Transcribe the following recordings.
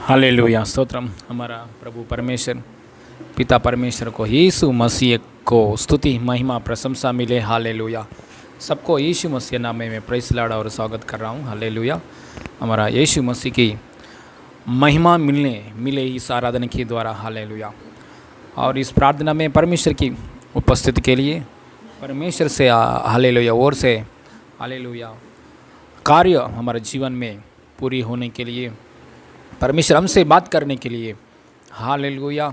Hallelujah stotram. हमारा प्रभु परमेश्वर पिता परमेश्वर को यीशु मसीह को स्तुति महिमा प्रशंसा मिले। हालेलुया। सबको यीशु मसीह नाम में प्रेस लाड़ा और स्वागत कर रहा हूँ। हालेलुया। हमारा यीशु मसीह की महिमा मिले इस आराधना के द्वारा। हालेलुया। और इस प्रार्थना में परमेश्वर की उपस्थिति के लिए परमेश्वर से हालेलुया ओर से हालेलुया कार्य हमारे जीवन में पूरी होने के लिए, परमेश्वर हमसे बात करने के लिए, हालेलुया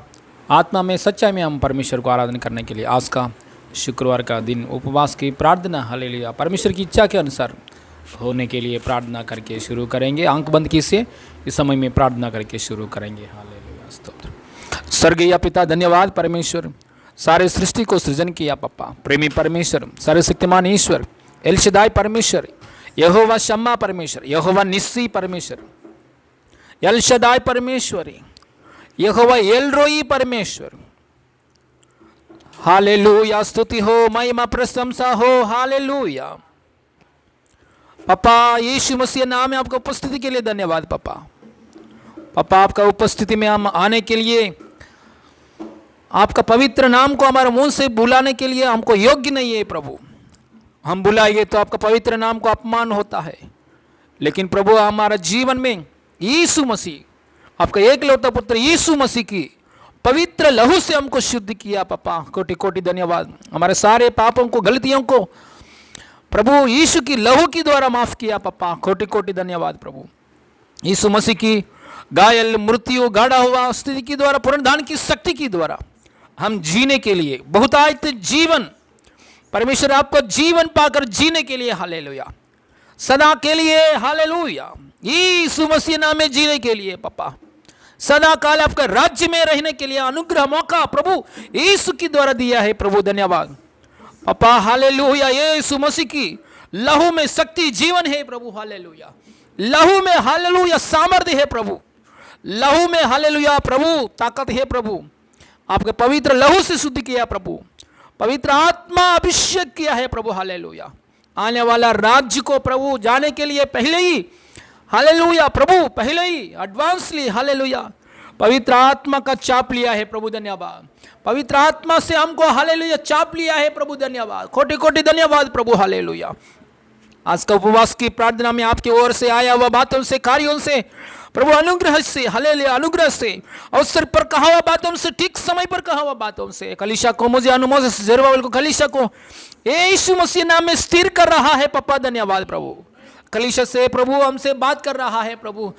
आत्मा में सच्चाई में हम परमेश्वर को आराधना करने के लिए आज का शुक्रवार का दिन उपवास की प्रार्थना हालेलुया परमेश्वर की इच्छा के अनुसार होने के लिए प्रार्थना करके शुरू करेंगे। आंख बंद कीजिए, इस समय में प्रार्थना करके शुरू करेंगे। हालेलुया स्तोत्र। स्वर्गीय पिता धन्यवाद परमेश्वर, सारे सृष्टि को सृजन किया पप्पा, प्रेमी परमेश्वर, सर्वशक्तिमान ईश्वर, एल शदाई परमेश्वर, यहोवा शम्मा परमेश्वर, यहोवा निस्सी परमेश्वर, एल शदाई परमेश्वर, यहोवा एल रोई परमेश्वर। हालेलुया स्तुति हो, महिमा प्रशंसा हो। हालेलुया पापा, यीशु मसीह नाम में आपका उपस्थिति के लिए धन्यवाद पापा। पापा आपका उपस्थिति में हम आने के लिए, आपका पवित्र नाम को हमारे मुंह से बुलाने के लिए हमको योग्य नहीं है प्रभु। हम बुलाएंगे तो आपका पवित्र नाम को अपमान होता है, लेकिन प्रभु हमारा जीवन में यीशु मसीह आपका एक लौता पुत्र यीशु मसीह की पवित्र लहू से हमको शुद्ध किया पापा। कोटि कोटि धन्यवाद। हमारे सारे पापों को, गलतियों को प्रभु यीशु की लहू के द्वारा माफ किया पापा। कोटि कोटि धन्यवाद प्रभु। यीशु मसीह की घायल, मृत्यु, गाढ़ा हुआ स्थिति के द्वारा, पुनरुत्थान की शक्ति के द्वारा हम जीने के लिए, बहुतायत जीवन परमेश्वर आपको जीवन पाकर जीने के लिए हालेलुया सदा के लिए हालेलुया यीशु मसीह नाम में जीने के लिए पापा, सदा काल आपका राज्य में रहने के लिए अनुग्रह मौका प्रभु यीशु के द्वारा दिया है प्रभु। धन्यवाद पापा। हालेलुया। यीशु मसीह की लहू में शक्ति जीवन है प्रभु। हालेलुया। लहू में हालेलुया सामर्थ्य है प्रभु। लहू में हालेलुया प्रभु ताकत है प्रभु। आपके पवित्र लहू से शुद्ध किया प्रभु, पवित्र आत्मा अभिषेक किया है प्रभु। हालेलुया। आने वाला राज्य को प्रभु जाने के लिए पहले ही हालेलुया प्रभु, पहले ही एडवांसली हालेलुया पवित्र आत्मा का चाप लिया है प्रभु। धन्यवाद। पवित्र आत्मा से हमको हालेलुया चाप लिया है प्रभु। धन्यवाद। कोटि कोटि धन्यवाद प्रभु। हालेलुया। आज का उपवास की प्रार्थना में आपकी ओर से आया हुआ बातों से, कार्यों से प्रभु, अनुग्रह से हालेलुया, अनुग्रह से, अवसर पर कहा हुआ बातों से, ठीक समय पर कहा हुआ बातों से कलीसिया को, मुझे अनुमोदित जरुब्बाबेल को, कलीसिया को यीशु मसीह नाम में स्थिर कर रहा है पापा। धन्यवाद प्रभु। कलीसिया से प्रभु हमसे बात कर रहा है प्रभु।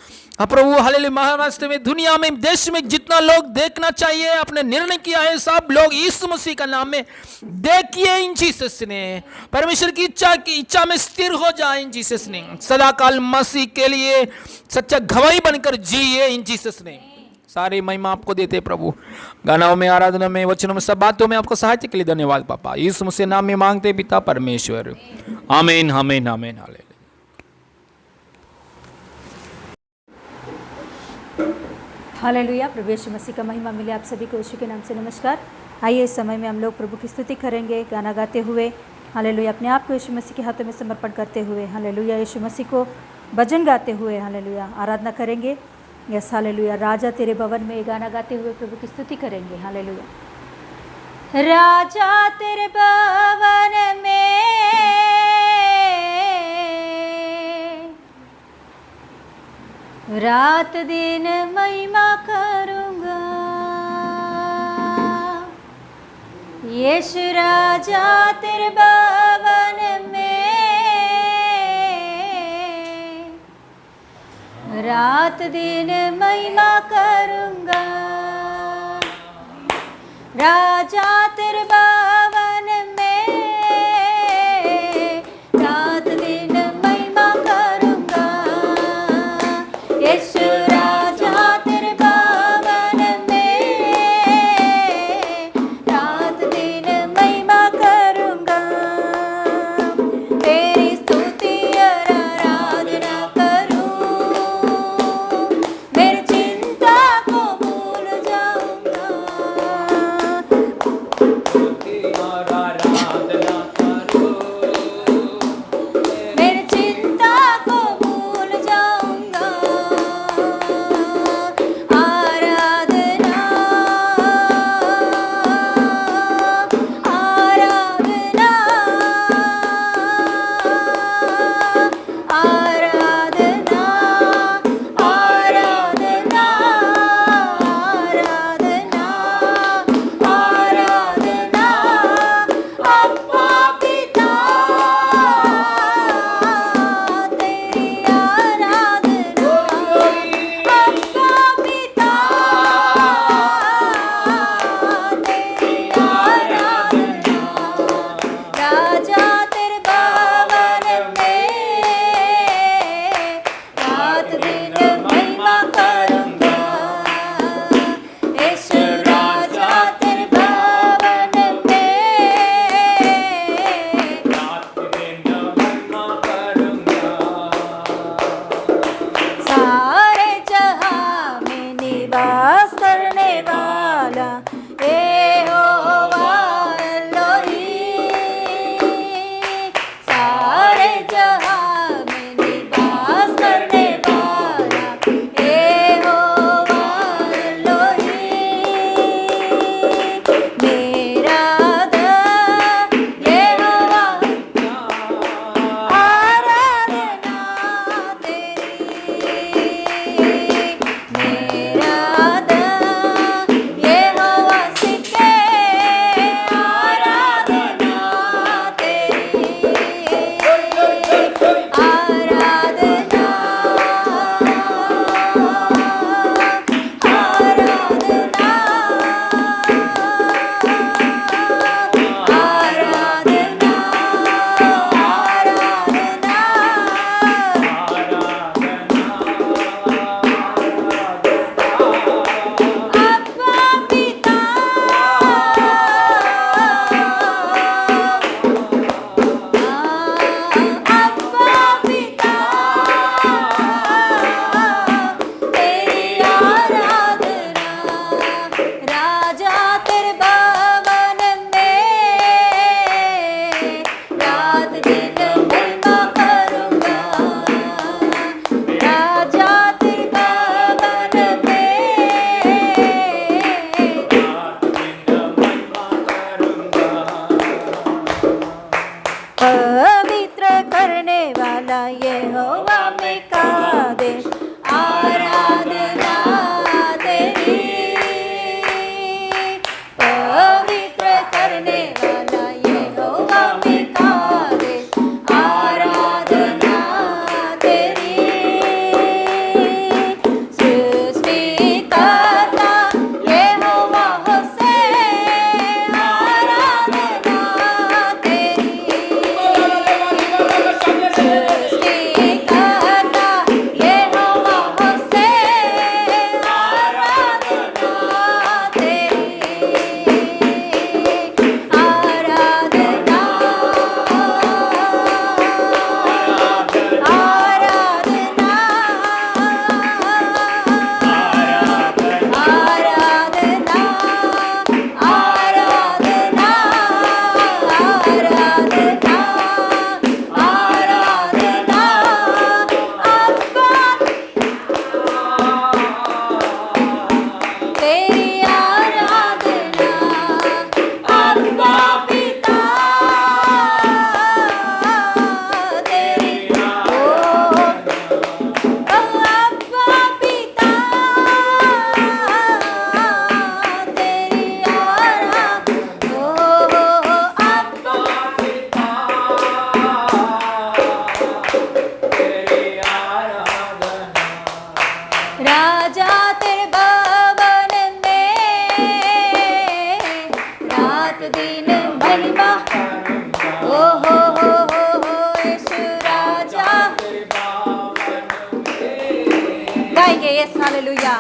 प्रभु हालेलुया महाराष्ट्र में, दुनिया में, देश में जितना लोग देखना चाहिए आपने निर्णय किया है, सब लोग यीशु मसीह का नाम में देखिए इन जीसस ने, परमेश्वर की इच्छा में स्थिर हो जाए इन जीसस ने, सदाकाल मसीह के लिए सच्चा गवाही बनकर जिए इन जीसस ने। सारी महिमा आपको देते प्रभु। गानाओं में, आराधना में, वचनों में, सब बातों में आपको सहायता के लिए धन्यवाद पापा। यीशु मसीह नाम में मांगते पिता परमेश्वर, आमीन आमीन आमीन। हालेलुया। हालेलुया। प्रभु यीशु मसीह का महिमा मिले आप सभी को यीशु के नाम से नमस्कार। आइए इस समय में हम लोग प्रभु की स्तुति करेंगे, गाना गाते हुए हालेलुया, अपने आप को यीशु मसीह के हाथों में समर्पण करते हुए हालेलुया, यीशु मसीह को भजन गाते हुए हालेलुया आराधना करेंगे। Yes hallelujah. राजा तेरे भवन में ये गाना गाते हुए प्रभु की स्तुति करेंगे। हालेलुया। राजा तेरे भवन में रात दिन महिमा करूँगा, यीशु राजा तेरे भवन में रात दिन महिमा करूँगा। राजा तेरे भवन में रात दिन महिमा करूँगा, यीशु राजा तेरे भवन में रात दिन महिमा करूँगा। तेरी स्तुति और आराधना करूँ, मेरी चिंता को भूल जाऊँगा। रात दिन महिमा ओ हो यीशु राजा गाएंगे यस हालेलुया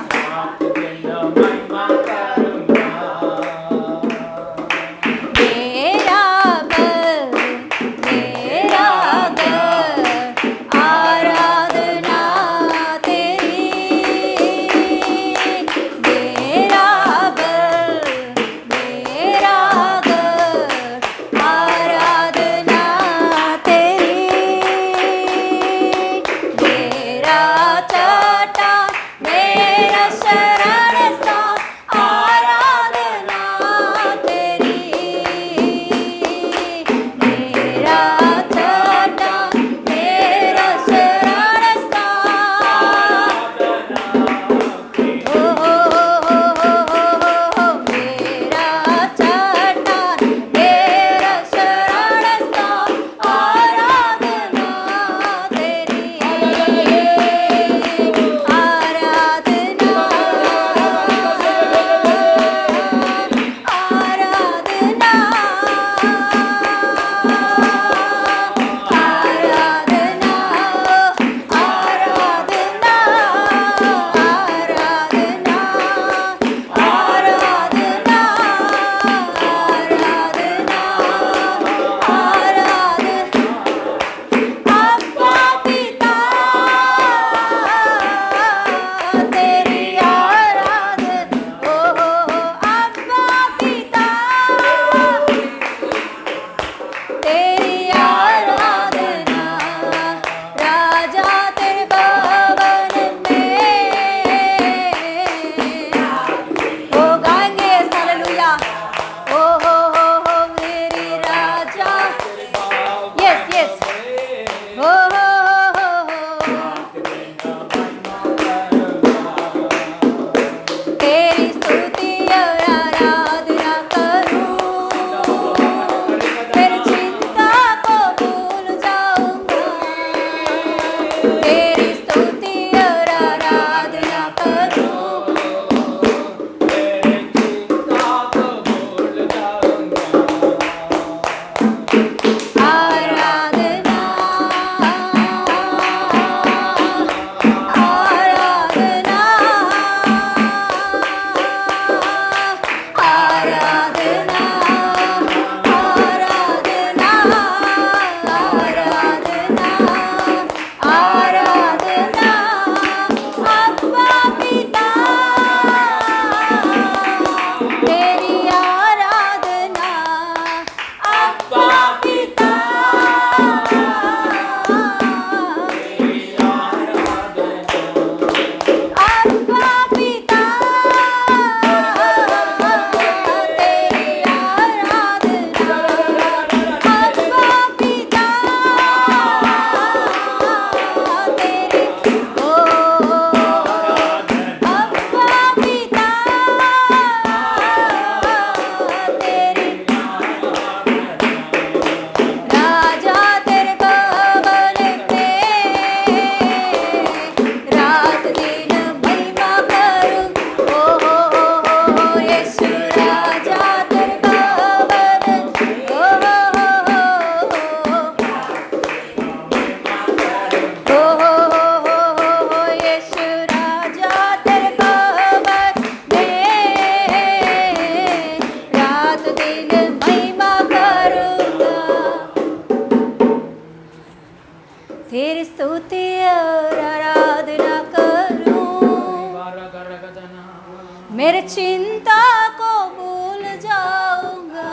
मेरे चिंता को भूल जाऊंगा,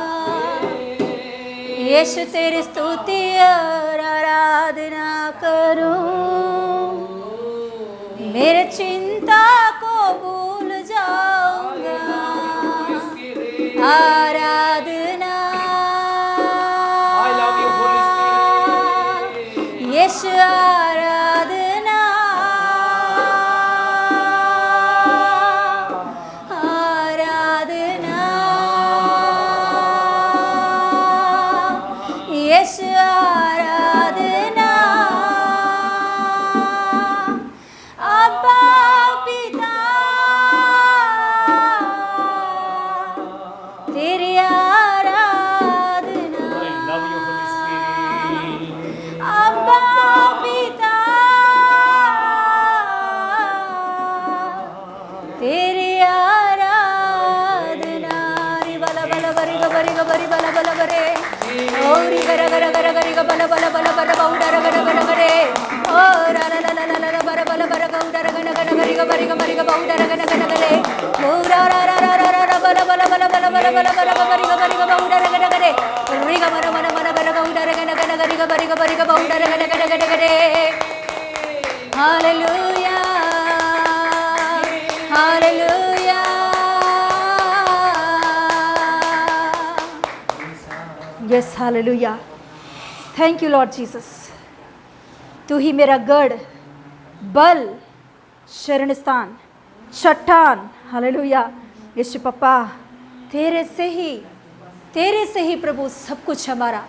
यीशु तेरी स्तुति और आराधना करूं। मेरे चिंता को भूल जाऊंगा, आराधना यीशु आराधना आराधना यीशु आराधना। अब्बा पिता तेरी आराधना गरी गबरी गबरी बला बला गरे ओरी गरा गरा गरा गरी गबला बला बला बला बाउडा रा गरा गरा गरे ओ रा रा ला ला ला ला बरा बला बरा गौडा रा गना गना गरी गबरी गबरी बाउडा रा गना गना गरे ओ रा रा रा रा रा रा बला बला बला बला बला बला बला गबरी गबरी बाउडा रा गना गरे री गमरा मना मना बरा गौडा रा गना गना गरी गबरी गबरी बाउडा रा गना गना गना गरे hallelujah hallelujah yes hallelujah thank you Lord Jesus तू ही मेरा गढ़ बल शरण स्थान चट्टान हालेलुया यीशु पप्पा तेरे से ही प्रभु सब कुछ हमारा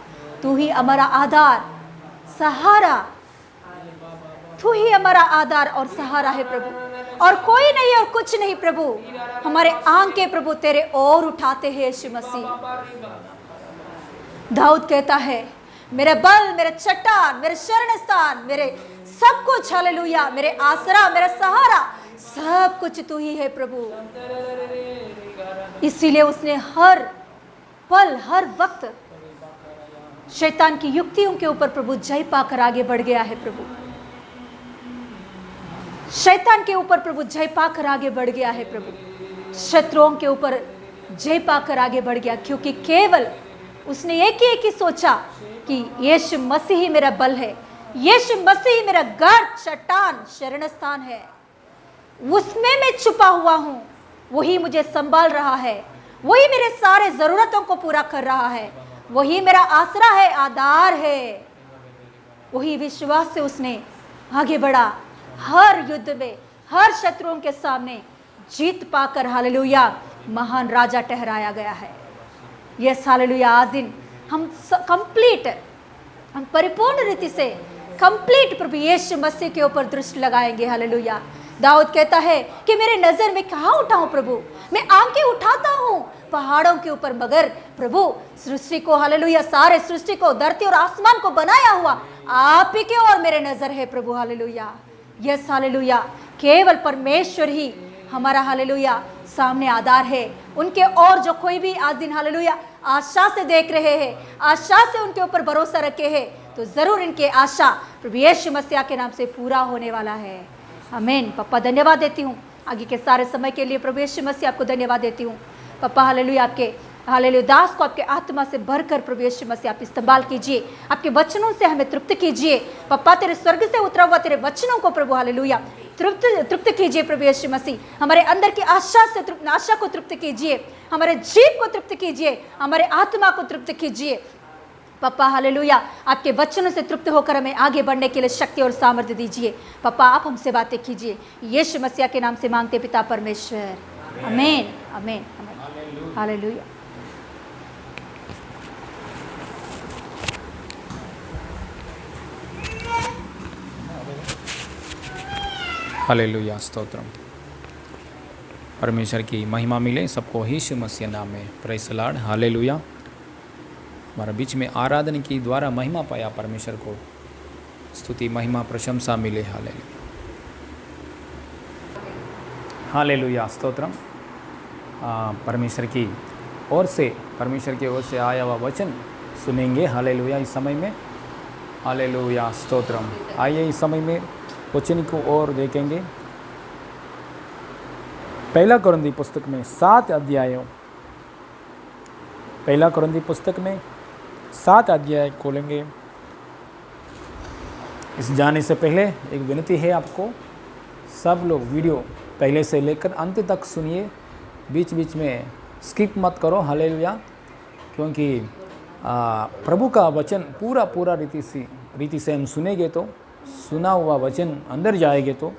तू ही हमारा आधार सहारा तू ही हमारा आधार और सहारा है प्रभु और कोई नहीं और कुछ नहीं प्रभु हमारे आंखें प्रभु तेरे ओर उठाते हैं यीशु मसीह दाऊद कहता है मेरे बल मेरे चट्टान मेरे शरण स्थान मेरे सब कुछ हालेलुया मेरे आसरा मेरा सहारा सब कुछ तू ही है प्रभु इसीलिए उसने हर पल हर वक्त शैतान की युक्तियों के ऊपर प्रभु जय पाकर आगे बढ़ गया है प्रभु शैतान के ऊपर प्रभु जय पाकर आगे बढ़ गया है प्रभु शत्रुओं के ऊपर जय पाकर आगे बढ़ गया क्योंकि केवल उसने एक ही सोचा कि यीशु मसीह ही मेरा बल है यीशु मसीह ही मेरा गढ़ चट्टान शरण स्थान है उसमें मैं छुपा हुआ हूँ वही मुझे संभाल रहा है वही मेरे सारे जरूरतों को पूरा कर रहा है वही मेरा आसरा है आधार है वही विश्वास से उसने आगे बढ़ा हर युद्ध में हर शत्रुओं के सामने जीत पाकर हालेलुया महान राजा ठहराया गया है यस हालेलुया आज दिन हम परिपूर्ण रीति से कंप्लीट प्रभु यीशु मसीह के ऊपर दृष्टि लगाएंगे हालेलुया दाऊद कहता है कि मेरे नजर में कहाँ उठाऊं प्रभु मैं आंखें उठाता हूँ पहाड़ों के ऊपर मगर प्रभु सृष्टि को हालेलुया सारे सृष्टि को धरती और आसमान को बनाया हुआ आप ही के ओर मेरे नजर है प्रभु हालेलुया यस हालेलुया केवल परमेश्वर ही हमारा हालेलुया सामने आधार है उनके और जो कोई भी आज दिन हालेलुया आशा से देख रहे हैं आशा से उनके ऊपर भरोसा रखे हैं तो जरूर इनके आशा प्रभु यीशु मसीह के नाम से पूरा होने वाला है आमीन पप्पा धन्यवाद देती हूँ आगे के सारे समय के लिए प्रभु यीशु मसीह आपको धन्यवाद देती हूँ पप्पा हालेलुया आपके हालेलुया दास को आपके आत्मा से भरकर प्रभु यीशु मसीह आप इस्तेमाल कीजिए आपके वचनों से हमें तृप्त कीजिए पप्पा तेरे स्वर्ग से उतरा हुआ तेरे वचनों को प्रभु हालेलुया तृप्त कीजिए प्रभु यीशु मसीह हमारे अंदर की आशा को तृप्त कीजिए हमारे जीव को तृप्त कीजिए हमारे आत्मा को तृप्त कीजिए पप्पा हालेलुया आपके वचनों से तृप्त होकर हमें आगे बढ़ने के लिए शक्ति और सामर्थ्य दीजिए पप्पा आप हमसे बातें कीजिए यीशु मसीह के नाम से मांगते पिता परमेश्वर आमीन आमीन हालेलुया हालेलुया स्तोत्रम परमेश्वर की महिमा मिले सबको यीशु मसीह नाम में प्रेज़ द लॉर्ड हालेलुया हमारे बीच में आराधना की द्वारा महिमा पाया परमेश्वर को स्तुति महिमा प्रशंसा मिले हालेलुया हालेलुया स्तोत्रम परमेश्वर की ओर से आया हुआ वचन सुनेंगे हालेलुया इस समय में हालेलुया स्तोत्रम आइए इस समय में वचन को और देखेंगे पहला कुरिन्थी पुस्तक में 7 अध्यायों पहला कुरिन्थी पुस्तक में 7 अध्याय खोलेंगे इस जाने से पहले एक विनती है आपको सब लोग वीडियो पहले से लेकर अंत तक सुनिए बीच बीच में स्किप मत करो हालेलुया क्योंकि प्रभु का वचन पूरा रीति से हम सुनेंगे तो सुना हुआ वचन अंदर जाएंगे तो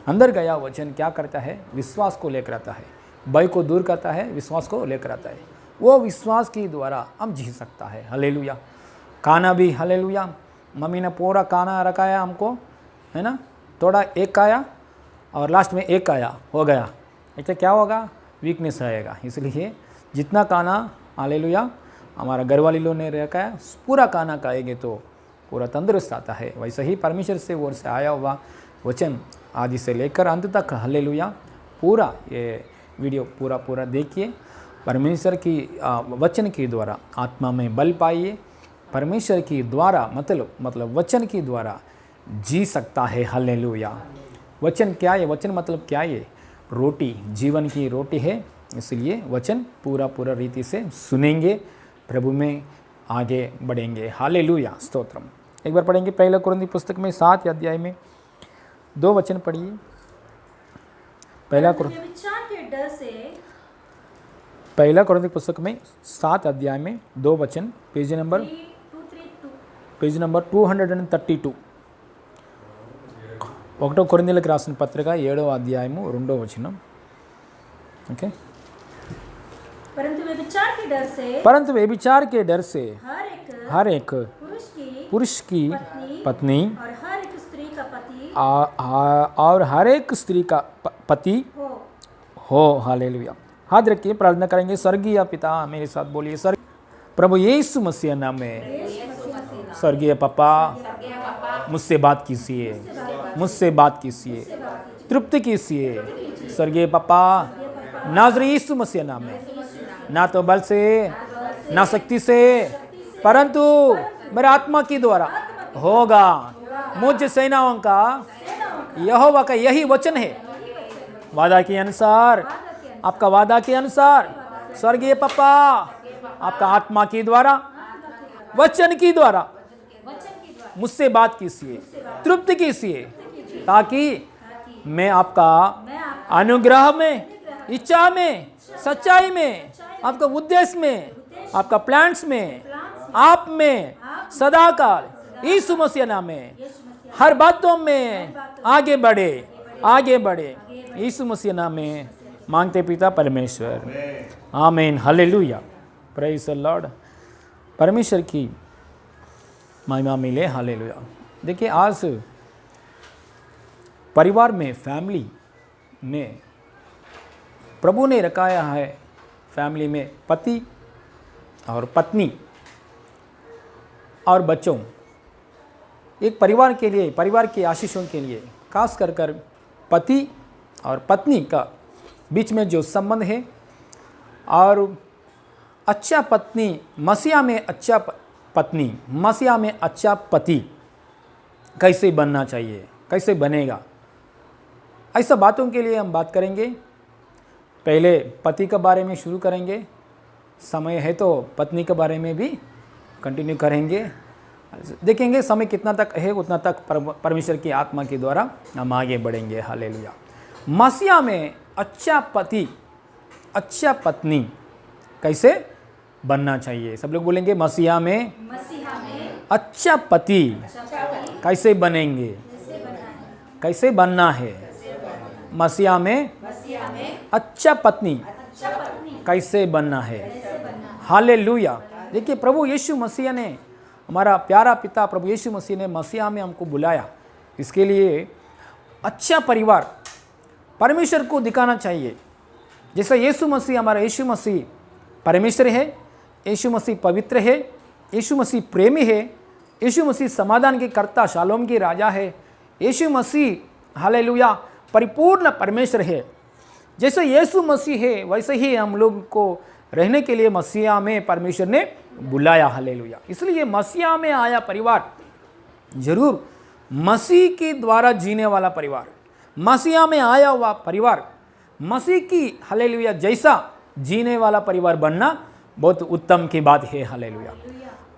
अंदर गया वचन क्या करता है विश्वास को लेकर आता है भय को दूर करता है विश्वास को लेकर आता है वो विश्वास के द्वारा हम जी सकता है हालेलुया खाना भी हालेलुया मम्मी ने पूरा खाना रखाया हमको है ना थोड़ा एक खाया और लास्ट में एक खाया हो गया ऐसे क्या होगा वीकनेस आएगा इसलिए जितना खाना हालेलुया हमारा घर वाले लोगों ने रखा है पूरा खाना खाएंगे तो पूरा तंदुरुस्त आता है वैसे ही परमेश्वर से ओर से आया हुआ वचन आदि से लेकर अंत तक हालेलुया पूरा ये वीडियो पूरा देखिए परमेश्वर की वचन के द्वारा आत्मा में बल पाइए। परमेश्वर की द्वारा मतलब वचन के द्वारा जी सकता है। हालेलुया। वचन क्या है? वचन मतलब क्या है? रोटी, जीवन की रोटी है। इसलिए वचन पूरा रीति से सुनेंगे, प्रभु में आगे बढ़ेंगे। हालेलुया, स्तोत्रम। एक बार पढ़ेंगे पहला कुरिन्थी पुस्तक में 7 अध्याय में 2 वचन पढ़िए। पहला कुरिन्थी पुस्तक में 7 अध्याय में 2 वचन, पेज नंबर 232। ఒకటో కొరింథీయులకు రాసిన పత్రిక 7వ అధ్యాయము 2వ వచనం। ओके। परंतु व्यभिचार के डर से हर एक पुरुष की पत्नी और हर एक स्त्री का पति हो। हालेलुया। हाथ रखिए, प्रार्थना करेंगे। स्वर्गीय पिता, मेरे साथ बोलिए। प्रभु यीशु मसीह नाम में स्वर्गीय पापा, मुझसे बात कीजिए, तृप्ति कीजिए। स्वर्गीय पापा, नाज़रेती यीशु मसीह नाम में, ना तो बल से ना शक्ति से, परंतु मेरे आत्मा की द्वारा होगा। मुझ सेनाओं का यहोवा का यही वचन है। वादा के अनुसार, आपका वादा के अनुसार स्वर्गीय पापा, आपका आत्मा की द्वारा, वचन की द्वारा मुझसे बात कीजिए, तृप्ति कीजिए, ताकि मैं आपका अनुग्रह में, इच्छा में, सच्चाई में, आपका उद्देश्य में, आपका प्लान्स में, आप में सदाकाल यीशु मसीह नाम में हर बातों में आगे बढ़े। यीशु मसीह नाम में मांगते पिता परमेश्वर, आमीन। Hallelujah, praise the Lord. परमेश्वर की महिमा मिले। हालेलुया। देखिए, आज परिवार में, फैमिली में प्रभु ने रखाया है। फैमिली में पति और पत्नी और बच्चों, एक परिवार के लिए, परिवार के आशीषों के लिए, खास कर पति और पत्नी का बीच में जो संबंध है, और अच्छा पत्नी मसीहा में, अच्छा पत्नी मसीहा में अच्छा पति कैसे बनना चाहिए, कैसे बनेगा, ऐसा बातों के लिए हम बात करेंगे। पहले पति के बारे में शुरू करेंगे, समय है तो पत्नी के बारे में भी कंटिन्यू करेंगे। देखेंगे समय कितना तक है, उतना तक परमेश्वर की आत्मा के द्वारा हम आगे बढ़ेंगे। हालेलुया। मसीहा में अच्छा पति, अच्छा पत्नी कैसे बनना चाहिए? सब लोग बोलेंगे, मसीहा में अच्छा पति कैसे बनेंगे, कैसे बनना है? मसीहा में अच्छा पत्नी कैसे बनना है? हालेलुया। देखिए, प्रभु यीशु मसीह ने, हमारा प्यारा पिता प्रभु यीशु मसीह ने मसीहा में हमको बुलाया। इसके लिए अच्छा परिवार परमेश्वर को दिखाना चाहिए। जैसे यीशु मसीह, हमारा यीशु मसीह परमेश्वर है, यीशु मसीह पवित्र है, यीशु मसीह प्रेमी है, यीशु मसीह समाधान के कर्ता, शालोम के राजा है। यीशु मसीह, हालेलुया, परिपूर्ण परमेश्वर है। जैसे यीशु मसीह है, वैसे ही हम लोग को रहने के लिए मसीहा में परमेश्वर ने बुलाया। हालेलुया। इसलिए मसीहा में आया परिवार जरूर मसीह के द्वारा जीने वाला परिवार, मसीहा में आया हुआ परिवार, मसीह की, हालेलुया, जैसा जीने वाला परिवार बनना बहुत उत्तम की बात है। हालेलुया।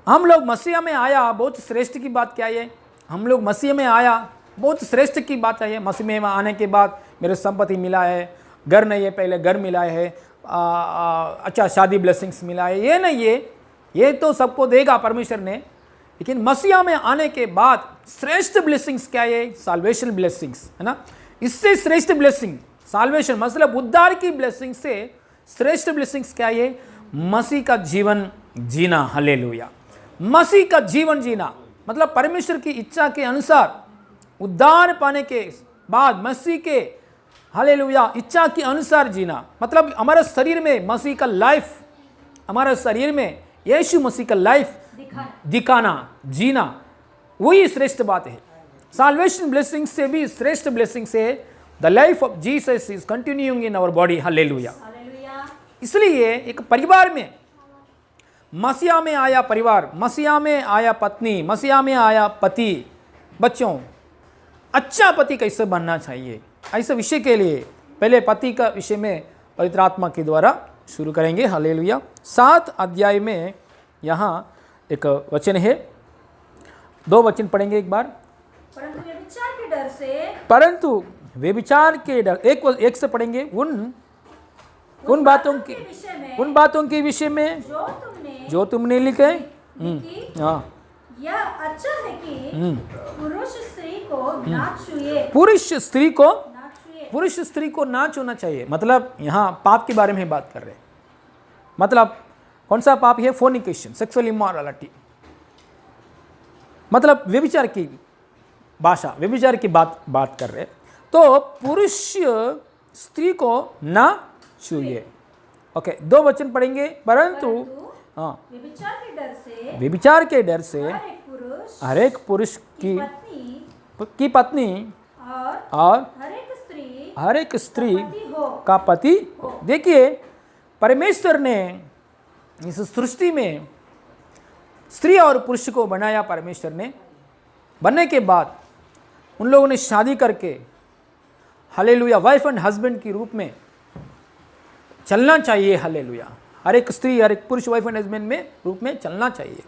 हम लोग मसीहा में आया, बहुत श्रेष्ठ की बात क्या है? हम लोग मसीह में आया, बहुत श्रेष्ठ की बात है। मसीह में आने के बाद मेरे संपत्ति मिला है, घर नहीं है, पहले घर मिला है, अच्छा शादी ब्लेसिंग्स मिला है, ये नहीं है, ये तो सबको देगा परमेश्वर ने। लेकिन मसीहा में आने के बाद श्रेष्ठ ब्लेसिंग्स क्या है? साल्वेशन ब्लेसिंग्स, है ना। इससे श्रेष्ठ ब्लेसिंग, साल्वेशन मतलब उद्धार की ब्लेसिंग से श्रेष्ठ ब्लेसिंग्स क्या है? मसीह का जीवन जीना। हालेलुया। मसीह का जीवन जीना मतलब परमेश्वर की इच्छा के अनुसार उद्धार पाने के बाद मसीह के, हालेलुया, इच्छा के अनुसार जीना। मतलब हमारे शरीर में मसीह का लाइफ, हमारे शरीर में यीशु मसीह का लाइफ दिखाना, जीना, वही श्रेष्ठ बात है। साल्वेशन ब्लेसिंग से भी श्रेष्ठ ब्लेसिंग से the life of Jesus is continuing in our body. Hallelujah. इसलिए एक परिवार में मसीहा में आया परिवार, मसीहा में आया पत्नी, मसीहा में आया पति, बच्चों, अच्छा पति कैसे बनना चाहिए, ऐसे विषय के लिए पहले पति का विषय में पवित्र आत्मा के द्वारा शुरू करेंगे। हालेलुया। 7 अध्याय में यहाँ एक वचन है, 2 वचन पढ़ेंगे एक बार। परंतु व्यभिचार के डर से, परंतु व्यभिचार के डर, एक से पढ़ेंगे, उन बातों के विषय में जो तुमने लिखे। हाँ, यह अच्छा है कि पुरुष स्त्री को ना छुए, पुरुष स्त्री को ना छूना चाहिए। मतलब यहाँ पाप के बारे में बात कर रहे हैं। मतलब कौन सा पाप है? फोर्निकेशन, सेक्सुअल इमोरलिटी, मतलब व्यभिचार की भाषा, व्यभिचार की बात कर रहे हैं। तो पुरुष स्त्री को ना छूए। ओके, 2 वचन पढ़ेंगे। परंतु हाँ, व्यभिचार के डर से हर एक पुरुष की पत्नी और हर एक स्त्री का पति। देखिए, परमेश्वर ने इस सृष्टि में स्त्री और पुरुष को बनाया। परमेश्वर ने बनने के बाद उन लोगों ने शादी करके, हालेलुया, वाइफ एंड हस्बैंड के रूप में चलना चाहिए। हालेलुया, हर एक स्त्री हर एक पुरुष वाइफ एंड हस्बैंड में रूप में चलना चाहिए।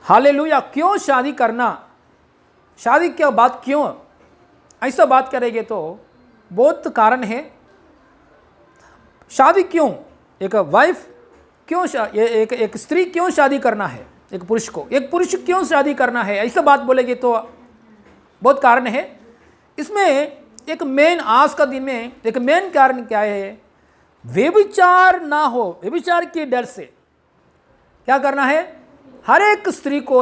हालेलुया। क्यों शादी करना? शादी के बाद क्यों ऐसा बात करेंगे तो बहुत कारण है। शादी क्यों, एक वाइफ क्यों, एक स्त्री क्यों शादी करना है एक पुरुष को, एक पुरुष क्यों शादी करना है, ऐसा बात बोलेंगे तो बहुत कारण है। इसमें एक मेन, आज का दिन में एक मेन कारण क्या है? व्यभिचार ना हो। व्यभिचार के डर से क्या करना है? हर एक स्त्री को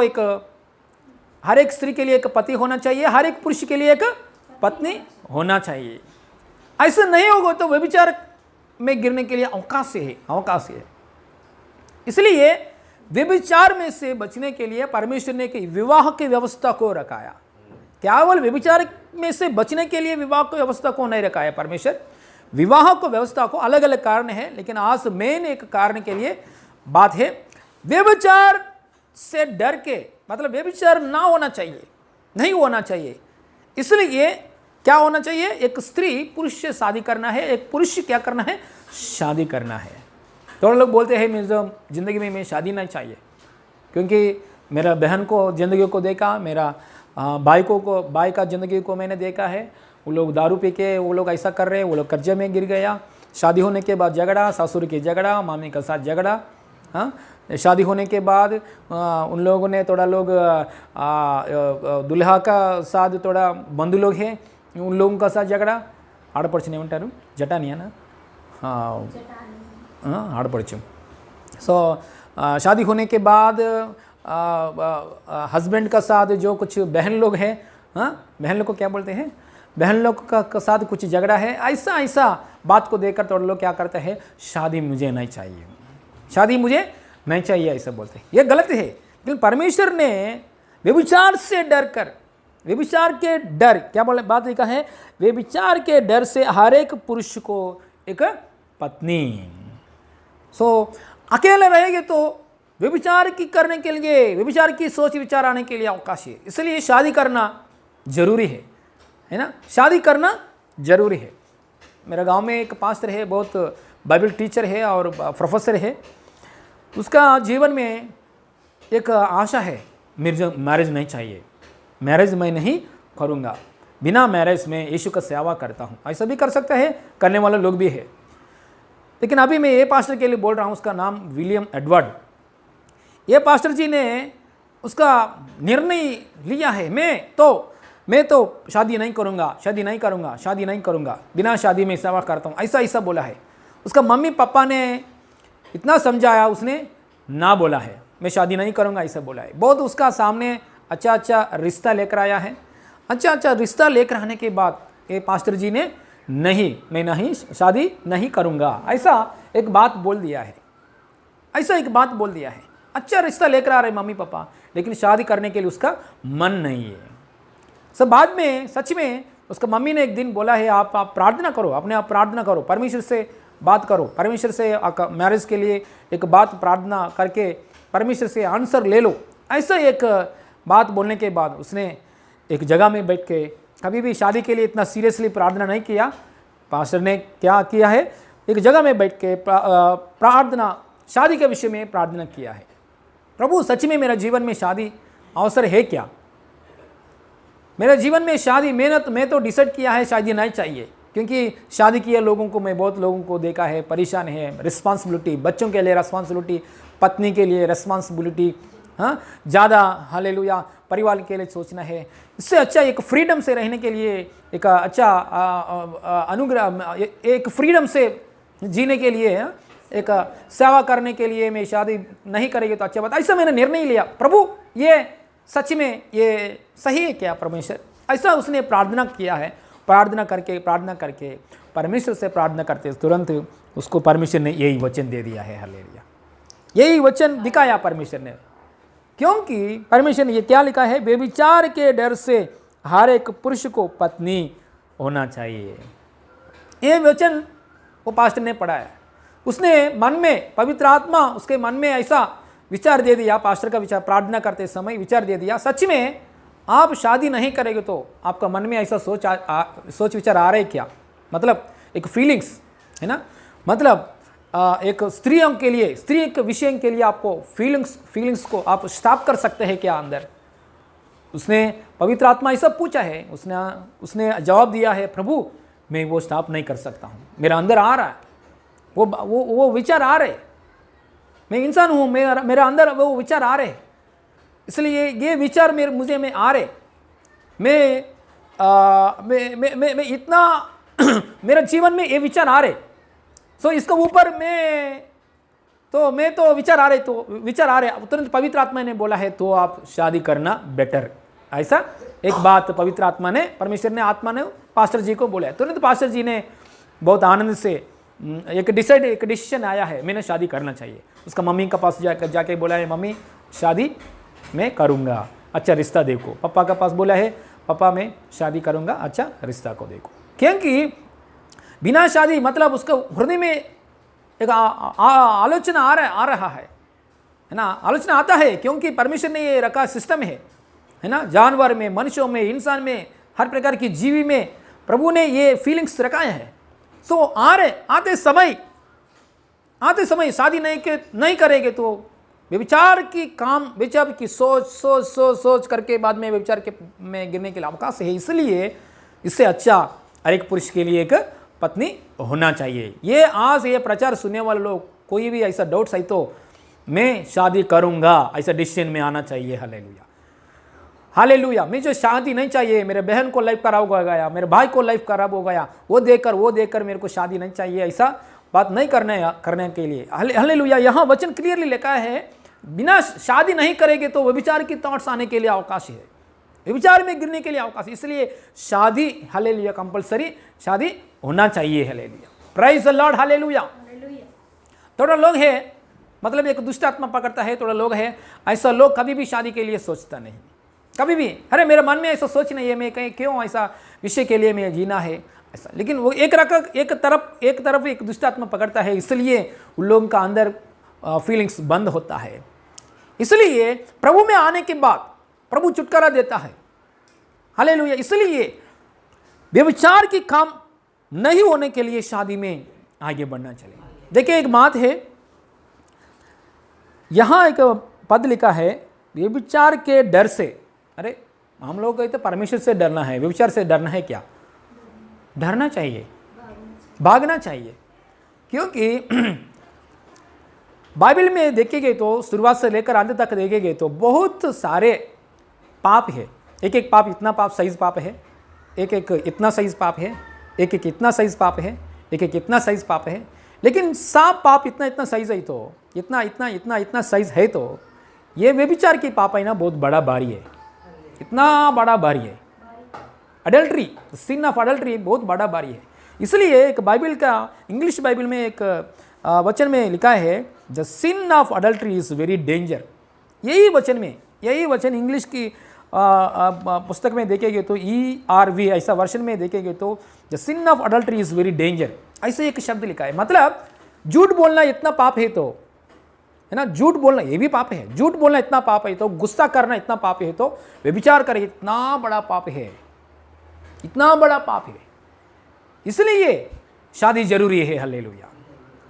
हर एक स्त्री के लिए एक पति होना चाहिए, हर एक पुरुष के लिए एक पत्नी होना चाहिए। ऐसा नहीं होगा तो व्यभिचार में गिरने के लिए अवकाश है। इसलिए व्यभिचार में से बचने के लिए परमेश्वर ने विवाह की व्यवस्था को रखाया। केवल व्यभिचार में से बचने के लिए विवाह की व्यवस्था को नहीं रखाया परमेश्वर, विवाह को व्यवस्था को अलग अलग कारण है, लेकिन आज मेन एक कारण के लिए बात है। व्यभिचार से डर के, मतलब व्यभिचार ना होना चाहिए, नहीं होना चाहिए। इसलिए क्या होना चाहिए? एक स्त्री पुरुष से शादी करना है, एक पुरुष क्या करना है? शादी करना है। तो लोग बोलते हैं मेरे ज़िंदगी में मैं शादी नहीं चाहिए, क्योंकि मेरा बहन को ज़िंदगी को देखा, मेरा भाई का ज़िंदगी को मैंने देखा है। वो लोग दारू पी के वो लोग ऐसा कर रहे हैं, वो लोग कर्जे में गिर गया। शादी होने के बाद झगड़ा, ससुर की झगड़ा, मामी के साथ झगड़ा। हाँ, शादी होने के बाद उन लोगों ने थोड़ा लोग दुल्हा का साथ थोड़ा बंधु लोग हैं, उन लोगों का साथ झगड़ा। आड़पड़चने उंटारू जटानिया ना, हाँ आड़पड़चम। सो शादी होने के बाद हस्बैंड का साथ जो कुछ बहन लोग हैं, हाँ बहन लोग को क्या बोलते हैं, बहन लोग का साथ कुछ झगड़ा है। ऐसा बात को देखकर थोड़ा लोग क्या करते हैं? शादी मुझे नहीं चाहिए, शादी मुझे नहीं चाहिए, ऐसा बोलते हैं। ये गलत है। लेकिन परमेश्वर ने व्यभिचार से डर कर, व्यभिचार के डर क्या बोले बात लिखा है? व्यभिचार के डर से हर एक पुरुष को एक पत्नी। अकेले रहेंगे तो व्यभिचार की करने के लिए, व्यभिचार की सोच विचार आने के लिए अवकाश है। इसलिए शादी करना जरूरी है ना? शादी करना जरूरी है। मेरा गांव में एक पास्टर है, बहुत बाइबल टीचर है और प्रोफेसर है। उसका जीवन में एक आशा है, मुझे मैरिज नहीं चाहिए, मैरिज मैं नहीं करूँगा, बिना मैरिज में यीशु का सेवा करता हूँ। ऐसा भी कर सकता है, करने वाले लोग भी है। लेकिन अभी मैं ये पास्टर के लिए बोल रहा हूँ, उसका नाम विलियम एडवर्ड। ये पास्टर जी ने उसका निर्णय लिया है, मैं तो शादी नहीं करूँगा, बिना शादी में सेवा करता हूँ, ऐसा बोला है। उसका मम्मी पापा ने इतना समझाया, उसने ना बोला है, मैं शादी नहीं करूँगा, ऐसा बोला है। बहुत उसका सामने अच्छा रिश्ता लेकर आया है। अच्छा रिश्ता लेकर आने के बाद ये पास्टर जी ने मैं नहीं शादी नहीं करूँगा, ऐसा एक बात बोल दिया है। अच्छा रिश्ता लेकर आ रहे मम्मी पापा, लेकिन शादी करने के लिए उसका मन नहीं है। बाद में सच में उसका मम्मी ने एक दिन बोला है, आप प्रार्थना करो, अपने आप प्रार्थना करो, परमेश्वर से बात करो, परमेश्वर से मैरिज के लिए एक बात प्रार्थना करके परमेश्वर से आंसर ले लो। ऐसा एक बात बोलने के बाद उसने एक जगह में बैठ के कभी भी शादी के लिए इतना सीरियसली प्रार्थना नहीं किया। पास्टर ने क्या किया है, एक जगह में बैठ के प्रार्थना शादी के विषय में प्रार्थना किया है। प्रभु सच में मेरा जीवन में शादी अवसर है क्या? मेरे जीवन में शादी मैं तो डिसाइड किया है शादी नहीं चाहिए, क्योंकि शादी किए लोगों को मैं बहुत लोगों को देखा है, परेशान है। रिस्पॉन्सिबिलिटी, बच्चों के लिए रिस्पॉन्सिबिलिटी, पत्नी के लिए रिस्पॉन्सिबिलिटी, हाँ ज़्यादा, हालेलुया, परिवार के लिए सोचना है। इससे अच्छा एक फ्रीडम से रहने के लिए, एक अच्छा अनुग्रह, एक फ्रीडम से जीने के लिए, एक सेवा करने के लिए मैं शादी नहीं करेगी तो अच्छा बात। ऐसा मैंने निर्णय लिया। प्रभु ये सच में ये सही है क्या परमेश्वर? ऐसा उसने प्रार्थना किया है। प्रार्थना करके परमेश्वर से प्रार्थना करते तुरंत उसको परमेश्वर ने यही वचन दे दिया है। हालेलुया, यही वचन दिखाया परमेश्वर ने, क्योंकि परमेश्वर ने ये क्या लिखा है, व्यभिचार के डर से हर एक पुरुष को पत्नी होना चाहिए। ये वचन वो पास्टर ने पढ़ा है। उसने मन में, पवित्र आत्मा उसके मन में ऐसा विचार दे दिया, पास्टर का विचार प्रार्थना करते समय विचार दे दिया, सच में आप शादी नहीं करेंगे तो आपका मन में ऐसा सोच विचार आ रहे क्या? मतलब एक फीलिंग्स है ना, मतलब एक स्त्रियों के लिए, स्त्री के विषय के लिए आपको फीलिंग्स को आप स्टॉप कर सकते हैं क्या अंदर? उसने पवित्र आत्मा ऐसा पूछा है, उसने जवाब दिया है, प्रभु मैं वो स्टॉप नहीं कर सकता हूँ, मेरा अंदर आ रहा है, वो विचार आ रहे, मैं इंसान हूँ, मेरा अंदर वो विचार आ रहे, इसलिए ये विचार मुझे में आ रहे, मैं इतना मेरा जीवन में ये विचार आ रहे, सो इसका ऊपर मैं तो विचार आ रहे, तुरंत पवित्र आत्मा ने बोला है तो आप शादी करना बेटर। ऐसा एक बात पवित्र आत्मा ने, परमेश्वर ने, आत्मा ने पास्टर जी को बोला है। तुरंत पास्टर जी ने बहुत आनंद से एक डिसीजन आया है, मैंने शादी करना चाहिए। उसका मम्मी के पास जाके बोला है, मम्मी शादी मैं करूँगा, अच्छा रिश्ता देखो। पापा के पास बोला है, पापा मैं शादी करूँगा, अच्छा रिश्ता को देखो। क्योंकि बिना शादी मतलब उसके हृदय में एक आलोचना आ रहा है ना, आलोचना आता है, क्योंकि परमेश्वर ने ये रखा सिस्टम है ना, जानवर में, मनुष्यों में, इंसान में, हर प्रकार की जीवी में प्रभु ने ये फीलिंग्स रखाए हैं। सो आते समय शादी नहीं करेंगे तो व्यभिचार की सोच करके बाद में व्यभिचार में गिरने के लिए अवकाश है। इसलिए इससे अच्छा हर एक पुरुष के लिए एक पत्नी होना चाहिए। ये आज ये प्रचार सुनने वाले लोग कोई भी ऐसा डाउट्स है तो मैं शादी करूंगा ऐसा डिसीजन में आना चाहिए। Hallelujah, hallelujah. मैं जो शादी नहीं चाहिए, मेरे बहन को लाइफ खराब हो गया, मेरे भाई को लाइफ खराब हो गया, वो देखकर मेरे को शादी नहीं चाहिए, ऐसा बात नहीं करने के लिए। हालेलुया। यहाँ वचन क्लियरली लिखा है, बिना शादी नहीं करेंगे तो व्यभिचार की थॉट्स आने के लिए अवकाश है, व्यभिचार में गिरने के लिए अवकाश। इसलिए शादी, हालेलुया, कंपलसरी शादी होना चाहिए। Hallelujah, praise the Lord, hallelujah. थोड़ा लोग है, मतलब एक दुष्ट आत्मा पकड़ता है, थोड़ा लोग है ऐसा, लोग कभी भी शादी के लिए सोचता नहीं, कभी भी, अरे मेरे मन में ऐसा सोच नहीं है, मैं कहीं क्यों ऐसा विषय के लिए मैं जीना है ऐसा। लेकिन वो एक तरफ एक दुष्ट आत्मा पकड़ता है, इसलिए उन लोगों का अंदर फीलिंग्स बंद होता है। इसलिए प्रभु में आने के बाद प्रभु छुटकारा देता है। हालेलुया। इसलिए व्यभिचार की काम नहीं होने के लिए शादी में आगे बढ़ना चाहिए। देखिए एक बात है, यहां एक पद लिखा है, व्यभिचार के डर से। अरे हम लोग कहते परमेश्वर से डरना है, व्यभिचार से डरना है क्या? डरना चाहिए, भागना चाहिए। क्योंकि बाइबल में देखेंगे तो शुरुआत से लेकर अंत तक देखेंगे तो बहुत सारे पाप है। एक पाप इतना पाप साइज पाप है, एक इतना साइज पाप है, एक इतना साइज पाप है, एक इतना साइज पाप है। लेकिन सब पाप इतना साइज है तो इतना साइज है तो ये व्यभिचार की पाप है ना, बहुत बड़ा भारी है, इतना बड़ा भारी है। अडल्ट्री, सिन ऑफ अडल्ट्री बहुत बड़ा भारी है। इसलिए एक बाइबल का, इंग्लिश बाइबल में एक वचन में लिखा है, the sin of adultery is very danger. यही वचन इंग्लिश की पुस्तक में देखेंगे तो ERV ऐसा वर्षन में देखेंगे तो the sin of adultery is very danger. ऐसे एक शब्द लिखा है। मतलब झूठ बोलना इतना पाप है तो, है ना, झूठ बोलना ये भी पाप है। झूठ बोलना इतना पाप है तो, गुस्सा करना इतना पाप है तो, व्यभिचार करे इतना बड़ा पाप है, इतना बड़ा पाप है। इसलिए शादी जरूरी है। हालेलुया।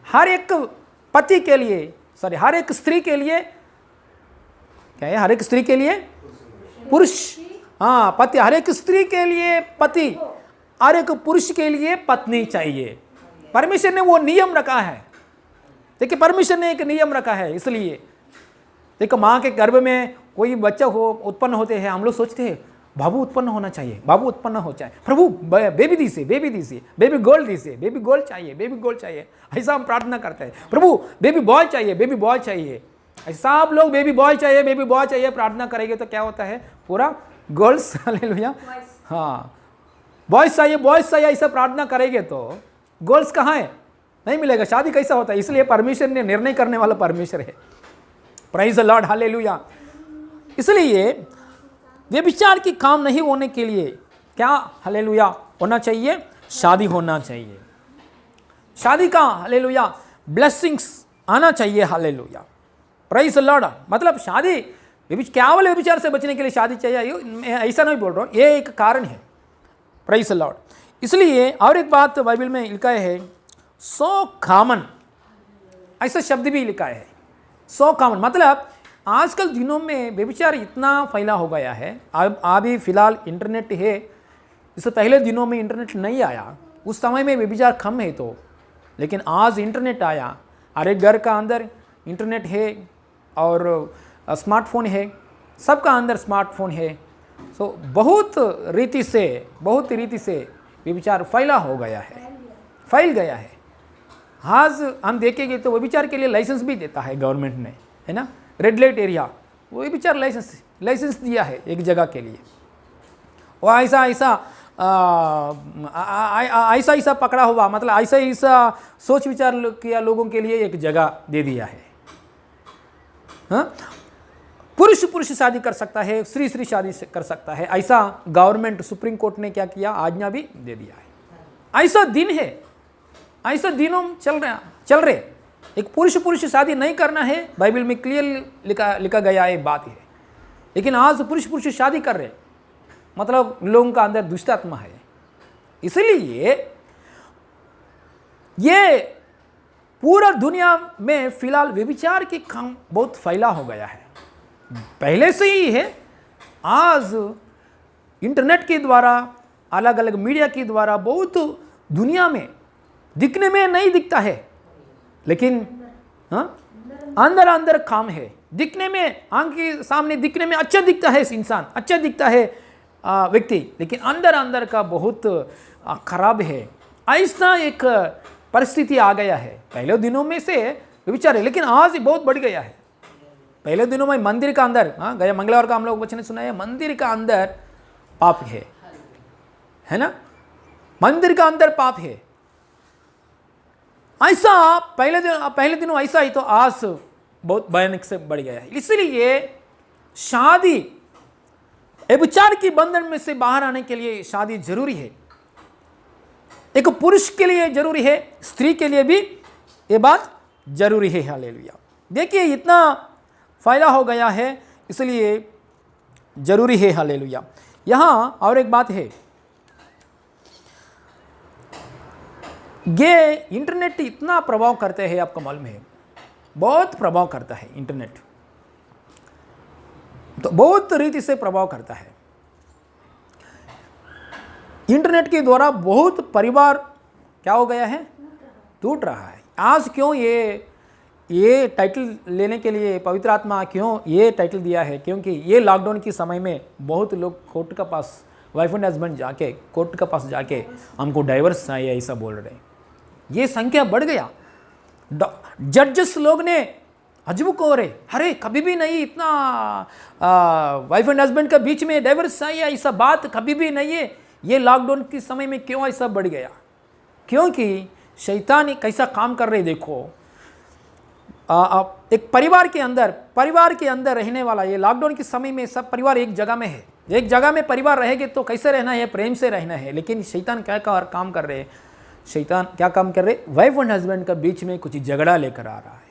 हर एक पति के लिए, सॉरी, हर एक स्त्री के लिए, क्या है, हर एक स्त्री के लिए पुरुष, हाँ पति, हर एक स्त्री के लिए पति, हर एक पुरुष के लिए पत्नी चाहिए। परमेश्वर ने वो नियम रखा है। देखिए, परमेश्वर ने एक नियम रखा है। इसलिए देखो, माँ के गर्भ में कोई बच्चा हो, उत्पन्न होते हैं, हम लोग सोचते हैं बाबू उत्पन्न होना चाहिए, बाबू उत्पन्न हो जाए, प्रभु बेबी दीजिए, बेबी दीजिए, बेबी गर्ल दीजिए, बेबी गर्ल चाहिए, बेबी गर्ल चाहिए, ऐसा हम प्रार्थना करते हैं। प्रभु बेबी बॉय चाहिए, बेबी बॉय चाहिए, ऐसा आप लोग बेबी बॉय चाहिए, बेबी बॉय चाहिए प्रार्थना करेंगे तो क्या होता है, पूरा गर्ल्स, हालेलुया, हाँ बॉयज चाहिए, बॉयज चाहिए, ऐसा प्रार्थना करेंगे तो गर्ल्स कहाँ है, नहीं मिलेगा। शादी कैसा होता है? इसलिए परमेश्वर ने निर्णय करने वाला परमेश्वर है। Praise the Lord, hallelujah. इसलिए व्यभिचार की काम नहीं होने के लिए क्या, हालेलुया, होना चाहिए, शादी होना चाहिए। शादी का, हालेलुया, ब्लेसिंग्स आना चाहिए, हालेलुया, प्राइज द लॉर्ड। मतलब शादी केवल व्यभिचार से बचने के लिए शादी चाहिए, मैं ऐसा नहीं बोल रहा हूँ, ये एक कारण है, प्राइज द लॉर्ड। इसलिए और एक बात बाइबल में लिखा है, सो कॉमन, ऐसा शब्द भी लिखा है, सो कॉमन। मतलब आजकल दिनों में व्यभिचार इतना फैला हो गया है। अब अभी फिलहाल इंटरनेट है, इससे पहले दिनों में इंटरनेट नहीं आया, उस समय में व्यभिचार कम है तो, लेकिन आज इंटरनेट आया, हर एक घर का अंदर इंटरनेट है और स्मार्टफोन है, सबका अंदर स्मार्टफोन है। सो बहुत रीति से व्यभिचार फैला हो गया है, फैल गया है। आज हम देखेंगे तो व्यभिचार के लिए लाइसेंस भी देता है गवर्नमेंट ने, है ना, रेड लाइट एरिया, वो व्यभिचार लाइसेंस दिया है एक जगह के लिए। वो ऐसा पकड़ा हुआ, मतलब ऐसा सोच विचार किया लोगों के लिए एक जगह दे दिया है। हाँ, पुरुष शादी कर सकता है, स्त्री शादी कर सकता है, ऐसा गवर्नमेंट, सुप्रीम कोर्ट ने क्या किया, आज्ञा भी दे दिया है। ऐसा दिन है, ऐसा दिनों चल रहे। एक पुरुष शादी नहीं करना है, बाइबल में क्लियर लिखा गया है, बात है। लेकिन आज पुरुष शादी कर रहे, मतलब लोगों का अंदर दुष्ट आत्मा है। इसलिए ये पूरा दुनिया में फिलहाल व्यभिचार की काम बहुत फैला हो गया है, पहले से ही है। आज इंटरनेट के द्वारा, अलग अलग मीडिया के द्वारा बहुत दुनिया में दिखने में नहीं दिखता है, लेकिन अंदर काम है। दिखने में, आंख के सामने दिखने में अच्छा दिखता है इंसान, अच्छा दिखता है व्यक्ति, लेकिन अंदर का बहुत खराब है। ऐसा एक परिस्थिति आ गया है। पहले दिनों में से व्यभिचार है, लेकिन आज बहुत बढ़ गया है। पहले दिनों में मंदिर का अंदर, गया मंगलवार का हम लोग वचन सुना है, मंदिर का अंदर पाप है ना, मंदिर का अंदर पाप है। ऐसा पहले दिनों ऐसा ही, तो आज बहुत भयानक से बढ़ गया है। इसलिए शादी, व्यभिचार की बंधन में से बाहर आने के लिए शादी जरूरी है। एक पुरुष के लिए जरूरी है, स्त्री के लिए भी ये बात जरूरी है। हालेलुया। देखिए इतना फायदा हो गया है, इसलिए जरूरी है। हालेलुया। यहाँ और एक बात है, ये इंटरनेट इतना प्रभाव करते हैं, आपको मालूम है, बहुत प्रभाव करता है इंटरनेट, तो बहुत रीति से प्रभाव करता है। इंटरनेट के द्वारा बहुत परिवार क्या हो गया है, टूट रहा है। आज क्यों ये टाइटल लेने के लिए पवित्र आत्मा क्यों ये टाइटल दिया है, क्योंकि ये लॉकडाउन के समय में बहुत लोग कोर्ट के पास, वाइफ एंड हस्बैंड जाके कोर्ट के पास जाके हमको डाइवर्स चाहिए ऐसा बोल रहे हैं। ये संख्या बढ़ गया। जजेस लोग ने अजब को रहे, अरे कभी भी नहीं इतना वाइफ एंड हस्बैंड के बीच में डाइवर्स चाहिए, ऐसा बात कभी भी नहीं है। ये लॉकडाउन के समय में क्यों ऐसा बढ़ गया, क्योंकि शैतान कैसा काम कर रहे। देखो एक परिवार के अंदर रहने वाला, ये लॉकडाउन के समय में सब परिवार एक जगह में है, एक जगह में परिवार रहेंगे तो कैसे रहना है, प्रेम से रहना है। लेकिन शैतान क्या काम कर रहे हैं, शैतान क्या काम कर रहे, वाइफ एंड हस्बैंड का बीच में कुछ झगड़ा लेकर आ रहा है,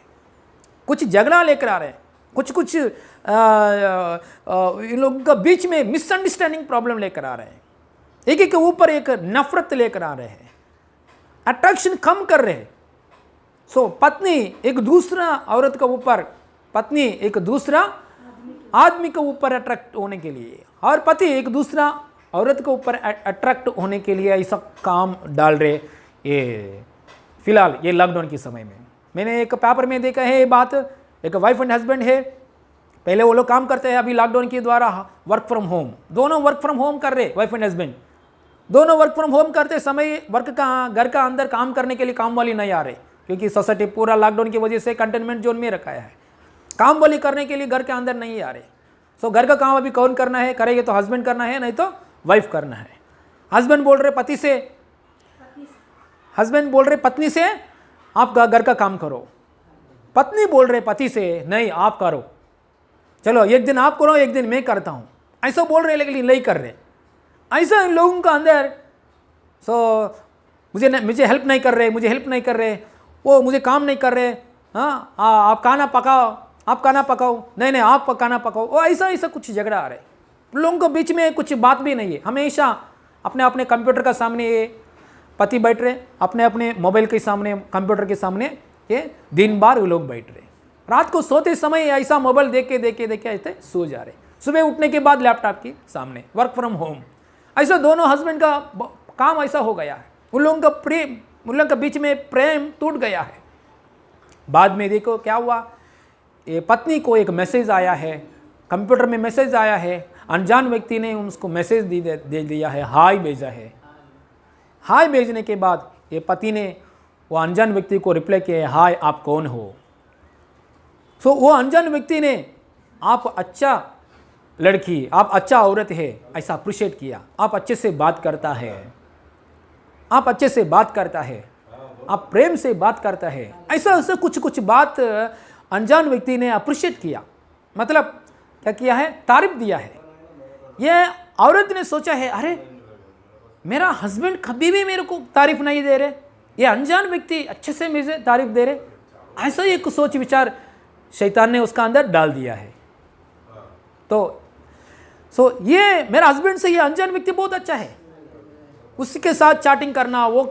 कुछ झगड़ा लेकर आ रहे हैं, कुछ इन लोगों का बीच में मिसअंडरस्टैंडिंग प्रॉब्लम लेकर आ रहे हैं, एक एक के ऊपर एक नफरत लेकर आ रहे हैं, अट्रैक्शन कम कर रहे हैं। सो पत्नी एक दूसरा औरत के ऊपर, पत्नी एक दूसरा आदमी के ऊपर अट्रैक्ट होने के लिए, और पति एक दूसरा औरत के ऊपर अट्रैक्ट होने के लिए ऐसा काम डाल रहे। ये फिलहाल ये लॉकडाउन के समय में मैंने एक पेपर में देखा है ये बात, एक वाइफ एंड हस्बैंड है, पहले वो लोग काम करते हैं, अभी लॉकडाउन के द्वारा वर्क फ्रॉम होम, दोनों वर्क फ्रॉम होम कर रहे, वाइफ एंड हस्बैंड दोनों वर्क फ्रॉम होम करते समय वर्क का घर का अंदर काम करने के लिए काम वाली नहीं आ रहे, क्योंकि सोसाइटी पूरा लॉकडाउन की वजह से कंटेनमेंट जोन में रखा है, काम वाली करने के लिए घर के अंदर नहीं आ रहे। सो घर का काम अभी कौन करना है, करेंगे तो हस्बैंड करना है, नहीं तो वाइफ करना है। हस्बैंड बोल रहे पति से, हस्बैंड बोल रहे पत्नी से आप घर का काम करो, पत्नी बोल रहे पति से नहीं आप करो, चलो एक दिन आप करो एक दिन मैं करता हूँ, ऐसा बोल रहे लेकिन नहीं कर रहे। ऐसा इन लोगों का अंदर, मुझे हेल्प नहीं कर रहे, मुझे हेल्प नहीं कर रहे, वो मुझे काम नहीं कर रहे, हाँ आप खाना पकाओ, आप खाना पकाओ, नहीं नहीं आप खाना पकाओ, वो ऐसा ऐसा कुछ झगड़ा आ रहे। लोगों के बीच में कुछ बात भी नहीं है, हमेशा अपने अपने कंप्यूटर का सामने ये पति बैठ रहे, अपने अपने मोबाइल के सामने, कंप्यूटर के सामने ये दिन भर वो लोग बैठ रहे, रात को सोते समय ऐसा मोबाइल देख के ऐसे सो जा रहे, सुबह उठने के बाद लैपटॉप के सामने वर्क फ्रॉम होम। ऐसा दोनों हस्बैंड का काम ऐसा हो गया है, उन लोगों का प्रेम, उन लोगों के बीच में प्रेम टूट गया है। बाद में देखो क्या हुआ, ये पत्नी को एक मैसेज आया है, कंप्यूटर में मैसेज आया है, अनजान व्यक्ति ने उसको मैसेज दे दिया है, हाय भेजा है। हाय भेजने के बाद ये पति ने वो अनजान व्यक्ति को रिप्लाई किया है, हाय आप कौन हो। सो वो अनजान व्यक्ति ने आप अच्छा लड़की, आप अच्छा औरत है ऐसा अप्रिशिएट किया, आप अच्छे से बात करता है, आप अच्छे से बात करता है, आप प्रेम से बात करता है, ऐसा ऐसा कुछ बात अनजान व्यक्ति ने अप्रिशिएट किया, मतलब क्या किया है, तारीफ दिया है। ये औरत ने सोचा है अरे मेरा हस्बैंड कभी भी मेरे को तारीफ नहीं दे रहे, ये अनजान व्यक्ति अच्छे से मुझे तारीफ दे रहे, ऐसा एक सोच विचार शैतान ने उसका अंदर डाल दिया है। तो ये मेरा हस्बैंड से ये अनजान व्यक्ति बहुत अच्छा है, उसके साथ चैटिंग करना, वो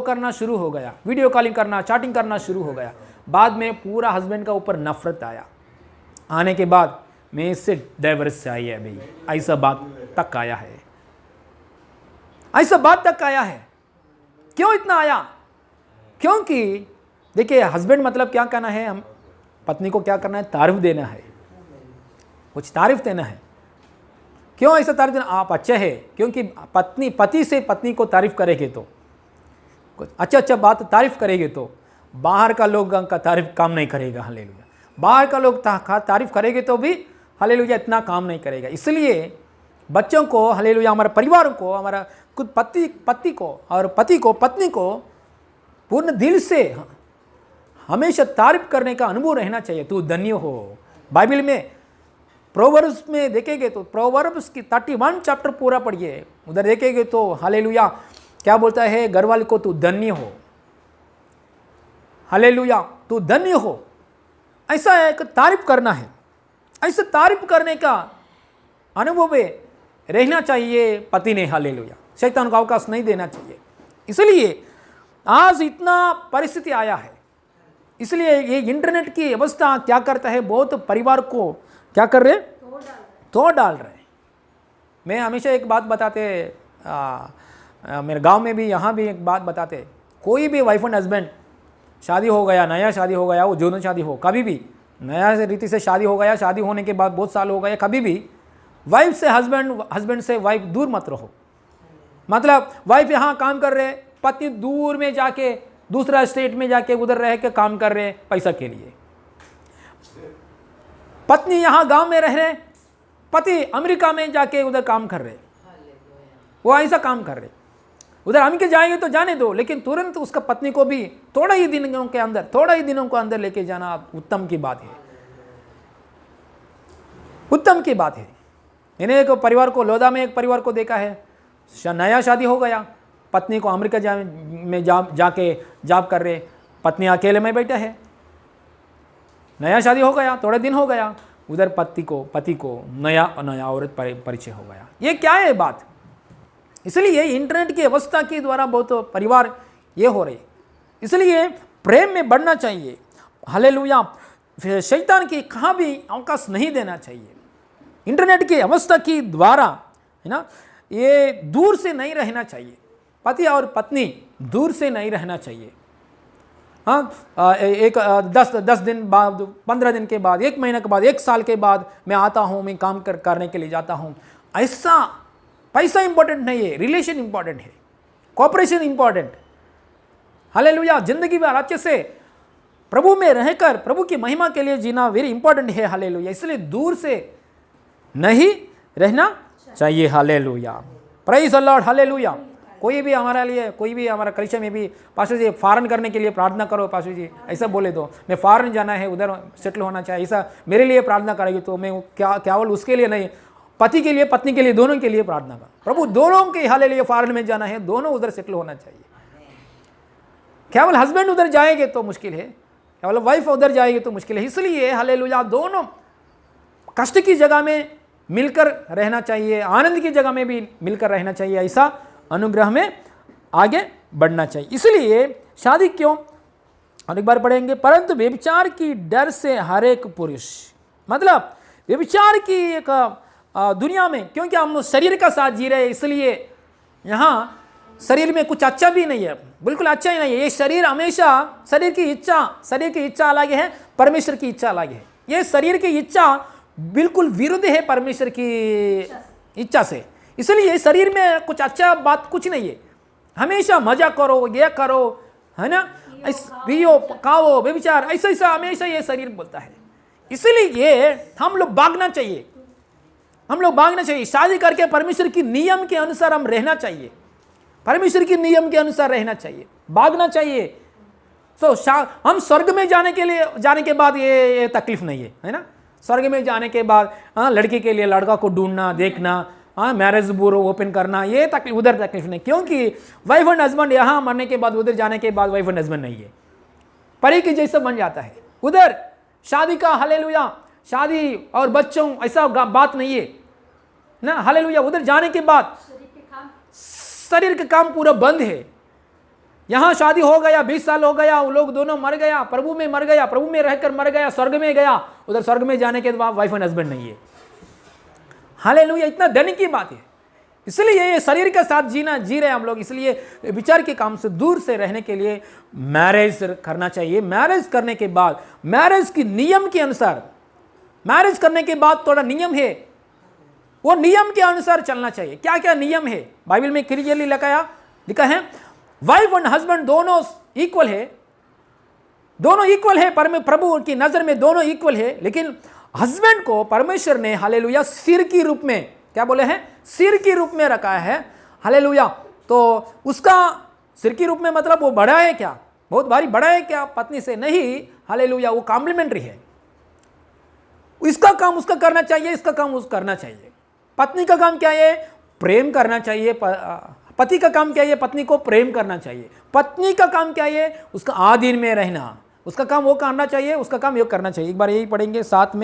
करना शुरू हो गया, वीडियो कॉलिंग करना, चैटिंग करना शुरू हो गया। बाद में पूरा हस्बैंड का ऊपर नफरत आया, आने के बाद मैं इससे डाइवर्स से आई है भाई, ऐसा बात तक आया है, ऐसा बात तक आया है। क्यों इतना आया, क्योंकि देखिए हस्बैंड मतलब क्या करना है, हम पत्नी को क्या करना है, तारीफ देना है, कुछ तारीफ देना है। क्यों ऐसा तारीफ देना, आप अच्छे हैं, क्योंकि पति से पत्नी को तारीफ करेंगे तो कुछ अच्छा बात तारीफ करेंगे तो बाहर का लोग का तारीफ काम नहीं करेगा, हालेलुया। बाहर का लोग तारीफ करेंगे तो भी हालेलुया इतना काम नहीं करेगा। इसलिए बच्चों को हालेलुया, हमारे परिवार को, हमारा खुद पति को और पति को पत्नी को पूर्ण दिल से हमेशा तारीफ करने का अनुभव रहना चाहिए। तू धन्य हो। बाइबल में प्रोवर्ब्स में देखेंगे तो प्रोवर्ब्स की 31 चैप्टर पूरा पढ़िए, उधर देखेंगे तो हालेलुया क्या बोलता है, घरवाले को तू धन्य हो, हालेलुया तू धन्य हो, ऐसा एक तारीफ करना है, ऐसा तारीफ करने का अनुभव रहना चाहिए पति ने, हालेलुया। शैतान को अवकाश नहीं देना चाहिए। इसलिए आज इतना परिस्थिति आया है, इसलिए ये इंटरनेट की अवस्था क्या करता है, बहुत परिवार को क्या कर रहे, तोड़ डाल रहे। मैं हमेशा एक बात बताते, मेरे गांव में भी, यहाँ भी एक बात बताते, कोई भी वाइफ एंड हस्बैंड शादी हो गया, नया शादी हो गया, वो जो शादी हो, कभी भी नया रीति से शादी हो गया, शादी होने के बाद बहुत साल हो गया, कभी भी वाइफ से हस्बैंड से वाइफ दूर मत रहो। मतलब वाइफ यहाँ काम कर रहे, पति दूर में जाके दूसरा स्टेट में जाके उधर रह के काम कर रहे पैसा के लिए, पत्नी यहाँ गांव में रह रहे, पति अमेरिका में जाके उधर काम कर रहे, वो ऐसा काम कर रहे। उधर अमेरिका जाएंगे तो जाने दो, लेकिन तुरंत उसका पत्नी को भी थोड़ा ही दिनों को अंदर लेके जाना उत्तम की बात है, उत्तम की बात है। मैंने एक परिवार को, लोधा में एक परिवार को देखा है, नया शादी हो गया, पत्नी को अमेरिका में जाके जॉब कर रहे, पत्नी अकेले में बैठा है, नया शादी हो गया, थोड़े दिन हो गया, उधर पति को नया औरत परिचय हो गया। ये क्या है बात? इसलिए इंटरनेट की अवस्था के द्वारा बहुत परिवार ये हो रहे, इसलिए प्रेम में बढ़ना चाहिए। हालेलुया। शैतान की कहाँ भी अवकाश नहीं देना चाहिए। इंटरनेट की अवस्था की द्वारा है ना, ये दूर से नहीं रहना चाहिए, पति और पत्नी दूर से नहीं रहना चाहिए। हाँ, एक 10 दिन बाद, 15 दिन के बाद, 1 महीने के बाद, 1 साल के बाद मैं आता हूँ, मैं काम करने के लिए जाता हूँ, ऐसा पैसा इंपॉर्टेंट नहीं है, रिलेशन इंपॉर्टेंट है, कोऑपरेशन इंपॉर्टेंट। हालेलुया। जिंदगी भर अच्छे से प्रभु में रहकर प्रभु की महिमा के लिए जीना वेरी इंपॉर्टेंट है। हालेलुया। इसलिए दूर से नहीं रहना चाहिए। Hallelujah. Praise the Lord. Hallelujah. कोई भी हमारे लिए, कोई भी हमारा कलीसिया में भी, पास्टर जी फॉरेन करने के लिए प्रार्थना करो, पास्टर जी ऐसा बोले तो मैं फॉरेन जाना है, उधर सेटल होना चाहिए, ऐसा मेरे लिए प्रार्थना करेगी, तो मैं केवल उसके लिए नहीं, पति के लिए पत्नी के लिए दोनों के लिए प्रार्थना करो। प्रभु दोनों के हालेलुया फॉरेन में जाना है, दोनों उधर सेटल होना चाहिए। केवल हस्बैंड उधर जाएंगे तो मुश्किल है, केवल वाइफ उधर जाएगी तो मुश्किल है। इसलिए हालेलुया दोनों कष्ट की जगह में मिलकर रहना चाहिए, आनंद की जगह में भी मिलकर रहना चाहिए, ऐसा अनुग्रह में आगे बढ़ना चाहिए। इसलिए शादी क्यों, और एक बार पढ़ेंगे, परंतु व्यभिचार की डर से हर एक पुरुष, मतलब व्यभिचार की एक दुनिया में, क्योंकि हम शरीर का साथ जी रहे हैं, इसलिए यहाँ शरीर में कुछ अच्छा भी नहीं है, बिल्कुल अच्छा ही नहीं है। ये शरीर हमेशा शरीर की इच्छा अलग है, परमेश्वर की इच्छा अलग है। ये शरीर की इच्छा बिल्कुल विरुद्ध है परमेश्वर की इच्छा से, इसलिए शरीर में कुछ अच्छा बात कुछ नहीं है। हमेशा मजा करो, ये करो, है ना, पियो खाओ, व्यभिचार, ऐसा हमेशा ये शरीर बोलता है। इसलिए हम लोग भागना चाहिए, शादी करके परमेश्वर की नियम के अनुसार हम रहना चाहिए, परमेश्वर की नियम के अनुसार रहना चाहिए, भागना चाहिए। हम स्वर्ग में जाने के बाद ये तकलीफ नहीं है ना। स्वर्ग में जाने के बाद लड़की के लिए लड़का को ढूंढना, देखना, मैरिज ब्यूरो ओपन करना, ये तकलीफ, उधर तकलीफ नहीं, क्योंकि वाइफ एंड हस्बैंड यहाँ मरने के बाद, उधर जाने के बाद वाइफ एंड हस्बैंड नहीं है, परी के जैसा बन जाता है। उधर शादी का हालेलुया, शादी और बच्चों ऐसा बात नहीं है ना। हालेलुया। उधर जाने के बाद शरीर का काम पूरा बंद है। यहाँ शादी हो गया, 20 साल हो गया, वो लोग दोनों मर गया, प्रभु में मर गया, प्रभु में रहकर मर गया, स्वर्ग में गया, उधर स्वर्ग में जाने के बाद वाइफ एंड हस्बैंड नहीं है। हालेलुया। इतना डरने की बात है। इसलिए ये शरीर के साथ जी रहे हम लोग, इसलिए विचार के काम से दूर से रहने के लिए मैरिज करना चाहिए। मैरिज करने के बाद, मैरिज की नियम के अनुसार, मैरिज करने के बाद थोड़ा नियम है, वो नियम के अनुसार चलना चाहिए। क्या क्या नियम है बाइबल में क्लियरली लिखा है, वाइफ एंड हस्बैंड दोनों इक्वल है, दोनों इक्वल है, प्रभु की नजर में दोनों इक्वल है। लेकिन हस्बैंड को परमेश्वर ने हालेलुया सिर की रूप में, क्या बोले हैं, सिर की रूप में रखा है। हालेलुया। तो उसका सिर की रूप में मतलब वो बड़ा है क्या, बहुत भारी बड़ा है क्या पत्नी से? नहीं। हालेलुया। वो कॉम्प्लीमेंट्री है। इसका काम उसका करना चाहिए, इसका काम उसका करना चाहिए। पत्नी का काम क्या है, प्रेम करना चाहिए। पति का काम क्या है, पत्नी को प्रेम करना चाहिए। पत्नी का काम क्या है, उसका आधीन में रहना, उसका काम वो करना चाहिए, उसका काम ये करना चाहिए। एक बार यही पढ़ेंगे 7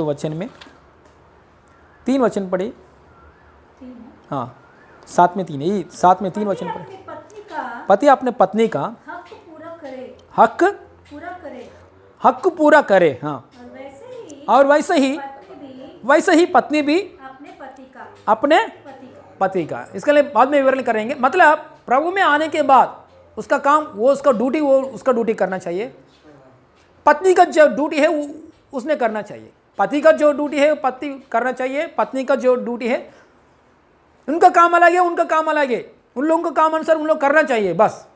वचन में 3 वचन पढ़े। हाँ 7 में 3, यही 7 में 3 वचन पढ़े। पति अपने पत्नी का हक पूरा करे। हाँ, और वैसे ही पत्नी भी अपने पति का। इसके लिए बाद में विवरण करेंगे। मतलब प्रभु में आने के बाद उसका काम, वो उसका ड्यूटी करना चाहिए। पत्नी का जो ड्यूटी है वो उसने करना चाहिए। पति का जो ड्यूटी है पति करना चाहिए, पत्नी का जो ड्यूटी है, उनका काम अलग है, उनका काम अलग है, उन लोगों का काम अनुसार उन लोग करना चाहिए बस।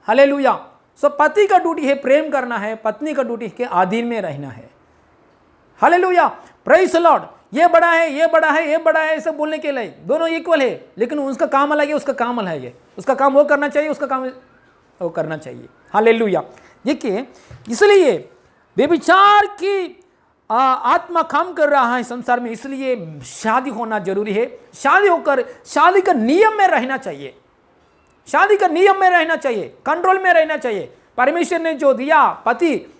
हालेलुया। सो पति का ड्यूटी है प्रेम करना है, पत्नी का ड्यूटी के अधीन में रहना है। हालेलुया। Praise the Lord. ये बड़ा है, ये बड़ा है, ये बड़ा है, ऐसे बोलने के लिए दोनों इक्वल है, लेकिन उसका काम अलग है, उसका काम अलग है। उसका काम वो करना चाहिए, उसका काम वो करना चाहिए। हालेलुया। देखिए, इसलिए व्यभिचार की आत्मा काम कर रहा है संसार में, इसलिए शादी होना जरूरी है। शादी होकर शादी का नियम में रहना चाहिए, शादी का नियम में रहना चाहिए, कंट्रोल में रहना चाहिए। परमेश्वर ने जो दिया पति,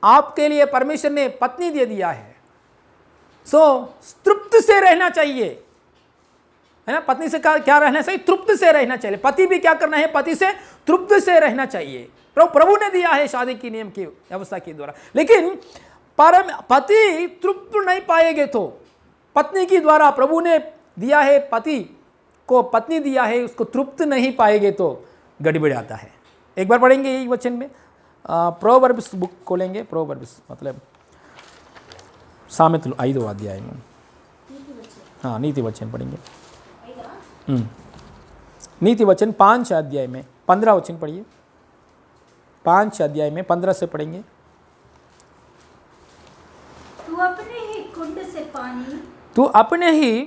आपके लिए परमेश्वर ने पत्नी दे दिया है, सो तृप्त से रहना चाहिए, है ना। पत्नी से क्या रहना चाहिए? तृप्त से रहना चाहिए। पति भी क्या करना है? पति से तृप्त से रहना चाहिए। प्रभु ने दिया है शादी की नियम की व्यवस्था के द्वारा, लेकिन पति तृप्त नहीं पाएंगे तो पत्नी के द्वारा प्रभु ने दिया है, पति को पत्नी दिया है, उसको तृप्त नहीं पाएंगे तो गड़बड़ आता है। एक बार पढ़ेंगे यही वचन में, प्रोवर्ब्स बुक खोलेंगे, प्रोवर्ब्स मतलब सामेतल 5వ అధ్యాయం, हाँ नीति वचन पढ़ेंगे। नीति वचन 5 अध्याय में 15 वचन पढ़िए, 5 अध्याय में 15 से पढ़ेंगे। तू अपने ही कुंड से पानी, तू अपने ही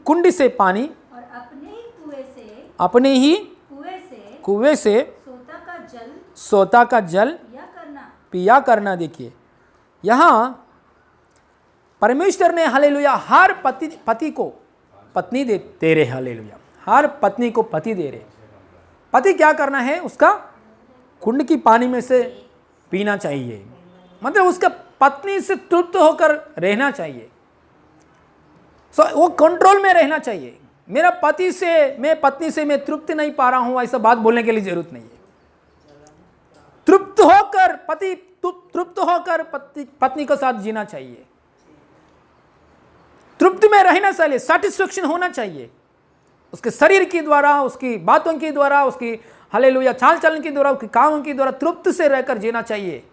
कुंड से पानी और अपने ही अपने ही कुएं से सोता का जल पिया करना। देखिए यहाँ परमेश्वर ने हालेलुया हर पति को पत्नी दे रहे, हालेलुया हर पत्नी को पति दे रहे। पति क्या करना है? उसका कुंड की पानी में से पीना चाहिए, मतलब उसका पत्नी से तृप्त होकर रहना चाहिए। वो कंट्रोल में रहना चाहिए। मेरा पति से, मैं पत्नी से मैं तृप्त नहीं पा रहा हूं, ऐसा बात बोलने के लिए जरूरत नहीं है। तृप्त होकर पति तृप्त होकर पत्नी के साथ जीना चाहिए, तृप्त में रहना चाहिए, सैटिस्फैक्शन होना चाहिए उसके शरीर के द्वारा, उसकी बातों के द्वारा, उसकी हालेलुया चाल चलन के द्वारा, उसके कामों के द्वारा तृप्त से रहकर जीना चाहिए।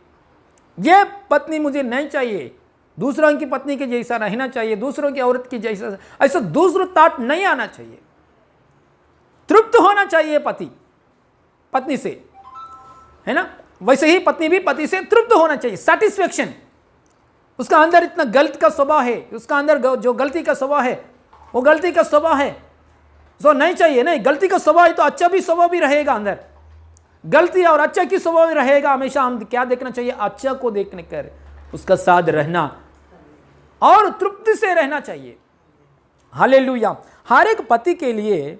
ये पत्नी मुझे नहीं चाहिए, दूसरों की पत्नी के जैसा रहना चाहिए, दूसरों की औरत की जैसा, ऐसा दूसरा ताट नहीं आना चाहिए। तृप्त होना चाहिए पति पत्नी से, है ना। वैसे ही पत्नी भी पति से तृप्त होना चाहिए, सैटिस्फैक्शन। उसका अंदर इतना गलत का स्वभाव है, उसका अंदर जो गलती का स्वभाव है वो गलती का स्वभाव है, जो नहीं चाहिए। नहीं, गलती का स्वभाव है तो अच्छा भी स्वभाव भी रहेगा अंदर, गलती और अच्छा की स्वभाव भी रहेगा। हमेशा हम क्या देखना चाहिए? अच्छा को देखने कर उसका साथ रहना और तृप्ति से रहना चाहिए। हालेलुया। हर एक पति के लिए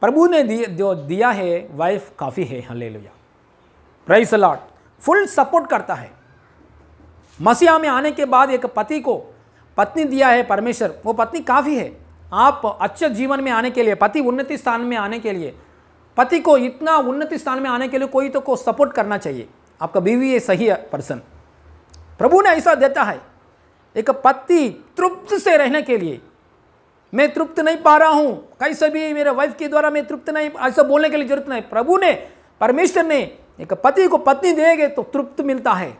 प्रभु ने जो दिया है वाइफ काफी है। Hallelujah, praise the Lord. Full support करता है। मसीहा में आने के बाद एक पति को पत्नी दिया है परमेश्वर, वो पत्नी काफी है। आप अच्छे जीवन में आने के लिए, पति उन्नति स्थान में आने के लिए, पति को इतना उन्नति स्थान में आने के लिए कोई तो को सपोर्ट करना चाहिए। आपका बीवी है सही पर्सन, प्रभु ने ऐसा देता है। एक पति तृप्त से रहने के लिए, मैं तृप्त नहीं पा रहा हूं कैसे भी मेरे वाइफ के द्वारा मैं तृप्त नहीं, ऐसा बोलने के लिए जरूरत नहीं। प्रभु ने, परमेश्वर ने एक पति को पत्नी देंगे तो तृप्त मिलता है,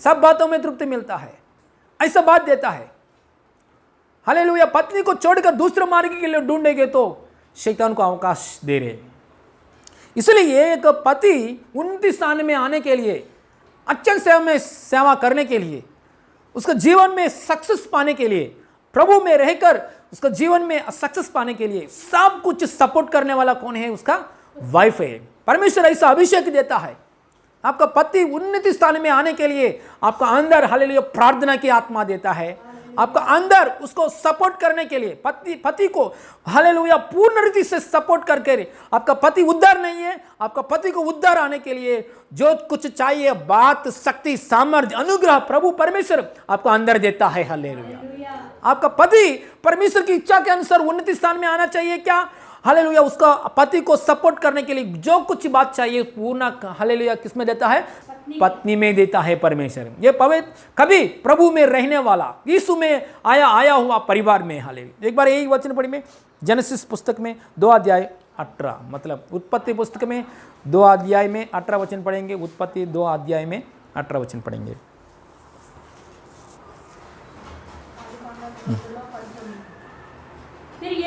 सब बातों में तृप्त मिलता है, ऐसा बात देता है। हालेलुया। पत्नी को छोड़कर दूसरे मार्ग के लिए ढूंढेंगे तो शैतान को अवकाश दे रहे। इसलिए एक पति उन्नति स्थान में आने के लिए, अच्छे सेवा करने के लिए, उसका जीवन में सक्सेस पाने के लिए, प्रभु में रहकर उसका जीवन में सक्सेस पाने के लिए सब कुछ सपोर्ट करने वाला कौन है? उसका वाइफ है। परमेश्वर ऐसा अभिषेक देता है। आपका पति उन्नति स्थान में आने के लिए आपका अंदर हालेलुया प्रार्थना की आत्मा देता है, आपका अंदर उसको सपोर्ट करने के लिए, पति को हालेलुया पूर्ण रीति से सपोर्ट करके, आपका पति उद्धार नहीं है, आपका पति को उद्धार आने के लिए जो कुछ चाहिए, बात, शक्ति, सामर्थ्य, अनुग्रह प्रभु परमेश्वर आपका अंदर देता है। हालेलुया। आपका पति परमेश्वर की इच्छा के अनुसार उन्नति स्थान में आना चाहिए। क्या? हालेलुया। उसका पति को सपोर्ट करने के लिए जो कुछ बात चाहिए पूर्ण हालेलुया किसमें देता है? पत्नी में देता है परमेश्वर। ये पवित्र कभी प्रभु में रहने वाला, यीशु में आया हुआ परिवार में। हालेलुया। एक बार यही वचन पढ़ी में जेनेसिस पुस्तक में 2 अध्याय 18, मतलब उत्पत्ति पुस्तक में 2 अध्याय में 18 वचन पढ़ेंगे। उत्पत्ति 2 अध्याय में 18 वचन पढ़ेंगे। फिर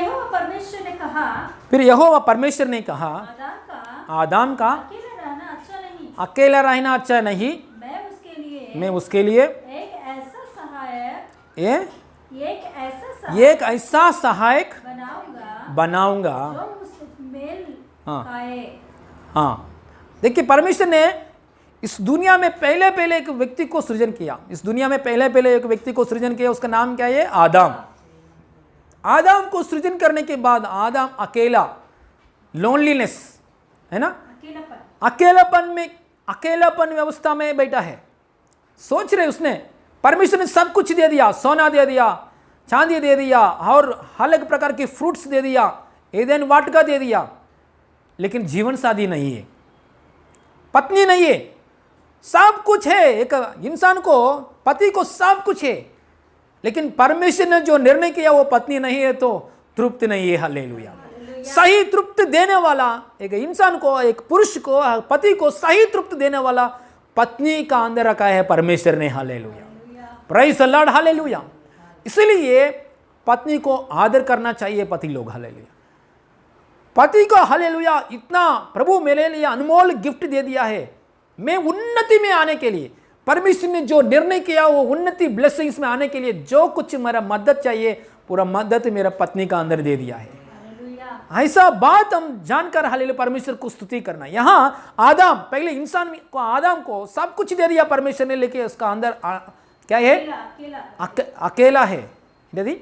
यहोवा परमेश्वर ने कहा आदम का अकेला रहना अच्छा नहीं, मैं उसके लिए एक ऐसा सहायक बनाऊंगा। हाँ, देखिए परमेश्वर ने इस दुनिया में पहले पहले एक व्यक्ति को सृजन किया। इस दुनिया में पहले पहले एक व्यक्ति को सृजन किया, उसका नाम क्या है? आदम। आदम को सृजन करने के बाद आदम अकेला, लोनलीनेस है ना, अकेलापन व्यवस्था में बैठा है। सोच रहे उसने, परमेश्वर ने सब कुछ दे दिया, सोना दे दिया, चांदी दे दिया और अलग प्रकार के फ्रूट्स दे दिया, एदेन वाटिका दे दिया, लेकिन जीवन साथी नहीं है, पत्नी नहीं है। सब कुछ है, एक इंसान को, पति को सब कुछ है, लेकिन परमेश्वर ने जो निर्णय किया वो पत्नी नहीं है तो तृप्त नहीं है। हालेलुया। सही तृप्त देने वाला एक इंसान को, एक पुरुष को, पति को सही तृप्त देने वाला पत्नी का अंदर रखा है परमेश्वर ने। Hallelujah, praise the Lord, hallelujah. इसलिए पत्नी को आदर करना चाहिए पति लोग। हालेलुया, पति को, हालेलुया, इतना प्रभु मेरे लिए अनमोल गिफ्ट दे दिया है। मैं उन्नति में आने के लिए परमेश्वर ने जो निर्णय किया वो उन्नति ब्लेसिंग्स में आने के लिए जो कुछ मेरा मदद चाहिए पूरा मदद मेरा पत्नी का अंदर दे दिया है। ऐसा बात हम जानकर हालेलुया परमेश्वर को स्तुति करना। यहाँ आदम, पहले इंसान को, आदम को सब कुछ दे दिया परमेश्वर ने, लेके उसका अंदर क्या है? अकेला है। दीदी,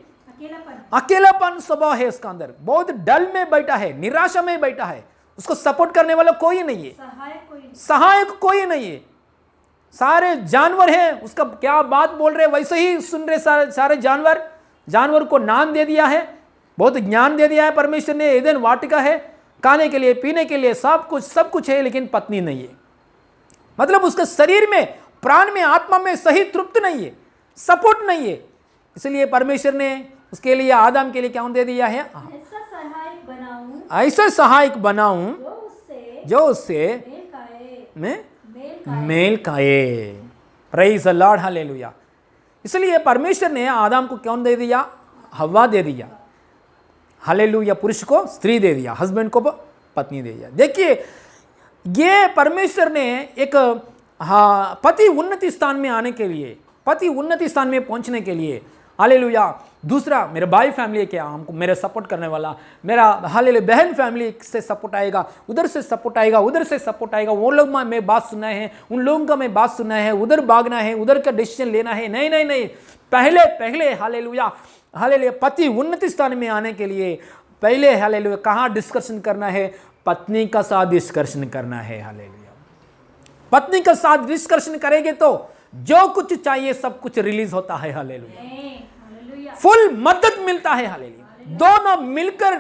अकेलापन स्वभाव है उसका अंदर, बहुत डल में बैठा है, निराशा में बैठा है, उसको सपोर्ट करने वाला कोई नहीं है, सहायक कोई नहीं है। सारे जानवर हैं, उसका क्या बात बोल रहे वैसे ही सुन रहे सारे जानवर को नाम दे दिया है, बहुत ज्ञान दे दिया है परमेश्वर ने, एदेन वाटिका है, खाने के लिए पीने के लिए सब कुछ है, लेकिन पत्नी नहीं है। मतलब उसके शरीर में, प्राण में, आत्मा में सही तृप्त नहीं है, सपोर्ट नहीं है। इसलिए परमेश्वर ने उसके लिए, आदम के लिए क्या दे दिया है? ऐसा सहायक बनाऊं जो उससे मेल खाए। Praise the Lord, hallelujah. इसलिए परमेश्वर ने आदम को कौन दे दिया? हव्वा दे दिया। हालेलुया, पुरुष को स्त्री दे दिया, हस्बैंड को पत्नी दे दिया। देखिए, ये परमेश्वर ने एक पति उन्नति स्थान में आने के लिए, पति उन्नति स्थान में पहुंचने के लिए, हालेलुया। दूसरा, मेरे भाई फैमिली क्या हमको मेरे सपोर्ट करने वाला, मेरा हालेलुया बहन फैमिली से सपोर्ट आएगा, उधर से सपोर्ट आएगा, उधर से सपोर्ट आएगा, वो लोग मैं बात सुनना है, उन लोगों का मैं बात सुनना है, उधर भागना है, उधर का डिसीजन लेना है। नहीं, पहले हालेलुया पति उन्नति स्थान में आने के लिए पहले हालेलुया कहाँ डिस्कशन करना है? पत्नी का साथ डिस्कशन करना है। हालेलुया, पत्नी का साथ डिस्कशन करेंगे तो जो कुछ चाहिए सब कुछ रिलीज होता है। हालेलुया, फुल मदद मिलता है। हालेलुया, दोनों मिलकर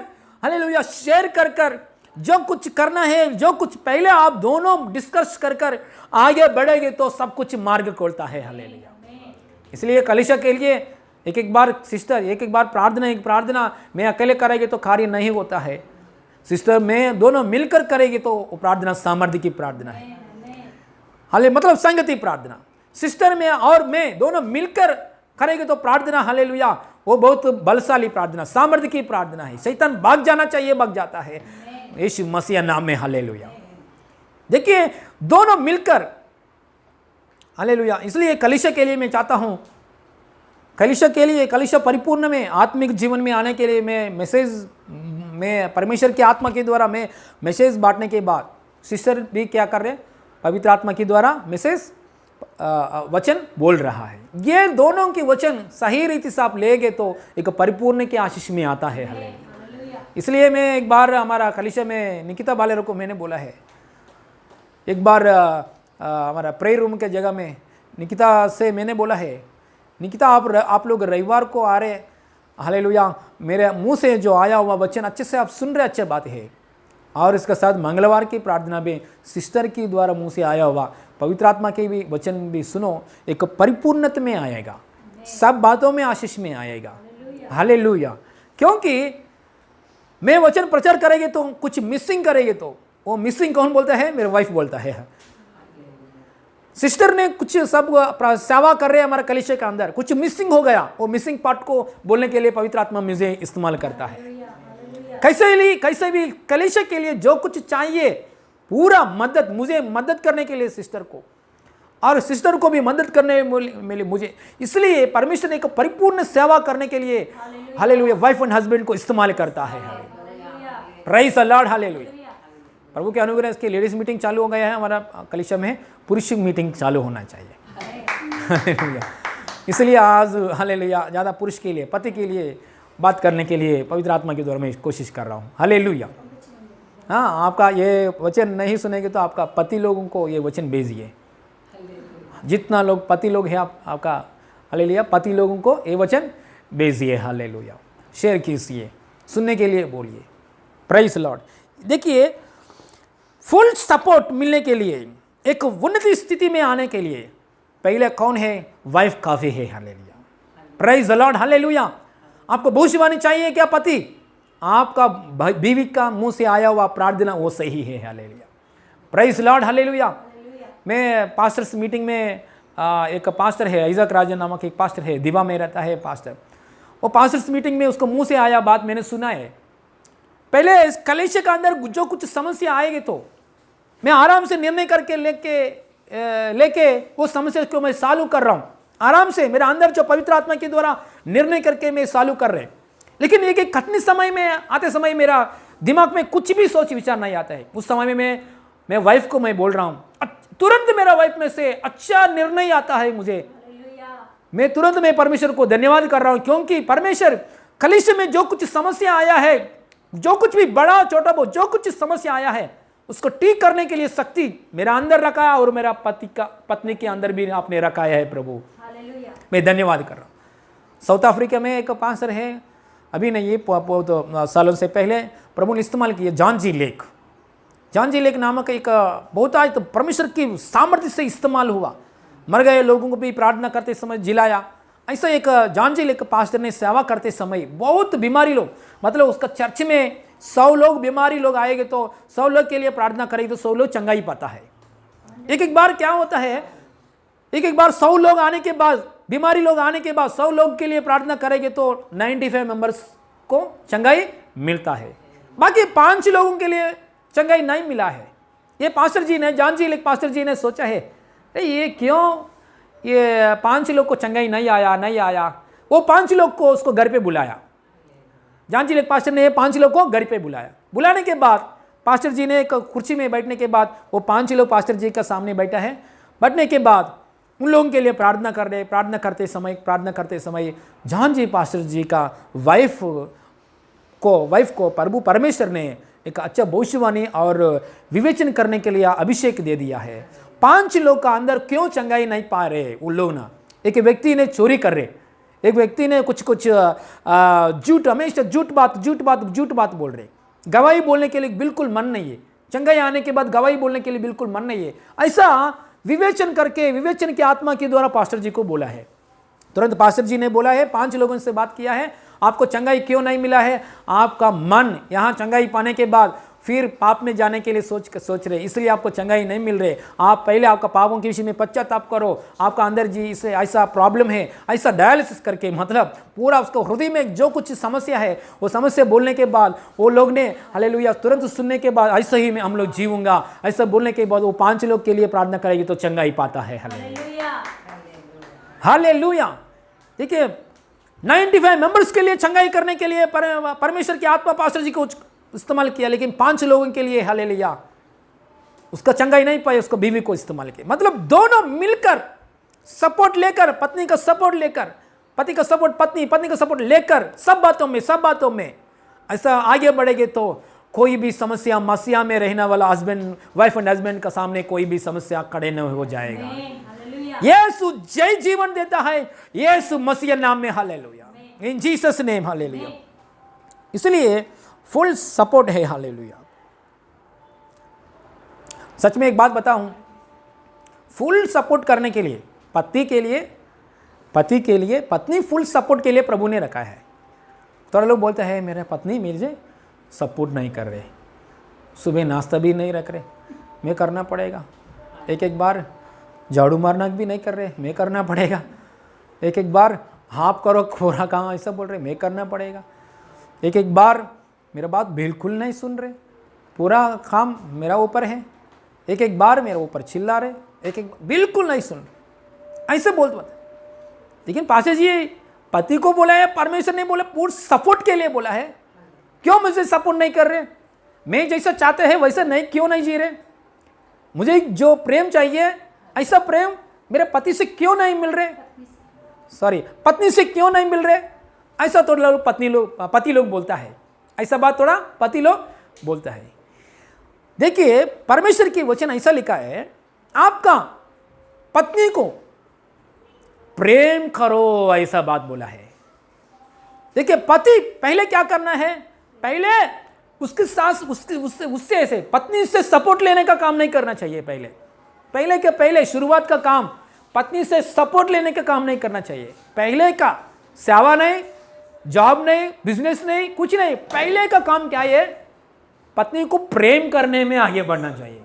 हालेलुया शेयर कर जो कुछ करना है, जो कुछ पहले आप दोनों डिस्कस कर आगे बढ़ेंगे तो सब कुछ मार्ग खोलता है। हालेलुया, इसलिए कलीसिया के लिए एक बार सिस्टर, एक बार प्रार्थना मैं अकेले करेंगे तो कार्य नहीं होता है। सिस्टर में दोनों मिलकर करेंगे तो वो प्रार्थना सामर्थ्य की प्रार्थना है। हाले मतलब संगति प्रार्थना। सिस्टर में और मैं दोनों मिलकर करेंगे तो प्रार्थना हालेलुया वो बहुत बलशाली प्रार्थना, सामर्थ्य की प्रार्थना है। शैतान भाग जाना चाहिए, भाग जाता है यीशु मसीह नाम में। हालेलुया, देखिए दोनों मिलकर हालेलुया। इसलिए कलीसिया के लिए मैं चाहता हूं, कलीसिया परिपूर्ण में आत्मिक जीवन में आने के लिए मैं परमेश्वर की आत्मा के द्वारा मैं मैसेज बांटने के बाद सिस्टर भी क्या कर रहे हैं? पवित्र आत्मा के द्वारा मैसेज वचन बोल रहा है। ये दोनों के वचन सही रीति से आप लेंगे तो एक परिपूर्ण के आशीष में आता है। हालेलुया, इसलिए मैं एक बार हमारा कलीसिया में निकिता बालेरो को मैंने बोला है, एक बार हमारा प्रेयर रूम के जगह में निकिता से मैंने बोला है, निकिता आप लोग रविवार को आ रहे, हालेलुया मेरे मुंह से जो आया हुआ वचन अच्छे से आप सुन रहे, अच्छी बात है। और इसके साथ मंगलवार की प्रार्थना में सिस्टर की द्वारा मुंह से आया हुआ पवित्र आत्मा के भी वचन भी सुनो, एक परिपूर्णता में आएगा, सब बातों में आशीष में आएगा। हालेलुया, क्योंकि मैं वचन प्रचार करेंगे तो कुछ मिसिंग करेंगे तो वो मिसिंग कौन बोलता है? मेरे वाइफ बोलता है। सिस्टर ने कुछ सब सेवा कर रहे हैं हमारे कलीसिया के अंदर, कुछ मिसिंग हो गया, वो मिसिंग पार्ट को बोलने के लिए पवित्र आत्मा मुझे इस्तेमाल करता है। कैसे भी कलीसिया के लिए जो कुछ चाहिए पूरा मदद, मुझे मदद करने के लिए सिस्टर को, और सिस्टर को भी मदद करने में मुझे, इसलिए परमेश्वर ने एक परिपूर्ण सेवा करने के लिए हालेलुया वाइफ एंड हस्बैंड को इस्तेमाल करता है। Praise the Lord, hallelujah. प्रभु के अनुग्रह से लेडीज मीटिंग चालू हो गया है, हमारा कलीसिया में पुरुष मीटिंग चालू होना चाहिए। इसलिए आज हालेलुया ज़्यादा पुरुष के लिए, पति के लिए बात करने के लिए पवित्र आत्मा के द्वारा मैं कोशिश कर रहा हूँ। हालेलुया। हाँ, आपका ये वचन नहीं सुनेंगे तो आपका पति लोगों को ये वचन भेजिए। जितना लोग पति लोग हैं आपका हालेलुया, पति लोगों को ये वचन भेजिए। हालेलुया। शेयर कीजिए, सुनने के लिए बोलिए। Praise Lord. देखिए, फुल सपोर्ट मिलने के लिए, एक उन्नत स्थिति में आने के लिए पहले कौन है? वाइफ काफी है। हालेलुया। Praise Lord. हालेलुया। आपको भविष्यवाणी चाहिए क्या? पति आपका बीवी का मुंह से आया हुआ प्रार्थना वो सही है। हालेलुया। Praise Lord. हालेलुया। मैं पास्टर्स मीटिंग में एक पास्टर है, आइजक राजन नामक एक पास्टर है, दिवा में रहता है पास्टर। वो पास्टर्स मीटिंग में उसको मुंह से आया बात मैंने सुना है। पहले इस कलीसिया के अंदर जो कुछ समस्या आएगी तो मैं आराम से निर्णय करके लेके वो समस्या को मैं चालू कर रहा हूँ। आराम से मेरे अंदर जो पवित्र आत्मा के द्वारा निर्णय करके मैं चालू कर रहे। लेकिन एक कठिन समय में आते समय मेरा दिमाग में कुछ भी सोच विचार नहीं आता है। उस समय में मैं वाइफ को मैं बोल रहा हूँ, तुरंत मेरा वाइफ में से अच्छा निर्णय आता है मुझे। मैं तुरंत मैं परमेश्वर को धन्यवाद कर रहा हूँ, क्योंकि परमेश्वर कलीसिया में जो कुछ समस्या आया है, जो कुछ भी बड़ा छोटा वो जो कुछ समस्या आया है उसको ठीक करने के लिए शक्ति मेरा अंदर रखा है और मेरा पत्नी के अंदर भी आपने रखा है। प्रभु मैं धन्यवाद कर रहा हूँ। साउथ अफ्रीका में एक पास्टर है, अभी नहीं, ये बहुत सालों से पहले प्रभु ने इस्तेमाल किया, जॉन जी लेक नामक एक बहुत आज तो परमेश्वर की सामर्थ्य से इस्तेमाल हुआ। मर गए लोगों को भी प्रार्थना करते समय जिलाया। ऐसा एक जॉन जी लेक पास्टर ने सेवा करते समय बहुत बीमारी लोग, मतलब उसका चर्च में 100 लोग बीमारी लोग आएंगे तो 100 लोग के लिए प्रार्थना करेंगे तो 100 लोग चंगा ही पाता है। एक बार क्या होता है, एक बार 100 लोग आने के बाद, बीमारी लोग आने के बाद 100 लोग के लिए प्रार्थना करेंगे तो 95 मेंबर्स को चंगाई मिलता है, बाकी 5 लोगों के लिए चंगाई नहीं मिला है। ये पास्टर जी ने, जॉन जी लेक पास्टर जी ने सोचा है, ये क्यों ये 5 लोग को चंगाई नहीं आया। वो 5 लोग को उसको घर पे बुलाया। जॉन जी लेक पास्टर ने 5 लोग को घर पे बुलाया। बुलाने के बाद पास्टर जी ने एक कुर्सी में बैठने के बाद वो 5 लोग पास्टर जी का सामने बैठा है। बैठने के बाद उन लोगों के लिए प्रार्थना कर रहे। प्रार्थना करते समय जॉन जी पास्टर जी का वाइफ को प्रभु परमेश्वर ने एक अच्छा भविष्यवाणी और विवेचन करने के लिए अभिषेक दे दिया है। 5 लोग का अंदर क्यों चंगाई नहीं पा रहे उन लोग ना। एक व्यक्ति ने चोरी कर रहे, एक व्यक्ति ने कुछ झूठ, हमेशा झूठ बात बोल रहे। गवाही बोलने के लिए बिल्कुल मन नहीं है। चंगाई आने के बाद गवाही बोलने के लिए बिल्कुल मन नहीं है। ऐसा विवेचन करके, विवेचन की आत्मा के द्वारा पास्टर जी को बोला है। तुरंत पास्टर जी ने बोला है, 5 लोगों से बात किया है, आपको चंगाई क्यों नहीं मिला है? आपका मन यहाँ चंगाई पाने के बाद फिर पाप में जाने के लिए सोच रहे, इसलिए आपको चंगाई नहीं मिल रहे। आप पहले आपका पापों के विषय में पश्चाताप करो। आपका अंदर जी इसे ऐसा प्रॉब्लम है, ऐसा डायलिसिस करके, मतलब पूरा उसको हृदय में जो कुछ समस्या है वो समस्या बोलने के बाद वो लोग ने हालेलुया तुरंत सुनने के बाद ऐसा ही मैं हम लोग जीऊंगा, ऐसा बोलने के बाद वो 5 लोग के लिए प्रार्थना करेगी तो चंगाई पाता है। हालेलुया। देखिए 95 मेंबर्स के लिए चंगाई करने के लिए परमेश्वर की आत्मा पास्टर जी को इस्तेमाल किया, लेकिन 5 लोगों के लिए हालेलुया उसका चंगाई नहीं पाई, उसको बीवी को इस्तेमाल किया। मतलब दोनों मिलकर सपोर्ट लेकर, पत्नी का सपोर्ट लेकर, पति का सपोर्ट पत्नी का सपोर्ट लेकर सब बातों में ऐसा आगे बढ़ेंगे तो कोई भी समस्या मसीहा में रहने वाला हस्बैंड, वाइफ एंड हस्बैंड का सामने कोई भी समस्या खड़े न हो जाएगा। यीशु जय जीवन देता है, यीशु मसीह नाम में। हालेलुया, इन जीसस नेम। हालेलुया। इसलिए फुल सपोर्ट है। हालेलुया। सच में एक बात बताऊं, फुल सपोर्ट करने के लिए पति के लिए पत्नी फुल सपोर्ट के लिए प्रभु ने रखा है। थोड़ा लोग बोलते हैं मेरा पत्नी मुझे सपोर्ट नहीं कर रहे, सुबह नाश्ता भी नहीं रख रहे, मैं करना पड़ेगा। एक बार झाड़ू मारना भी नहीं कर रहे, मैं करना पड़ेगा। एक बार हाफ करो पूरा काम ऐसा बोल रहे, मैं करना पड़ेगा। एक बार मेरा बात बिल्कुल नहीं सुन रहे, पूरा काम मेरा ऊपर है। एक बार मेरे ऊपर चिल्ला रहे, एक बिल्कुल नहीं सुन रहे, ऐसे बोलते। लेकिन पास्टर जी पति को बोला है, परमेश्वर ने बोला पूर्ण सपोर्ट के लिए बोला है। क्यों मुझे सपोर्ट नहीं कर रहे? मैं जैसा चाहते हैं वैसा नहीं क्यों नहीं जी रहे, मुझे जो प्रेम चाहिए ऐसा प्रेम मेरे पति से क्यों नहीं मिल रहे, सॉरी पत्नी से क्यों नहीं मिल रहे, ऐसा थोड़ा लोग पति लोग बोलता है, ऐसा बात थोड़ा पति लोग बोलता है। देखिए परमेश्वर की वचन ऐसा लिखा है, आपका पत्नी को प्रेम करो, ऐसा बात बोला है। देखिए पति पहले क्या करना है, पहले उसके साथ उससे ऐसे पत्नी से सपोर्ट लेने का काम नहीं करना चाहिए। पहले शुरुआत का काम पत्नी से सपोर्ट लेने का काम नहीं करना चाहिए। पहले का सेवा नहीं, जॉब नहीं, बिजनेस नहीं, कुछ नहीं, पहले का काम क्या है, पत्नी को प्रेम करने में आगे बढ़ना चाहिए।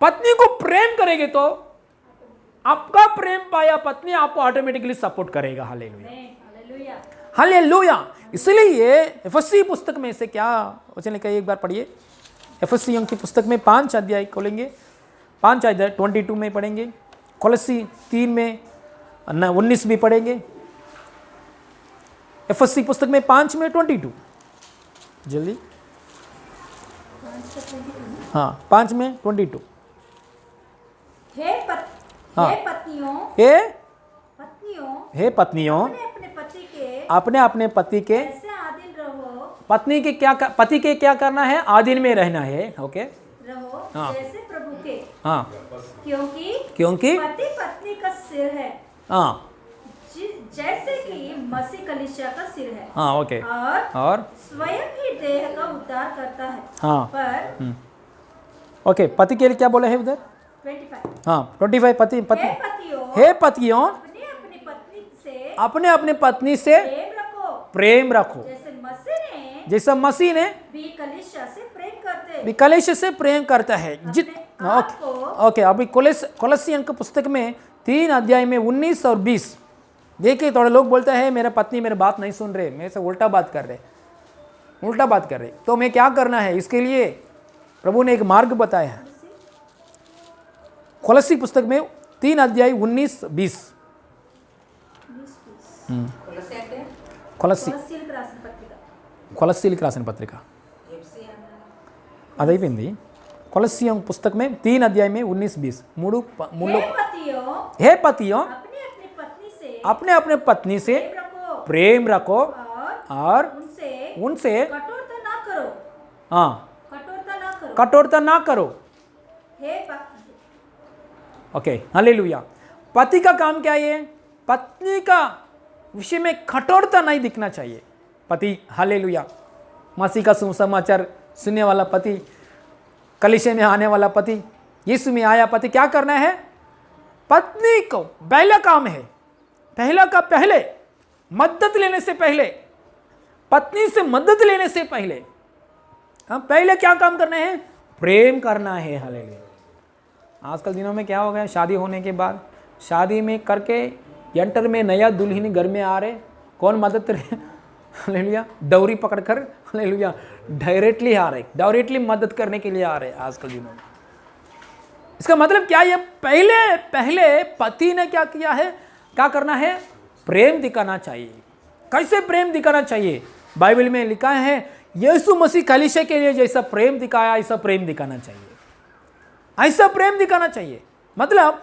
पत्नी को प्रेम करेंगे तो आपका प्रेम पाया पत्नी आपको ऑटोमेटिकली सपोर्ट करेगा। Hallelujah, hallelujah. इसलिए एफएससी पुस्तक में से क्या वचन लिखा है, एक बार पढ़िए। एफएससी की पुस्तक में 5 अध्याय खोलेंगे, 5 अध्याय 22 में पढ़ेंगे, कोलोसी 3 में 19 भी पढ़ेंगे। एफएससी पुस्तक में 5 में 22, जल्दी, हाँ 5 में 22। हे पत्नियों, हे पत्नियों, अपने अपने पति के ऐसे आदिल रहो, पति के क्या करना है, आदिल में रहना है। ओके रहो हाँ। जैसे प्रभु के, हाँ, क्योंकि पति पत्नी का सिर है, हाँ जैसे कि मसीह कलीसिया का सिर है, हाँ, ओके, और स्वयं ही देह का उद्धार करता है। हाँ पर ओके, पति के लिए क्या बोला है उधर, 25, हाँ 25, पति हे पतियों अपने अपने पत्नी से प्रेम रखो, जैसा मसीह ने भी कलीसिया से प्रेम करता है। ओके, अभी कोलोसियन की पुस्तक में 3 अध्याय में 19 और 20 देखिए। थोड़े लोग बोलते हैं मेरा पत्नी मेरी बात नहीं सुन रहे, मेरे से उल्टा बात कर रहे, तो मैं क्या करना है, इसके लिए प्रभु ने एक मार्ग बताया है। कोलोसी पुस्तक में 3 अध्याय 19-20, కొలస్సీలకు రాసిన పత్రిక అదైపోయింది। కొలస్సియం పుస్తक में 3 अध्याय में 19-20 हे पतियों अपने अपने पत्नी से प्रेम रखो और उनसे कठोरता ना करो। Okay, hallelujah. पति का काम क्या है, पत्नी का विषय में कठोरता नहीं दिखना चाहिए। पति, हालेलुया, मसीह का सुसमाचार सुनने वाला पति, कलीसिया में आने वाला पति, यीशु में आया पति क्या करना है, पत्नी को पहला काम है, पहले मदद लेने से पहले, पत्नी से मदद लेने से पहले हम पहले क्या काम करना है, प्रेम करना है। हालेलुया। आजकल दिनों में क्या हो गया, शादी होने के बाद शादी में करके एंटर में नया दुल्हन घर में आ रहे, कौन मदद करे, हालेलुया, डौरी पकड़कर, हालेलुया, डायरेक्टली मदद करने के लिए आ रहे आजकल दिनों में। इसका मतलब क्या है, पहले पति ने क्या किया है, क्या करना है, प्रेम दिखाना चाहिए। कैसे प्रेम दिखाना चाहिए, बाइबल में लिखा है यीशु मसीह कलीसिया के लिए जैसा प्रेम दिखाया ऐसा प्रेम दिखाना चाहिए, ऐसा प्रेम दिखाना चाहिए, मतलब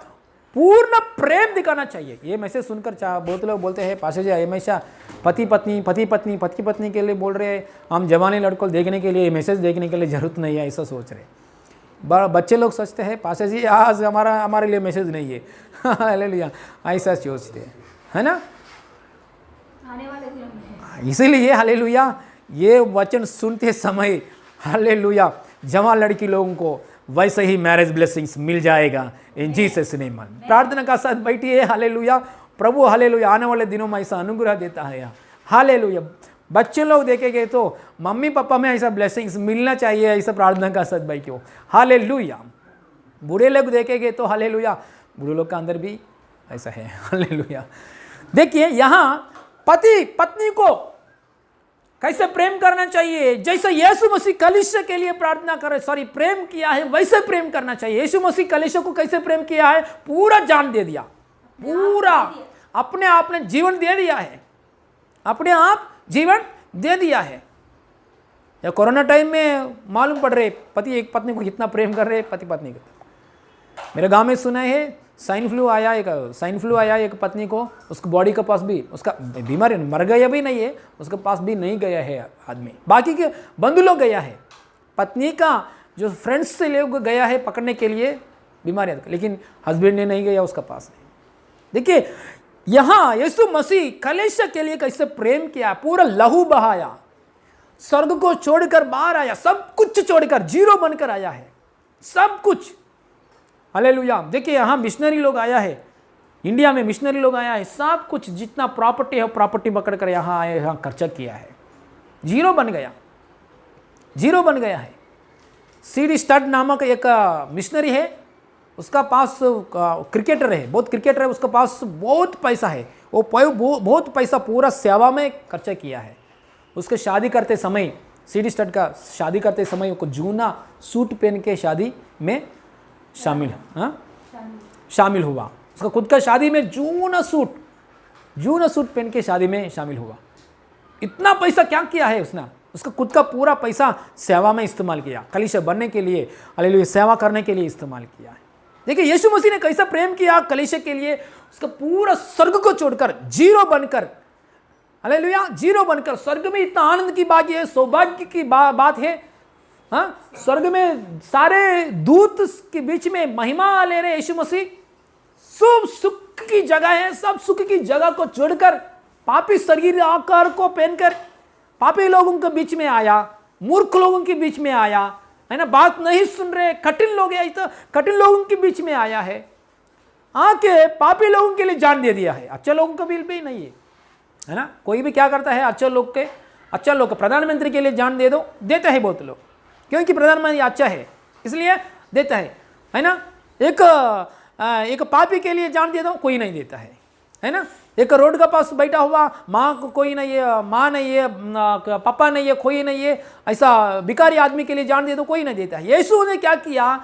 पूर्ण प्रेम दिखाना चाहिए। ये मैसेज सुनकर बहुत लोग बोलते हैं पास्टर जी हमेशा पति पत्नी के लिए बोल रहे हैं, हम जवानी लड़कों देखने के लिए मैसेज देखने के लिए जरूरत नहीं है, ऐसा सोच रहे। बच्चे लोग सोचते हैं पास्टर जी आज हमारे लिए मैसेज नहीं है, हालेलुया, ऐसा सोचते हैं, है ना। आने वाले दिनों में इसीलिए हालेलुया ये वचन सुनते समय हालेलुया जवान लड़की लोगों को वैसे ही मैरिज ब्लेसिंग्स मिल जाएगा इन जीसस नेम। प्रार्थना का साथ बैठिए, हालेलुया। प्रभु हालेलुया आने वाले दिनों में ऐसा अनुग्रह देता है, हालेलुया। बच्चे लोग देखेंगे तो मम्मी पापा में ऐसा ब्लेसिंग्स मिलना चाहिए, ऐसा प्रार्थना का साथ बैठिए, हालेलुया। बूढ़े लोग देखेंगे तो हालेलुया बूढ़े लोग का अंदर भी ऐसा है, हालेलुया। देखिए यहाँ पति पत्नी को कैसे प्रेम करना चाहिए, जैसे यीशु मसीह कलीसिया के लिए प्रार्थना करे, प्रेम किया है वैसे प्रेम करना चाहिए। यीशु मसीह कलीसिया को कैसे प्रेम किया है, पूरा जान दे दिया, पूरा अपने आप ने जीवन दे दिया है, अपने आप जीवन दे दिया है। या कोरोना टाइम में मालूम पड़ रहे पति एक पत्नी को कितना प्रेम कर रहे पति पत्नी को। मेरे गांव में सुना है स्वाइन फ्लू आया एक पत्नी को, उसको बॉडी के पास भी उसका बीमारी मर गया भी नहीं है, उसके पास भी नहीं गया है आदमी, बाकी के बंधु लोग गया है, पत्नी का जो फ्रेंड्स से लोग गया है पकड़ने के लिए बीमारी, लेकिन हस्बैंड ने नहीं गया उसका पास नहीं। देखिए यहां यीशु मसीह कलीसिया के लिए कैसे प्रेम किया, पूरा लहू बहाया, स्वर्ग को छोड़कर बाहर आया, सब कुछ छोड़कर जीरो बनकर आया है, सब कुछ। हालेलुया। देखिए यहाँ मिशनरी लोग आया है, इंडिया में मिशनरी लोग आया है, सब कुछ जितना प्रॉपर्टी है प्रॉपर्टी पकड़ कर यहाँ आए, यहाँ खर्चा किया है, जीरो बन गया, जीरो बन गया है। सीडी स्टड नामक एक मिशनरी है, उसका पास क्रिकेटर है, बहुत क्रिकेटर है, उसका पास बहुत पैसा है, वो बहुत पैसा पूरा सेवा में खर्चा किया है। उसके शादी करते समय, सीडी स्टड का शादी करते समय को जूना सूट पहन के शादी में शामिल हुआ। उसका खुद का शादी में जूना सूट पहन के शादी में शामिल हुआ। इतना पैसा क्या किया है उसने, उसका खुद का पूरा पैसा सेवा में इस्तेमाल किया, कलीसिया बनने के लिए, हालेलुया, सेवा करने के लिए इस्तेमाल किया है। देखिए यीशु मसीह ने कैसा प्रेम किया कलीसिया के लिए, उसका पूरा स्वर्ग को छोड़कर जीरो बनकर, हालेलुया, जीरो बनकर, स्वर्ग में इतना आनंद की बात है, सौभाग्य की बात है। हाँ, स्वर्ग में सारे दूत के बीच में महिमा ले रहे यीशु मसीह, सब सुख की जगह है, सब सुख की जगह को छोड़कर पापी शरीर आकार को पहनकर पापी लोगों के बीच में आया, मूर्ख लोगों के बीच में आया, है ना, बात नहीं सुन रहे कठिन लोग है, तो कठिन लोगों के बीच में आया है, आके पापी लोगों के लिए जान दे दिया है। अच्छे लोगों का बिल भी नहीं है ना, कोई भी क्या करता है, अच्छा लोग प्रधानमंत्री के लिए जान दे दो, देते हैं बहुत लोग, क्योंकि प्रधानमंत्री अच्छा है इसलिए देता है ना। एक पापी के लिए जान दे दो, कोई नहीं देता है ना। एक रोड के पास बैठा हुआ माँ को कोई नहीं है, माँ नहीं है, पापा नहीं है, कोई नहीं है, ऐसा भिखारी आदमी के लिए जान दे दो, कोई नहीं देता है। यीशु ने क्या किया,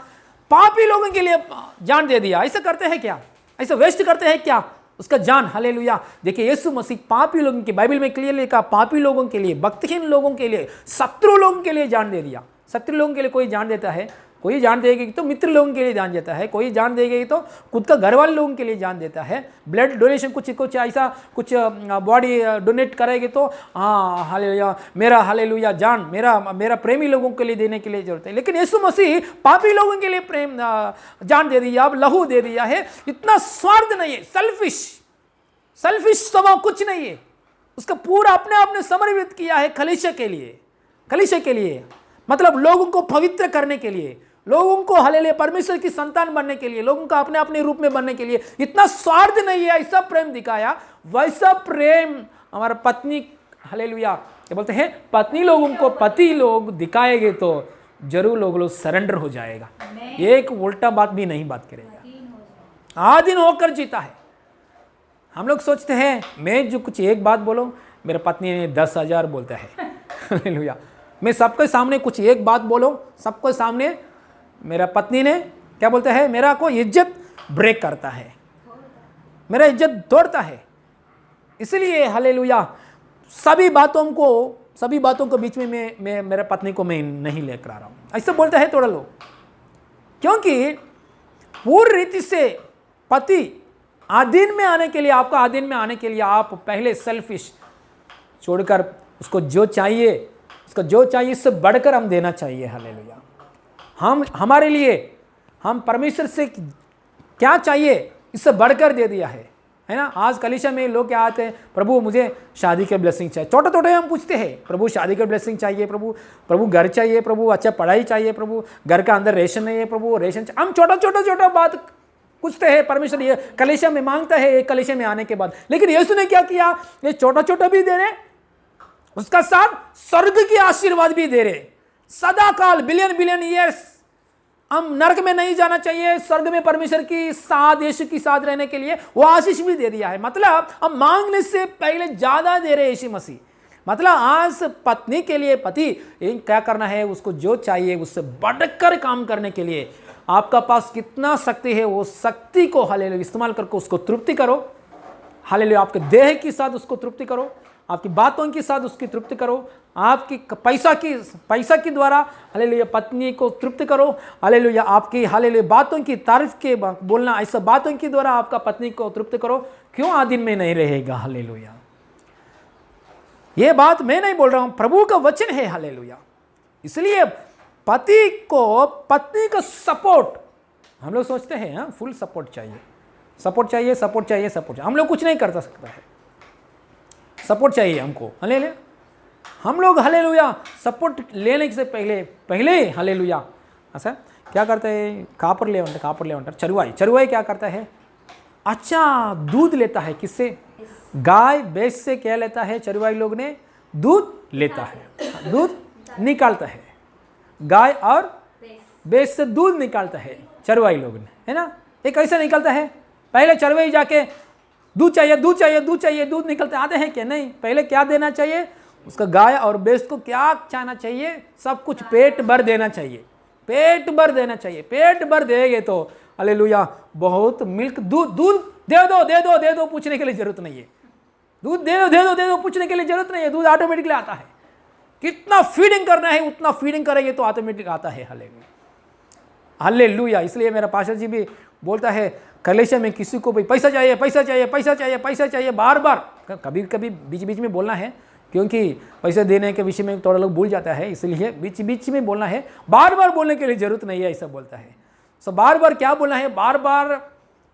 पापी लोगों के लिए जान दे दिया। ऐसा करते हैं क्या, ऐसा वेस्ट करते हैं क्या उसका जान। हालेलुया। देखिए यीशु मसीह पापी लोगों की, बाइबल में क्लियर लिखा, पापी लोगों के लिए, भक्तिहीन लोगों के लिए, शत्रु लोगों के लिए जान दे दिया। शत्रु लोगों के लिए कोई जान देता है, कोई जान देगी तो मित्र लोगों के लिए जान देता है, कोई जान देगी तो खुद का घर वाले लोगों के लिए जान देता है। ब्लड डोनेशन कुछ ऐसा कुछ बॉडी डोनेट करेगी तो हाँ हालेलुया, मेरा हालेलुया जान मेरा प्रेमी लोगों के लिए देने के लिए जरूरत है। लेकिन यीशु मसीह पापी लोगों के लिए प्रेम जान दे दिया, अब लहू दे दिया है। इतना स्वार्थ नहीं है, सेल्फिश स्वभाव कुछ नहीं है, उसका पूरा अपने आप ने समर्पित किया है कलीसिया के लिए, मतलब लोगों को पवित्र करने के लिए, लोगों को हालेलुया परमेश्वर की संतान बनने के लिए, लोगों का अपने अपने रूप में बनने के लिए। इतना स्वार्थ नहीं है, ऐसा प्रेम दिखाया। वैसा प्रेम हमारा पत्नी, हालेलुया, क्या बोलते हैं, पत्नी लोगों को पति लोग दिखाएंगे तो जरूर लोग सरेंडर हो जाएगा, एक उल्टा बात भी नहीं बात करेगा। आधीन होकर जीता है। हम लोग सोचते हैं मैं जो कुछ एक बात बोलूं, मेरे पत्नी ने 10,000 बोलता है। हालेलुया। मैं सबके सामने कुछ एक बात बोलूं, सबके सामने मेरा पत्नी ने क्या बोलता है, मेरा को इज्जत ब्रेक करता है, मेरा इज्जत तोड़ता है। इसलिए हालेलुया सभी बातों को बीच में मैं मेरे पत्नी को मैं नहीं लेकर आ रहा हूं, ऐसा बोलता है थोड़ा लोग। क्योंकि पूर्ण रीति से पति आधीन में आने के लिए, आपका आधीन में आने के लिए आप पहले सेल्फिश छोड़कर उसको जो चाहिए इससे बढ़कर हम देना चाहिए। हालेलुया। हम हमारे लिए हम परमेश्वर से क्या चाहिए इससे बढ़कर दे दिया है ना। आज कलीसिया में लोग क्या आते हैं, प्रभु मुझे शादी के ब्लेसिंग चाहिए, छोटे हम पूछते हैं, प्रभु शादी के ब्लेसिंग चाहिए, प्रभु घर चाहिए, प्रभु अच्छा पढ़ाई चाहिए, प्रभु घर का अंदर रेशन नहीं है, प्रभु रेशन चाहिए। हम छोटा बात पूछते हैं, परमेश्वर ये कलीसिया में मांगता है एक कलीसिया में आने के बाद। लेकिन यीशु ने क्या किया, ये छोटा भी दे रहे, उसका साथ स्वर्ग की आशीर्वाद भी दे रहे, सदा काल बिलियन ईयर्स हम नरक में नहीं जाना चाहिए, स्वर्ग में परमेश्वर की साथ, यीशु की साथ रहने के लिए वो आशीष भी दे दिया है। मतलब हम मांगने से पहले ज्यादा दे रहे यीशु मसीह। मतलब आज पत्नी के लिए पति क्या करना है, उसको जो चाहिए उससे बढ़कर काम करने के लिए आपका पास कितना शक्ति है, वो शक्ति को हालेलुया इस्तेमाल करके उसको तृप्ति करो। हालेलुया आपके देह के साथ उसको तृप्ति करो, आपकी बातों के साथ उसकी तृप्ति करो, आपकी पैसा की द्वारा हालेलुया पत्नी को तृप्त करो, हालेलुया आपकी हालेलुया बातों की तारीफ के बोलना, ऐसा बातों के द्वारा आपका पत्नी को तृप्त करो, क्यों आदि में नहीं रहेगा। हालेलुया, ये बात मैं नहीं बोल रहा हूं, प्रभु का वचन है। हालेलुया, इसलिए पति को पत्नी का सपोर्ट, हम लोग सोचते हैं फुल सपोर्ट चाहिए, सपोर्ट चाहिए, सपोर्ट चाहिए, सपोर्ट चाहिए। हम लोग कुछ नहीं कर सकता है, सपोर्ट चाहिए हमको। हालेलुया, हम लोग हालेलुया सपोर्ट लेने से पहले हालेलुया ऐसा क्या करते हैं, कापर ले चरुवाई क्या करता है, अच्छा दूध लेता है। किससे? गाय भैंस से क्या लेता है? चरुवाई लोग ने दूध लेता है, दूध निकालता है, गाय और भैंस से दूध निकालता है चरवाई लोग ने, है ना। ये कैसे निकलता है? पहले चरवाई जाके दूध चाहिए, दूध चाहिए, दूध चाहिए, दूध निकलते आते हैं क्या? नहीं, पहले क्या देना चाहिए उसका? गाय और भैंस को क्या चाहना चाहिए? सब कुछ पेट भर देना चाहिए, पेट भर देना चाहिए। पेट भर देंगे तो हालेलुया बहुत मिल्क दूध दे दो दे दो दे दो पूछने के लिए जरूरत नहीं है, दूध दे दो दे दो दे दो पूछने के लिए जरूरत नहीं है, दूध ऑटोमेटिकली आता है। कितना फीडिंग करना है उतना फीडिंग करेंगे तो ऑटोमेटिक आता है। Hallelujah, hallelujah. इसलिए मेरा पास्टर जी भी बोलता है, कलेशा में किसी को भी पैसा चाहिए, पैसा चाहिए, पैसा चाहिए, पैसा चाहिए, बार बार, कभी कभी बीच बीच में बोलना है, क्योंकि पैसे देने के विषय में थोड़ा लोग भूल जाता है, इसलिए बीच बीच में बोलना है। बार बार बोलने के लिए जरूरत नहीं है, ऐसा बोलता है। सो बार बार क्या बोलना है? बार बार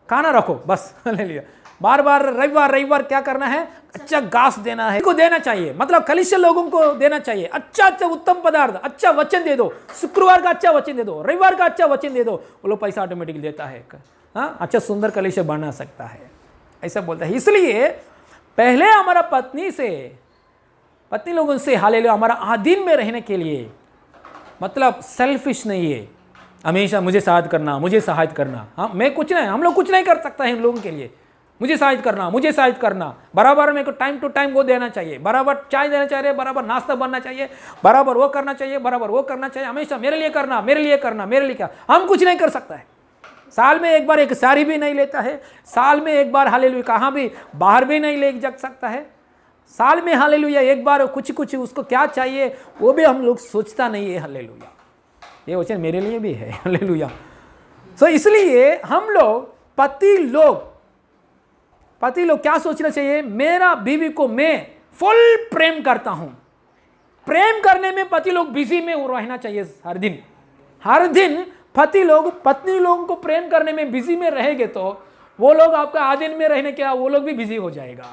खाना रखो बस। हालेलुया, बार बार रविवार क्या करना है? अच्छा घास देना है, को देना चाहिए, मतलब कलीसिया लोगों को देना चाहिए। अच्छा उत्तम पदार्थ, अच्छा वचन दे दो, शुक्रवार का अच्छा वचन दे दो, रविवार का अच्छा वचन दे दो, वो लोग पैसा ऑटोमेटिक देता है। हाँ, अच्छा सुंदर कलीसिया बना सकता है, ऐसा बोलता है। इसलिए पहले हमारा पत्नी लोगों से हालेलुया हमारा आधीन में रहने के लिए, मतलब सेल्फिश नहीं है, हमेशा मुझे सहायता करना। हाँ, मैं कुछ नहीं, हम लोग कुछ नहीं कर सकता है इन लोगों के लिए, मुझे सहायता करना, बराबर मेरे को टाइम टू टाइम वो देना चाहिए, बराबर चाय देना चाहिए, बराबर नाश्ता बनना चाहिए, बराबर वो करना चाहिए, बराबर वो करना चाहिए, हमेशा मेरे लिए क्या, हम कुछ नहीं कर सकता है। साल में एक बार एक साड़ी भी नहीं लेता है, साल में एक बार हालेलुया कहाँ भी बाहर भी नहीं ले जा सकता है, साल में हालेलुया एक बार कुछ उसको क्या चाहिए वो भी हम लोग सोचता नहीं है। हालेलुया, ये वचन मेरे लिए भी है। हालेलुया। सो इसलिए हम लोग पति लोग क्या सोचना चाहिए? मेरा बीवी को मैं फुल प्रेम करता हूं। प्रेम करने में पति लोग बिजी में रहना चाहिए। हर दिन पति लोग पत्नी लोगों को प्रेम करने में बिजी में रहेंगे तो वो लोग आपका आधीन में रहने के वो लोग भी बिजी हो जाएगा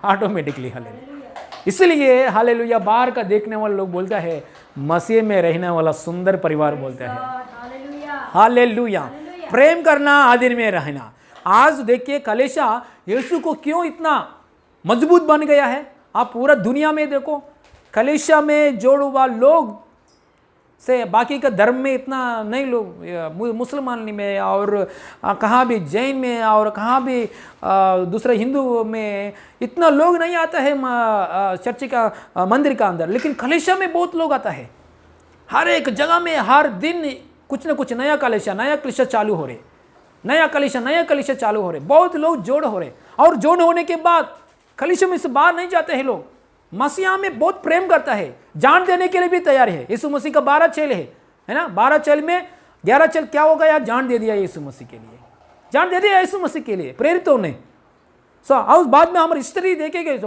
ऑटोमेटिकली। हालेलुया। इसलिए हालेलुया बाहर का देखने वाले लोग बोलता है मसीह में रहने वाला सुंदर परिवार बोलता है। हालेलुया, प्रेम करना, आधीन में रहना। आज देखिए कलीसिया यीशु को क्यों इतना मजबूत बन गया है। आप पूरा दुनिया में देखो, कलीसिया में जोड़ हुआ लोग से बाकी का धर्म में इतना नहीं, लोग मुसलमान में और कहाँ भी जैन में और कहाँ भी दूसरे हिंदू में इतना लोग नहीं आता है चर्च का मंदिर का अंदर, लेकिन कलीसिया में बहुत लोग आता है। हर एक जगह में हर दिन कुछ ना कुछ नया कलीसिया चालू हो रहे, नया कलीसिया चालू हो रहे, बहुत लोग जोड़ हो रहे। और जोड़ होने के बाद कलीसिया में से बाहर नहीं जाते हैं लोग। मसीहा में बहुत प्रेम करता है, जान देने के लिए भी तैयार है। यीशु मसीह का 12 चेल है ना, 12 चेल में 11 चेल क्या हो गया? जान दे दिया यीशु मसीह के लिए, जान दे दिया यीशु मसीह के लिए प्रेरितों ने। और बाद में हमारी हिस्ट्री देखेंगे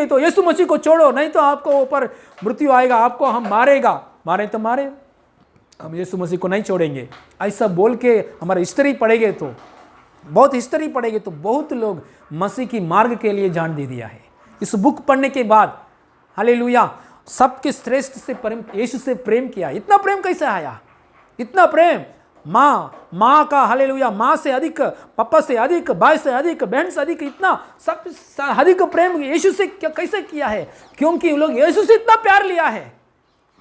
तो यीशु मसीह को छोड़ो, नहीं तो आपको ऊपर मृत्यु आएगा, आपको हम मारे तो मारे, हम यीशु मसीह को नहीं छोड़ेंगे, ऐसा बोल के हमारा हिस्ट्री पढ़ेंगे तो बहुत लोग मसीह की मार्ग के लिए जान दे दिया है। इस बुक पढ़ने के बाद हालेलुया सबके श्रेष्ठ से प्रेम, यीशु से प्रेम किया। इतना प्रेम कैसे आया? इतना प्रेम माँ का हालेलुया, माँ से अधिक, पापा से अधिक, भाई से अधिक, बहन से अधिक, इतना सब अधिक प्रेम यीशु से कैसे किया है? क्योंकि लोग यीशु से इतना प्यार लिया है।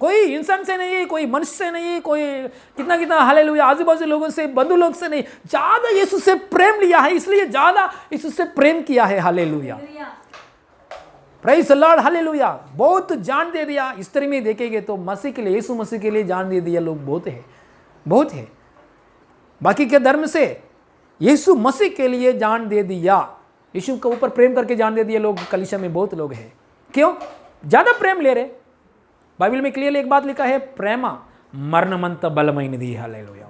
कोई इंसान से नहीं, कोई मनुष्य से नहीं, कोई कितना हालेलुया आजू बाजू लोगों से, बंधु लोग से नहीं, ज्यादा यीशु से प्रेम लिया है, इसलिए ज्यादा यीशु से प्रेम किया है। Hallelujah, praise the Lord, hallelujah. बहुत जान दे दिया। हिस्ट्री में देखेंगे तो मसीह के लिए, यीशु मसीह के लिए जान दे दिया लोग बहुत है। बाकी के धर्म से यीशु मसीह के लिए जान दे दिया यीशु के ऊपर प्रेम करके जान दे दिए लोग, कलीसिया में बहुत लोग हैं। क्यों? ज़्यादा प्रेम ले रहे। बाइबल में क्लियरली एक बात लिखा है, प्रेमा मरणमंत बलमय निधि। Hallelujah,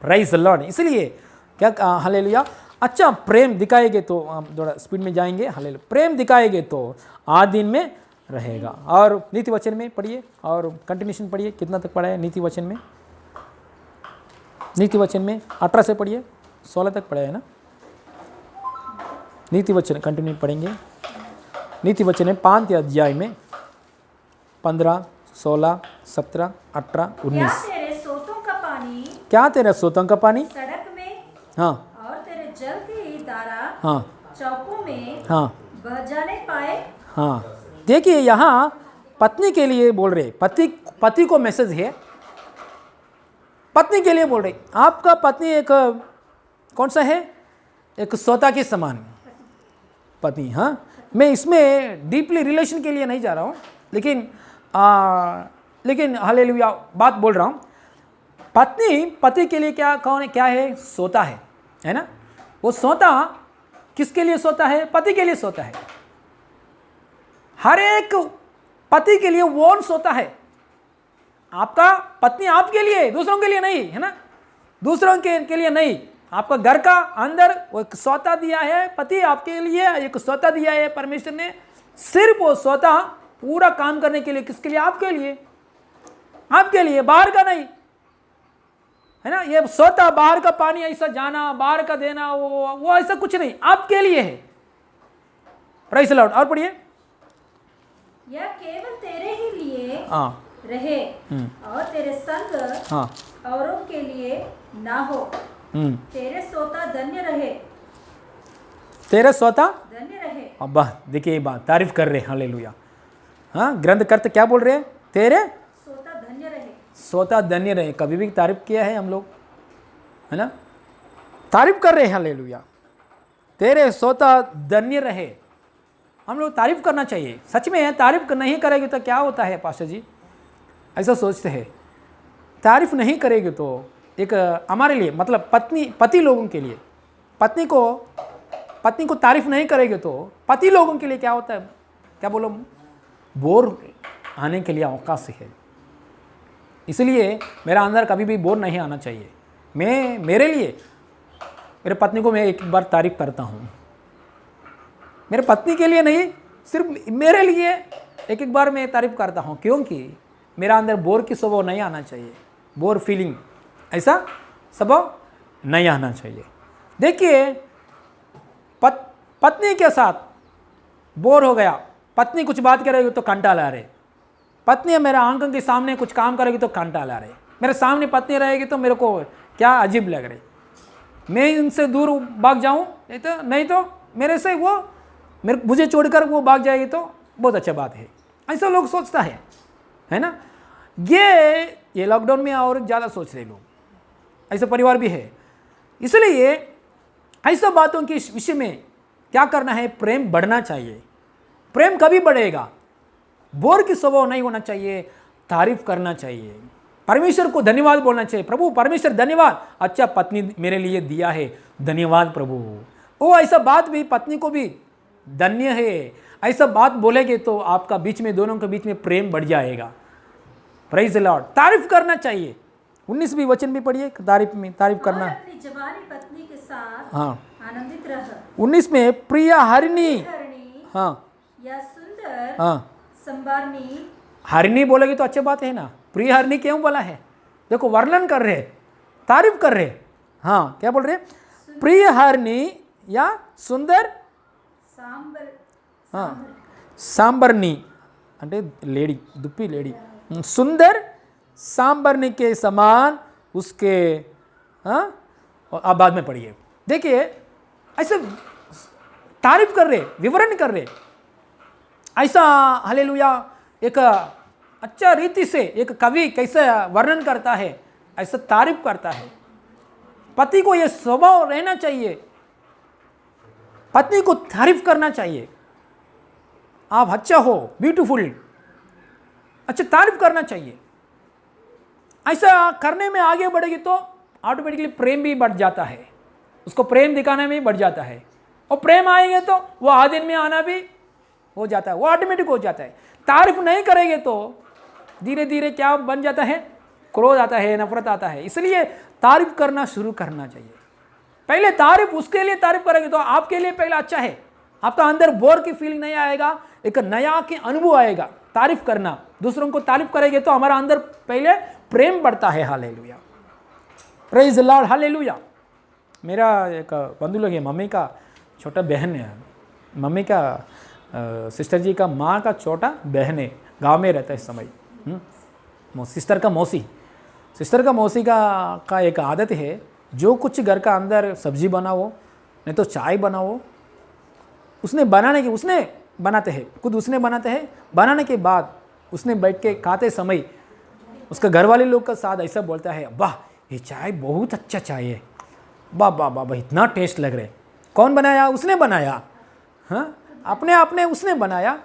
praise the Lord. इसलिए क्या हालेलुया, अच्छा प्रेम दिखाएंगे तो हम थोड़ा स्पीड में जाएंगे। हालेलुया, प्रेम दिखाएंगे तो आज दिन में रहेगा। और नीति वचन में पढ़िए और कंटिन्यूशन पढ़िए। कितना तक पढ़ा है नीति वचन में? नीति वचन में 18 से पढ़िए, 16 तक पढ़ा है ना। नीति वचन कंटिन्यू पढ़ेंगे। नीति वचन में 5 अध्याय में 15, 16, 17, 18, 19। तेरे सोतों का पानी, क्या तेरा सोतों का पानी सड़क में, हाँ, और तेरे जल की धारा, हाँ, चौकों में, हाँ, बह जाने पाए। हाँ। देखिए यहाँ पत्नी के लिए बोल रहे, पति को मैसेज है, पत्नी के लिए बोल रहे। आपका पत्नी एक कौन सा है? एक सोता के समान पत्नी। हाँ, मैं इसमें डीपली रिलेशन के लिए नहीं जा रहा हूँ, लेकिन हालेलुया बात बोल रहा हूँ। पत्नी पति के लिए क्या है? सोता है ना। वो सोता किसके लिए सोता है? पति के लिए सोता है। हर एक पति के लिए वो सोता है। आपका पत्नी आपके लिए, दूसरों के लिए नहीं, है ना। दूसरों के लिए नहीं, आपका घर का अंदर वो एक सोता दिया है। पति आपके लिए एक सोता दिया है परमेश्वर ने। सिर्फ वो सोता पूरा काम करने के लिए, किसके लिए? आपके लिए, आपके लिए, बाहर का नहीं, है ना। ये सोता बाहर का पानी ऐसा जाना, बाहर का देना, वो ऐसा कुछ नहीं, आपके लिए है। Praise the Lord. और पढ़िए, यह केवल तेरे ही लिए रहे और तेरे संग औरों के लिए ना हो। तेरे सोता धन्य रहे, तेरे सोता धन्य रहे। अब देखिए बात तारीफ कर रहे हैं। हालेलुया। हाँ, ग्रंथकर्ता क्या बोल रहे हैं? तेरे सोता धन्य रहे, सोता धन्य रहे। कभी भी तारीफ किया है हम लोग, है ना। तारीफ कर रहे हैं। हालेलुया, तेरे सोता धन्य रहे। हम लोग तारीफ करना चाहिए। सच में है, तारीफ नहीं करेगी तो क्या होता है पास्टर जी? ऐसा सोचते हैं। तारीफ नहीं करेगी तो एक हमारे लिए, मतलब पति लोगों के लिए, पत्नी को तारीफ नहीं करेगी तो पति लोगों के लिए क्या होता है? क्या बोलो, बोर आने के लिए अवकाश है। इसलिए मेरा अंदर कभी भी बोर नहीं आना चाहिए। मेरे लिए, मेरे पत्नी को मैं एक बार तारीफ करता हूँ। मेरे पत्नी के लिए नहीं, सिर्फ मेरे लिए एक बार मैं तारीफ करता हूँ, क्योंकि मेरा अंदर बोर की स्वभाव नहीं आना चाहिए। बोर फीलिंग, ऐसा स्वभाव नहीं आना चाहिए। देखिए पत्नी के साथ बोर हो गया, पत्नी कुछ बात करेगी तो कंटाल आ रहे, पत्नी मेरा आंखों के सामने कुछ काम करेगी तो कंटाल आ रहे, मेरे सामने पत्नी रहेगी तो मेरे को क्या अजीब लग रही, मैं इनसे दूर भाग जाऊं, नहीं तो मेरे से वो मुझे छोड़कर वो भाग जाएगी तो बहुत अच्छा बात है। ऐसा लोग सोचता है ना। ये लॉकडाउन में और ज़्यादा सोच रहे लोग, ऐसा परिवार भी है। इसलिए ऐसा बातों के विषय में क्या करना है? प्रेम बढ़ना चाहिए। प्रेम कभी बढ़ेगा? बोर की स्वभाव नहीं होना चाहिए, तारीफ करना चाहिए, परमेश्वर को धन्यवाद बोलना चाहिए। प्रभु परमेश्वर धन्यवाद, अच्छा पत्नी मेरे लिए दिया है, धन्यवाद प्रभु। वो ऐसा बात भी पत्नी को भी धन्य है, ऐसा बात बोलेंगे तो आपका बीच में, दोनों के बीच में प्रेम बढ़ जाएगा। Praise the Lord. तारीफ करना चाहिए। 19वीं वचन भी पढ़िए, तारीफ करना। अपनी जवानी पत्नी के साथ हाँ, आनंदित रह। 19 में प्रिय हरिणी, हाँ, या सुंदर हाँ, संबारनी। हरिणी बोलेगी तो अच्छी बात है ना। प्रिय हरिणी क्यों बोला है? देखो वर्णन कर रहे, तारीफ कर रहे। हाँ, क्या बोल रहे? प्रिय हरिणी या सुंदर सांबरनी అంటే लेडी, दुप्पी लेडी, सुंदर सांबरनी के समान उसके, हाँ, आप बाद में पढ़िए। देखिए ऐसे तारीफ कर रहे, विवरण कर रहे, ऐसा हालेलुया एक अच्छा रीति से एक कवि कैसे वर्णन करता है, ऐसा तारीफ करता है। पति को यह स्वभाव रहना चाहिए, पत्नी को तारीफ करना चाहिए। आप अच्छा हो, ब्यूटीफुल, अच्छा तारीफ करना चाहिए। ऐसा करने में आगे बढ़ेगी तो ऑटोमेटिकली प्रेम भी बढ़ जाता है, उसको प्रेम दिखाने में भी बढ़ जाता है। और प्रेम आएंगे तो वो आधीन में आना भी हो जाता है, वो ऑटोमेटिक हो जाता है। तारीफ नहीं करेंगे तो धीरे धीरे क्या बन जाता है, क्रोध आता है, नफरत आता है। इसलिए तारीफ करना शुरू करना चाहिए। पहले तारीफ उसके लिए तारीफ करेंगे तो आपके लिए पहले अच्छा है, आपका अंदर बोर की फीलिंग नहीं आएगा, एक नया के अनुभव आएगा। तारीफ करना, दूसरों को तारीफ करेंगे तो हमारा अंदर पहले प्रेम बढ़ता है। Hallelujah, praise the Lord, hallelujah. मेरा एक बंधु लोग है, मम्मी का छोटा बहन है, मम्मी का सिस्टर जी का माँ का छोटा बहन है, गांव में रहता है इस समय। सिस्टर का मौसी का एक आदत है, जो कुछ घर का अंदर सब्जी बनाओ नहीं तो चाय बनाओ, उसने बनाते हैं, खुद उसने बनाते हैं। बनाने के बाद उसने बैठ के खाते समय उसका घर वाले लोग का साथ ऐसा बोलता है, वाह ये चाय बहुत अच्छा चाय है, वाह वाह वाह इतना टेस्ट लग रहा है। कौन बनाया? उसने बनाया। हाँ, अपने उसने बनाया।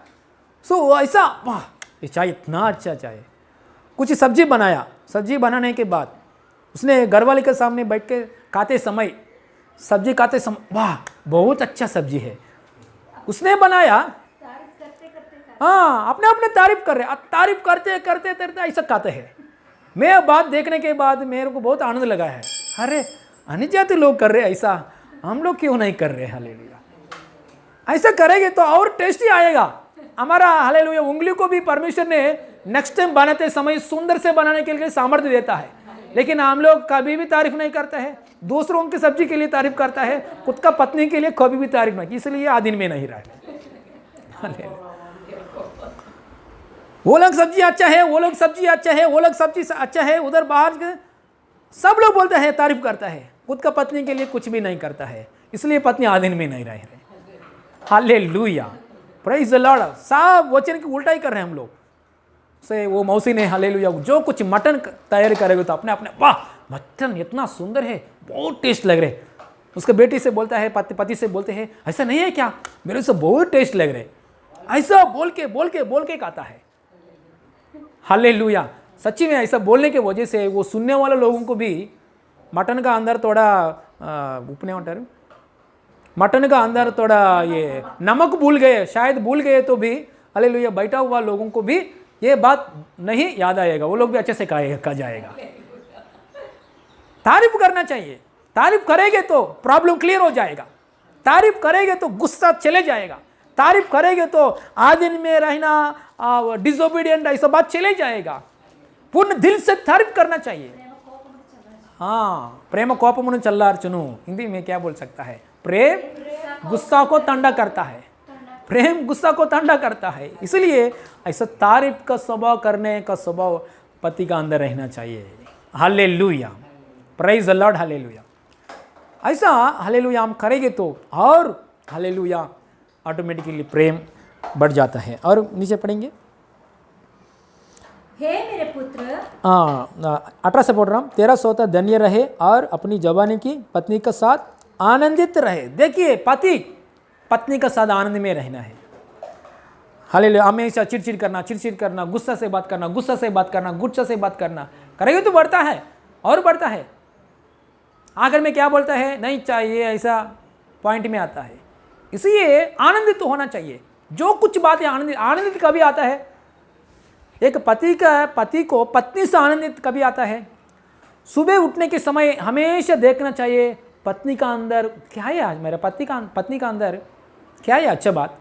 सो ऐसा, वाह ये चाय इतना अच्छा चाय है। कुछ सब्जी बनाया, सब्जी बनाने के बाद उसने घर वाले के सामने बैठ के खाते समय, वाह बहुत अच्छा सब्जी है, उसने बनाया। हाँ, अपने तारीफ कर रहे, तारीफ करते करते करते ऐसा खाते हैं। मैं बात देखने के बाद मेरे को बहुत आनंद लगा है, अरे अन्य जाति लोग कर रहे ऐसा, हम लोग क्यों नहीं कर रहे। हालेलुया, ऐसा करेंगे तो और टेस्टी आएगा हमारा। हालेलुया, उंगली को भी परमेश्वर ने नेक्स्ट टाइम बनाते समय सुंदर से बनाने के लिए सामर्थ्य देता है। लेकिन हम लोग कभी भी तारीफ नहीं करते हैं, दूसरों की सब्जी के लिए तारीफ करता है, खुद का पत्नी के लिए कभी भी तारीफ नहीं, इसलिए आधीन में नहीं रहा। वो लोग सब्जी अच्छा है, वो लोग सब्जी अच्छा है, वो लोग सब्जी अच्छा है, उधर बाहर सब लोग बोलते हैं, तारीफ करता है, खुद का पत्नी के लिए कुछ भी नहीं करता है, इसलिए पत्नी आधीन में नहीं रह रहे। Hallelujah, praise the Lord. सब वचन की उल्टा ही कर रहे हैं हम लोग से। वो मौसी ने हालेलुया जो कुछ मटन तैयार करेगा तो अपने वाह मटन इतना सुंदर है, बहुत टेस्ट लग रहे। उसके बेटी से बोलता है, पति से बोलते हैं, ऐसा नहीं है क्या, मेरे से बहुत टेस्ट लग रहे। ऐसा बोल के खाता है। हालेलुया, सच्ची में ऐसा बोलने की वजह से वो सुनने वाले लोगों को भी मटन का अंदर थोड़ा मटन का अंदर थोड़ा ये नमक भूल गए, शायद भूल गए तो भी हालेलुया बैठा हुआ लोगों को भी ये बात नहीं याद आएगा, वो लोग भी अच्छे से कहा जाएगा। तारीफ करना चाहिए, तारीफ करेंगे तो प्रॉब्लम क्लियर हो जाएगा, तारीफ करेंगे तो गुस्सा चले जाएगा, तारीफ करेंगे तो आधीन में रहना, डिसोबीडियंट ऐसा बात चले जाएगा। पूर्ण दिल से तारीफ करना चाहिए। हाँ, प्रेम कोपमुनु चल्लार्चुनु, हिंदी में क्या बोल सकता है, प्रेम गुस्सा को ठंडा करता है, प्रेम गुस्सा को ठंडा करता है। इसलिए ऐसा तारीफ का स्वभाव करने का स्वभाव पति का अंदर रहना चाहिए। Hallelujah, praise the Lord, hallelujah. ऐसा हालेलुया हम करेंगे तो और हालेलुया ऑटोमेटिकली प्रेम बढ़ जाता है। और नीचे पढ़ेंगे, हे मेरे पुत्र, 18 से पढ़ रहा हूँ, तेरा सोता धन्य रहे और अपनी जवानी की पत्नी के साथ आनंदित रहे। देखिए, पत्नी का साथ आनंद में रहना है। हालेलुया, हमेशा चिड़चिड़ करना, गुस्सा से बात करना करेंगे तो बढ़ता है और बढ़ता है। आखिर में क्या बोलता है, नहीं चाहिए, ऐसा पॉइंट में आता है। इसलिए आनंदित तो होना चाहिए। जो कुछ बातें आनंदित कभी आता है, एक पति को पत्नी से आनंदित कभी आता है। सुबह उठने के समय हमेशा देखना चाहिए पत्नी का अंदर क्या है, आज मेरा पत्नी का अंदर क्या है अच्छा बात,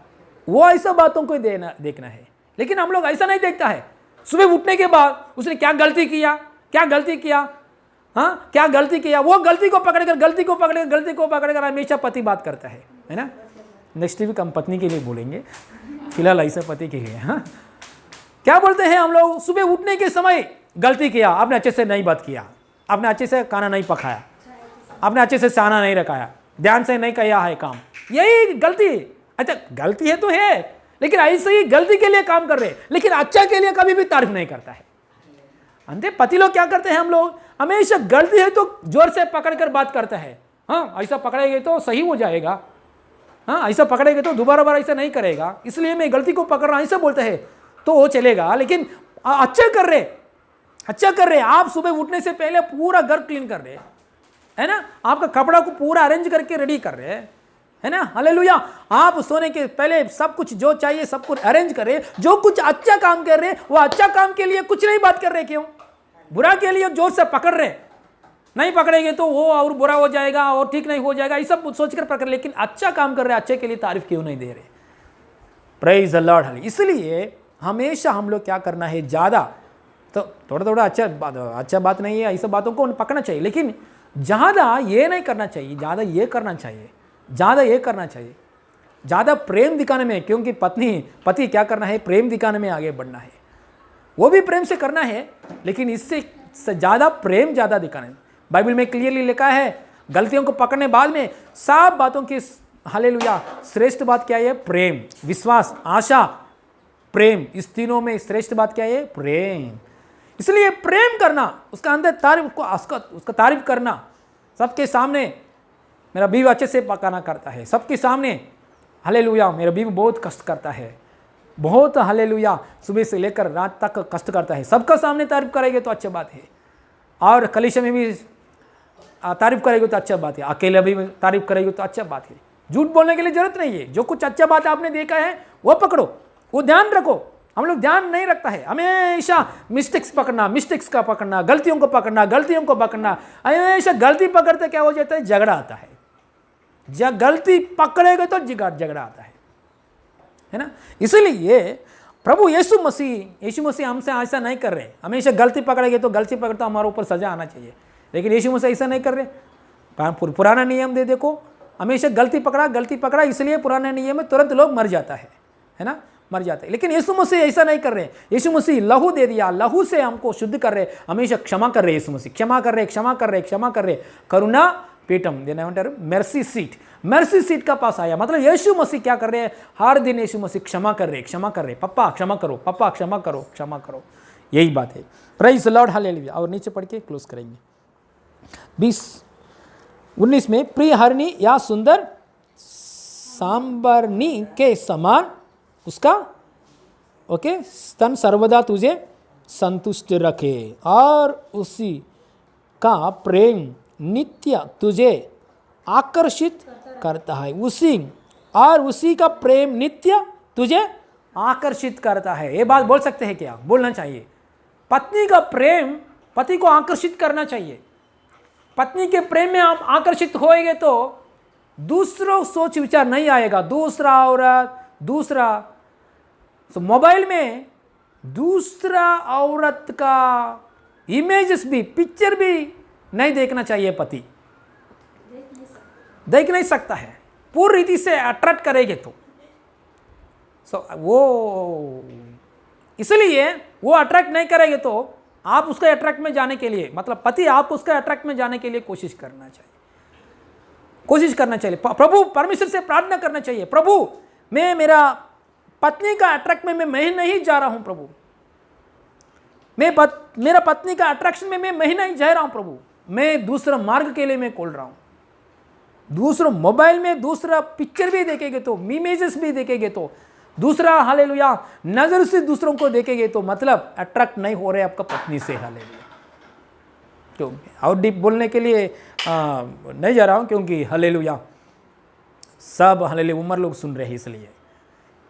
वो ऐसा बातों को देखना है। लेकिन हम लोग ऐसा नहीं देखता है। सुबह उठने के बाद उसने क्या गलती किया, वो गलती को पकड़कर हमेशा पति बात करता है ना। नेक्स्ट वीक हम पत्नी के लिए बोलेंगे, फिलहाल ऐसा पति के लिए। हाँ, क्या बोलते हैं हम लोग, सुबह उठने के समय गलती किया, आपने अच्छे से नहीं बात किया, आपने अच्छे से खाना नहीं पकाया, आपने अच्छे से साना नहीं रखाया, ध्यान से नहीं किया है काम, यही गलती। अच्छा, गलती है तो है, लेकिन ऐसे ही गलती के लिए काम कर रहे, लेकिन अच्छा के लिए कभी भी तारीफ नहीं करता है। अंधे पति लोग क्या करते हैं, हम लोग हमेशा गलती है तो जोर से पकड़कर बात करते हैं। हाँ, ऐसा पकड़ेंगे तो सही हो जाएगा, हाँ ऐसा पकड़ेंगे तो दोबारा ऐसा नहीं करेगा, इसलिए मैं गलती को पकड़ रहा, ऐसा बोलते हैं तो वो चलेगा। लेकिन अच्छा कर रहे, आप सुबह उठने से पहले पूरा घर क्लीन कर रहे है ना, आपका कपड़ा को पूरा अरेंज करके रेडी कर रहे हैं, है ना, हालेलुया। आप सोने के पहले सब कुछ जो चाहिए सब कुछ अरेंज करें, जो कुछ अच्छा काम कर रहे वो अच्छा काम के लिए कुछ नहीं बात कर रहे, क्यों? बुरा के लिए जोर से पकड़ रहे, नहीं पकड़ेंगे तो वो और बुरा हो जाएगा और ठीक नहीं हो जाएगा, ये सब सोचकर पकड़, लेकिन अच्छा काम कर रहे, अच्छे के लिए तारीफ क्यों नहीं दे रहे? Praise the Lord. इसलिए हमेशा हम लोग क्या करना है, ज़्यादा तो थोड़ा थोड़ा अच्छा बात नहीं है, ऐसा बातों को पकड़ना चाहिए, लेकिन ज़्यादा ये नहीं करना चाहिए, ज़्यादा ये करना चाहिए, ज़्यादा ये करना चाहिए, ज़्यादा प्रेम दिखाने में, क्योंकि पति क्या करना है, प्रेम दिखाने में आगे बढ़ना है, वो भी प्रेम से करना है, लेकिन इससे ज़्यादा प्रेम ज़्यादा दिखाना है। बाइबल में क्लियरली लिखा है, गलतियों को पकड़ने बाद में सब बातों की हालेलुया श्रेष्ठ बात क्या है? प्रेम, विश्वास, आशा, प्रेम। इस तीनों में श्रेष्ठ बात क्या है? प्रेम। इसलिए प्रेम करना, उसका अंदर तारीफ को उसका तारीफ करना, सबके सामने मेरा बीवी अच्छे से पकाना करता है, सबके सामने हालेलुया मेरा बीवी बहुत कष्ट करता है, बहुत हालेलुया सुबह से लेकर रात तक कष्ट करता है, सबका सामने तारीफ करेंगे तो अच्छी बात है, और कलीसिया में भी तारीफ करेंगे तो अच्छा बात है, अकेले भी तारीफ करेंगे तो अच्छा बात है। झूठ बोलने के लिए जरूरत नहीं है, जो कुछ अच्छा बात आपने देखा है वो पकड़ो, वो ध्यान रखो। हम लोग ध्यान नहीं रखता है, हमेशा मिस्टेक्स का पकड़ना, गलतियों को पकड़ना, हमेशा गलती पकड़ते क्या हो जाता है? झगड़ा आता है। जब गलती पकड़ेगा तो झगड़ा आता है ना। इसलिए प्रभु यीशु मसीह हमसे ऐसा नहीं कर रहे, हमेशा गलती पकड़ेंगे तो गलती पकड़ता हमारे ऊपर सजा आना चाहिए, लेकिन यीशु मसीह ऐसा नहीं कर रहे। पुराना नियम देखो, हमेशा गलती पकड़ा, इसलिए पुराने नियम में तुरंत लोग मर जाता है ना, मर जाते हैं। लेकिन यीशु मसीह ऐसा नहीं कर रहे, यीशु मसीह लहू दे दिया, लहू से हमको शुद्ध कर रहे, हमेशा क्षमा कर रहे, यीशु मसीह क्षमा कर रहे, करुणा पीठम देना अंटाరు मर्सी सीट का पास आया, मतलब यीशु मसीह क्या कर रहे हैं? हर दिन यीशु मसीह क्षमा कर रहे, पप्पा क्षमा करो, यही बात है। Praise the Lord, hallelujah. और नीचे पढ़ के क्लोज करेंगे। 20-19 में, प्रिय हरणी या सुंदर सांबरनी के समान उसका स्तन सर्वदा तुझे संतुष्ट रखे, और उसी का प्रेम नित्य तुझे आकर्षित करता है। उसी का प्रेम नित्य तुझे आकर्षित करता है। ये बात बोल सकते हैं क्या? बोलना चाहिए। पत्नी का प्रेम पति को आकर्षित करना चाहिए। पत्नी के प्रेम में आप आकर्षित होएंगे तो दूसरों सोच विचार नहीं आएगा, दूसरा औरत, दूसरा मोबाइल में दूसरा औरत का इमेजेस भी, पिक्चर भी नहीं देखना चाहिए। पति देख नहीं सकता है, पूरी रीति से अट्रैक्ट करेंगे तो वो, इसलिए वो अट्रैक्ट नहीं करेंगे तो आप उसके अट्रैक्ट में जाने के लिए, मतलब पति आप उसके अट्रैक्ट में जाने के लिए कोशिश करना चाहिए। प्रभु परमेश्वर से प्रार्थना करना चाहिए, प्रभु मैं मेरा पत्नी का अट्रैक्ट में मैं नहीं जा रहा हूं प्रभु, मेरा पत्नी का अट्रैक्शन में मैं नहीं जा रहा हूं प्रभु, मैं दूसरा मार्ग के लिए मैं खोल रहा हूं। दूसरा मोबाइल में दूसरा पिक्चर भी देखेंगे तो, इमेजेस भी देखेंगे तो, दूसरा हालेलुया नजर से दूसरों को देखेंगे तो मतलब अट्रैक्ट नहीं हो रहे आपका पत्नी से। हालेलुया। तो और डीप बोलने के लिए नहीं जा रहा हूं, क्योंकि हालेलुया सब हालेलुया उम्र लोग सुन रहे हैं,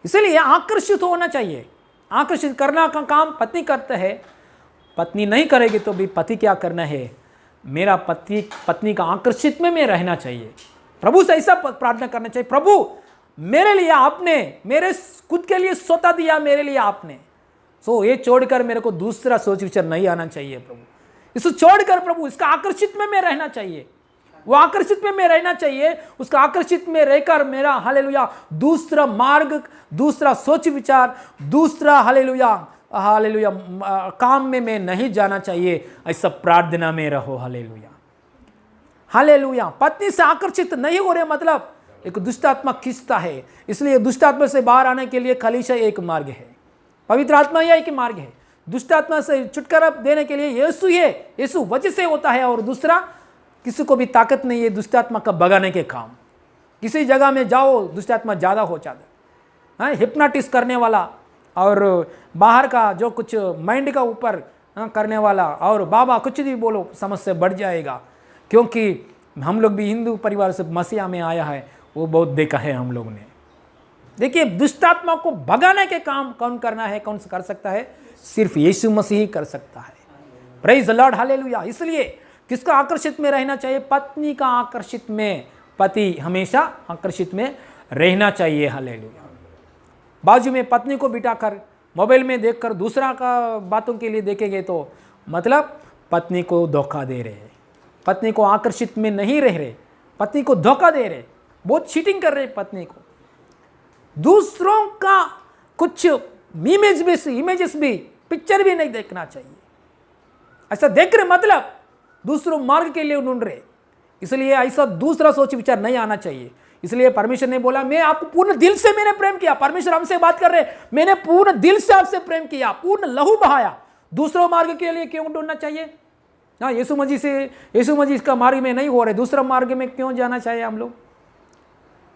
इसलिए आकर्षित होना चाहिए। आकर्षित करना का काम पत्नी करता है, पत्नी नहीं करेगी तो भी पति क्या करना है? मेरा पत्नी का आकर्षित में मैं रहना चाहिए। प्रभु से ऐसा प्रार्थना करना चाहिए, प्रभु मेरे लिए आपने मेरे खुद के लिए सोता दिया, मेरे लिए आपने, सो ये छोड़कर मेरे को दूसरा सोच विचार नहीं आना चाहिए प्रभु, इसको छोड़कर प्रभु इसका आकर्षित में मैं रहना चाहिए, वो आकर्षित में मैं रहना चाहिए, उसका आकर्षित में रहकर मेरा हालेलुया दूसरा मार्ग, दूसरा सोच विचार, दूसरा हालेलुया काम में मैं नहीं जाना चाहिए। ऐसा प्रार्थना में रहो। Hallelujah hallelujah. पत्नी से आकर्षित नहीं हो रहे मतलब एक दुष्टात्मा खींचता है, इसलिए दुष्टात्मा से बाहर आने के लिए कलीसिया एक मार्ग है, पवित्र आत्मा यह एक मार्ग है। दुष्टात्मा से छुटकारा देने के लिए यीशु वजह से होता है, और दूसरा किसी को भी ताकत नहीं है दुष्टात्मा का भगाने के काम। किसी जगह में जाओ दुष्टात्मा ज़्यादा हो जाता है, हिप्नोटिस करने वाला और बाहर का जो कुछ माइंड का ऊपर करने वाला, और बाबा कुछ भी बोलो समस्या बढ़ जाएगा, क्योंकि हम लोग भी हिंदू परिवार से मसीहा में आया है, वो बहुत देखा है हम लोगों ने। देखिए, दुष्ट आत्मा को भगाने के काम कौन करना है, कौन कर सकता है? सिर्फ यीशु मसीह ही कर सकता है। Praise the Lord, hallelujah. इसलिए किसका आकर्षित में रहना चाहिए? पत्नी का आकर्षित में। पति हमेशा आकर्षित में रहना चाहिए, हालेलुया। बाजू में पत्नी को बिठाकर मोबाइल में देखकर दूसरा का बातों के लिए देखेंगे तो मतलब पत्नी को धोखा दे रहे, पत्नी को आकर्षित में नहीं रह रहे, पत्नी को धोखा दे रहे, बहुत चीटिंग कर रहे पत्नी को। दूसरों का कुछ इमेजेस भी, पिक्चर भी नहीं देखना चाहिए। ऐसा देख रहे मतलब दूसरों मार्ग के लिए ढूंढ रहे, इसलिए ऐसा दूसरा सोच विचार नहीं आना चाहिए। इसलिए परमेश्वर ने बोला, मैं आपको पूर्ण दिल से मैंने प्रेम किया। परमेश्वर हमसे बात कर रहे, मैंने पूर्ण दिल से आपसे प्रेम किया, पूर्ण लहू बहाया। दूसरों मार्ग के लिए क्यों ढूंढना चाहिए? हाँ, यीशु मसीह इसका मार्ग में नहीं हो रहे, दूसरा मार्ग में क्यों जाना चाहिए? हम लोग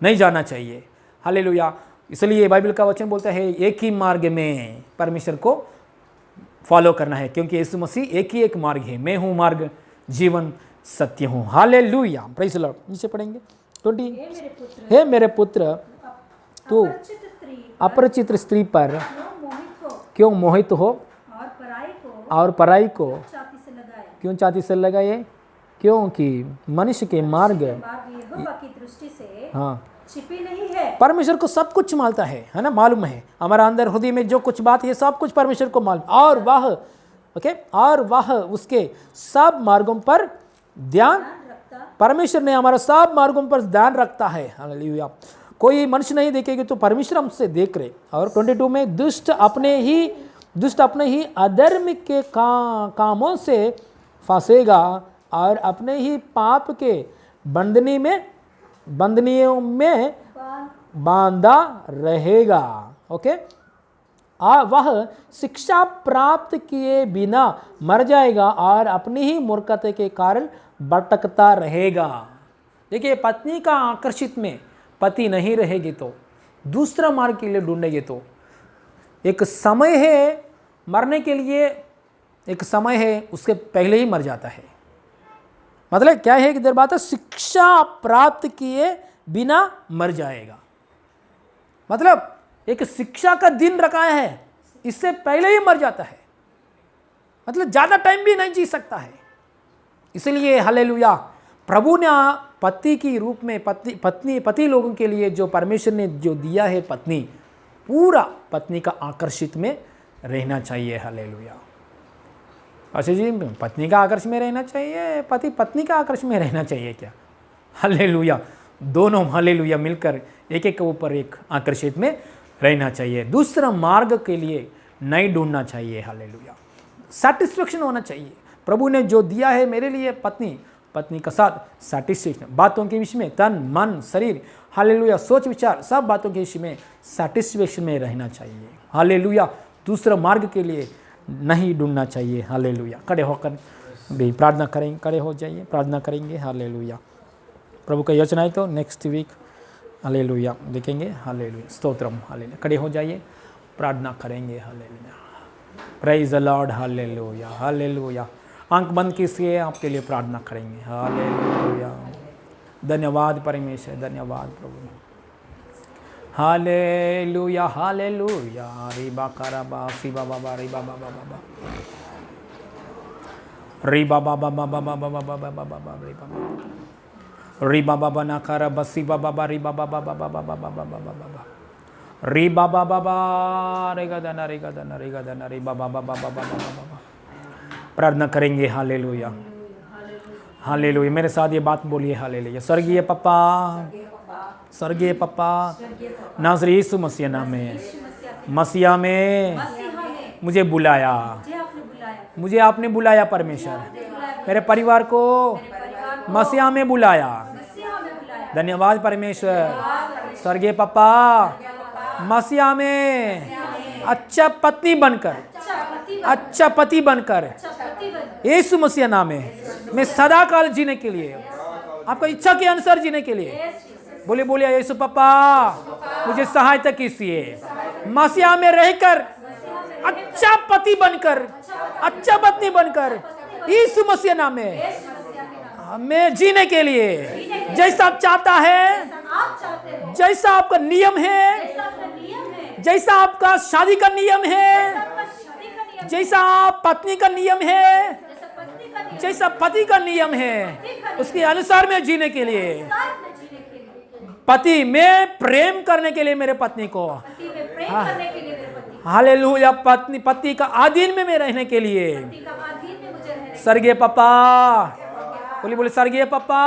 नहीं जाना चाहिए, हालेलुया। इसलिए बाइबल का वचन बोलता है एक ही मार्ग में परमेश्वर को फॉलो करना है, क्योंकि यीशु मसीह एक ही एक मार्ग है। मैं हूँ मार्ग, जीवन, सत्य हूँ, हालेलुया। Praise the Lord. नीचे पढ़ेंगे 20। हे मेरे पुत्र, तू अपरिचित स्त्री पर क्यों मोहित हो और पराई को क्यों छाती से लगाए? क्योंकि मनुष्य के मार्ग हाँ छिपी नहीं है। परमेश्वर को सब कुछ मालता है ना, मालूम है। हमारा अंदर हृदय में जो कुछ बात है सब कुछ परमेश्वर को मालूम, और वह उसके सब मार्गों पर ध्यान, परमेश्वर ने हमारा सब मार्गों पर ध्यान रखता है, हालेलुया। कोई मनुष्य नहीं देखेगा तो परमेश्वर हमसे देख रहे। और 22 में दुष्ट अपने ही अधर्म के कामों से फंसेगा और अपने ही पाप के बंधनियों में बांधा रहेगा। ओके, वह शिक्षा प्राप्त किए बिना मर जाएगा और अपनी ही मूर्खता के कारण भटकता रहेगा। देखिए, पत्नी का आकर्षित में पति नहीं रहेगी तो दूसरा मार्ग के लिए ढूंढेंगे तो एक समय है मरने के लिए, एक समय है उसके पहले ही मर जाता है। मतलब क्या है कि इधर बात है, शिक्षा प्राप्त किए बिना मर जाएगा। मतलब एक शिक्षा का दिन रखा है, इससे पहले ही मर जाता है, मतलब ज्यादा टाइम भी नहीं जी सकता है। इसलिए हालेलुया, प्रभु ने पति की रूप में पति लोगों के लिए जो परमेश्वर ने जो दिया है पत्नी, पूरा पत्नी का आकर्षित में रहना चाहिए, हालेलुया। अच्छा जी, पत्नी का आकर्ष में रहना चाहिए, पति पत्नी का आकर्ष में रहना चाहिए क्या? हालेलुया, दोनों हालेलुया मिलकर एक एक के ऊपर एक आकर्षित में रहना चाहिए। दूसरा मार्ग के लिए नहीं ढूंढना चाहिए, हालेलुया। सैटिस्फैक्शन होना चाहिए। प्रभु ने जो दिया है मेरे लिए पत्नी का साथ सैटिस्फैक्शन, बातों के विषय में तन मन शरीर, हालेलुया, सोच विचार, सब बातों के विषय में सैटिस्फैक्शन में रहना चाहिए, हालेलुया। दूसरा मार्ग के लिए नहीं ढूंढना चाहिए, हालेलुया। खड़े होकर भी प्रार्थना करेंगे, खड़े हो जाइए, प्रार्थना करेंगे, हालेलुया। प्रभु का योजना है तो नेक्स्ट वीक हालेलुया देखेंगे, हालेलुया, स्तोत्रम, हालेलुया। खड़े हो जाइए, प्रार्थना करेंगे, hallelujah. Praise the Lord, hallelujah, hallelujah. आंख बंद कीजिए, आपके लिए प्रार्थना करेंगे, हालेलुया। धन्यवाद परमेश्वर, धन्यवाद प्रभु, हालेलुया, हालेलुया। रिबा करबा शिवा बाबा, रिबा बाबा बाबा, रिबा बाबा बाबा बाबा बाबा बाबा बाबा, रिबा बाबा, रिबा बाबा ना कर बसी बाबा बाबा, रिबा बाबा बाबा बाबा बाबा बाबा बाबा, रिबा बाबा बाबा, रेगा दना रेगा दना रेगा दना, रिबा बाबा बाबा बाबा बाबा। प्रार्थना करेंगे, हालेलुया, हालेलुया। मेरे साथ ये बात बोलिए, हालेलुया। स्वर्गीय पप्पा, स्वर्गीय पप्पा, नाज़रेती यीशु मसीह नाम में, मसीहा में मुझे बुलाया, मुझे आपने बुलाया परमेश्वर, मेरे परिवार को मसीहा में बुलाया। धन्यवाद परमेश्वर। स्वर्गीय पप्पा, मसीहा में अच्छा पत्नी बनकर, अच्छा पति बनकर यीशु मसीह नाम में मैं सदा काल जीने के लिए, आपका इच्छा के अनुसार जीने के लिए, बोले बोलिए यीशु पप्पा मुझे सहायता कीजिए, मसीहा में रहकर अच्छा पति बनकर, अच्छा पत्नी बनकर यीशु मसीह नाम में मैं जीने के लिए, जैसा आप चाहता है जैसा आपका नियम है, जैसा आपका नियम है, जैसा आपका शादी का नियम है, आपका शादी का नियम, जैसा पत्नी का नियम है, जैसा पत्नी का नियम, जैसा पति का नियम है, उसके अनुसार में जीने के लिए, साथ में जीने के लिए, पति में प्रेम करने के लिए मेरे पत्नी को, पति में प्रेम करने के लिए मेरे पति, हालेलुया, पत्नी पति का अधीन में मैं रहने के लिए, पति का अधीन में मुझे रहने, स्वर्गीय पापा, बोली बोली स्वर्गीय पापा,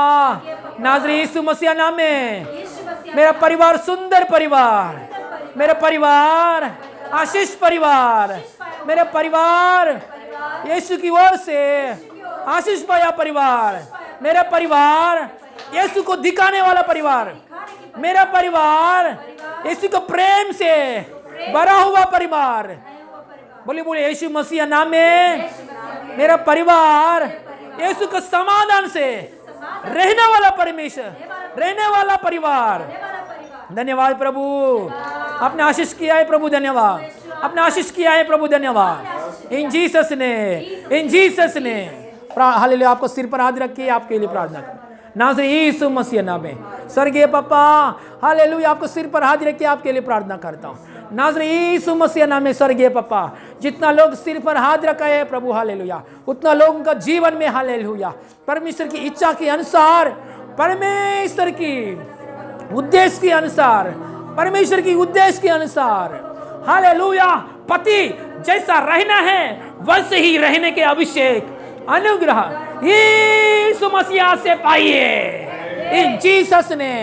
नाज़रेती यीशु मसीह नाम में यीशु मसीह मेरा परिवार सुंदर परिवार, मेरा परिवार आशीष परिवार, मेरा परिवार यीशु की ओर से आशीष पाया परिवार, मेरा परिवार यीशु को दिखाने वाला परिवार, मेरा परिवार यीशु को प्रेम से भरा हुआ परिवार, बोली बोली यीशु मसीह नाम में मेरा परिवार यीशु के समाधान से रहने वाला परमेश्वर, रहने वाला परिवार। धन्यवाद प्रभु, आपने आशीष किया है प्रभु, धन्यवाद, आपने आशीष किया है प्रभु, धन्यवाद। इन जीसस ने, इन जीसस ने, हालेलुया। आपको सिर पर हाथ रख के आपके लिए प्रार्थना करें, नाज़रेती यीशु मसीह नाम में। स्वर्गीय पापा, हालेलुया, आपको सिर पर हाथ रख के आपके लिए प्रार्थना करता हूँ, नाज़रेती यीशु मसीह नाम में। स्वर्गीय पापा, जितना लोग सिर पर हाथ रखा है प्रभु, हालेलुया, उतना लोगों का जीवन में, हालेलुया, परमेश्वर की इच्छा के अनुसार, परमेश्वर की उद्देश्य के अनुसार, परमेश्वर की उद्देश्य के अनुसार, हालेलुया, पति जैसा रहना है वैसे ही रहने के अभिषेक, अनुग्रह यीशु मसीह से पाइए। इन जीसस ने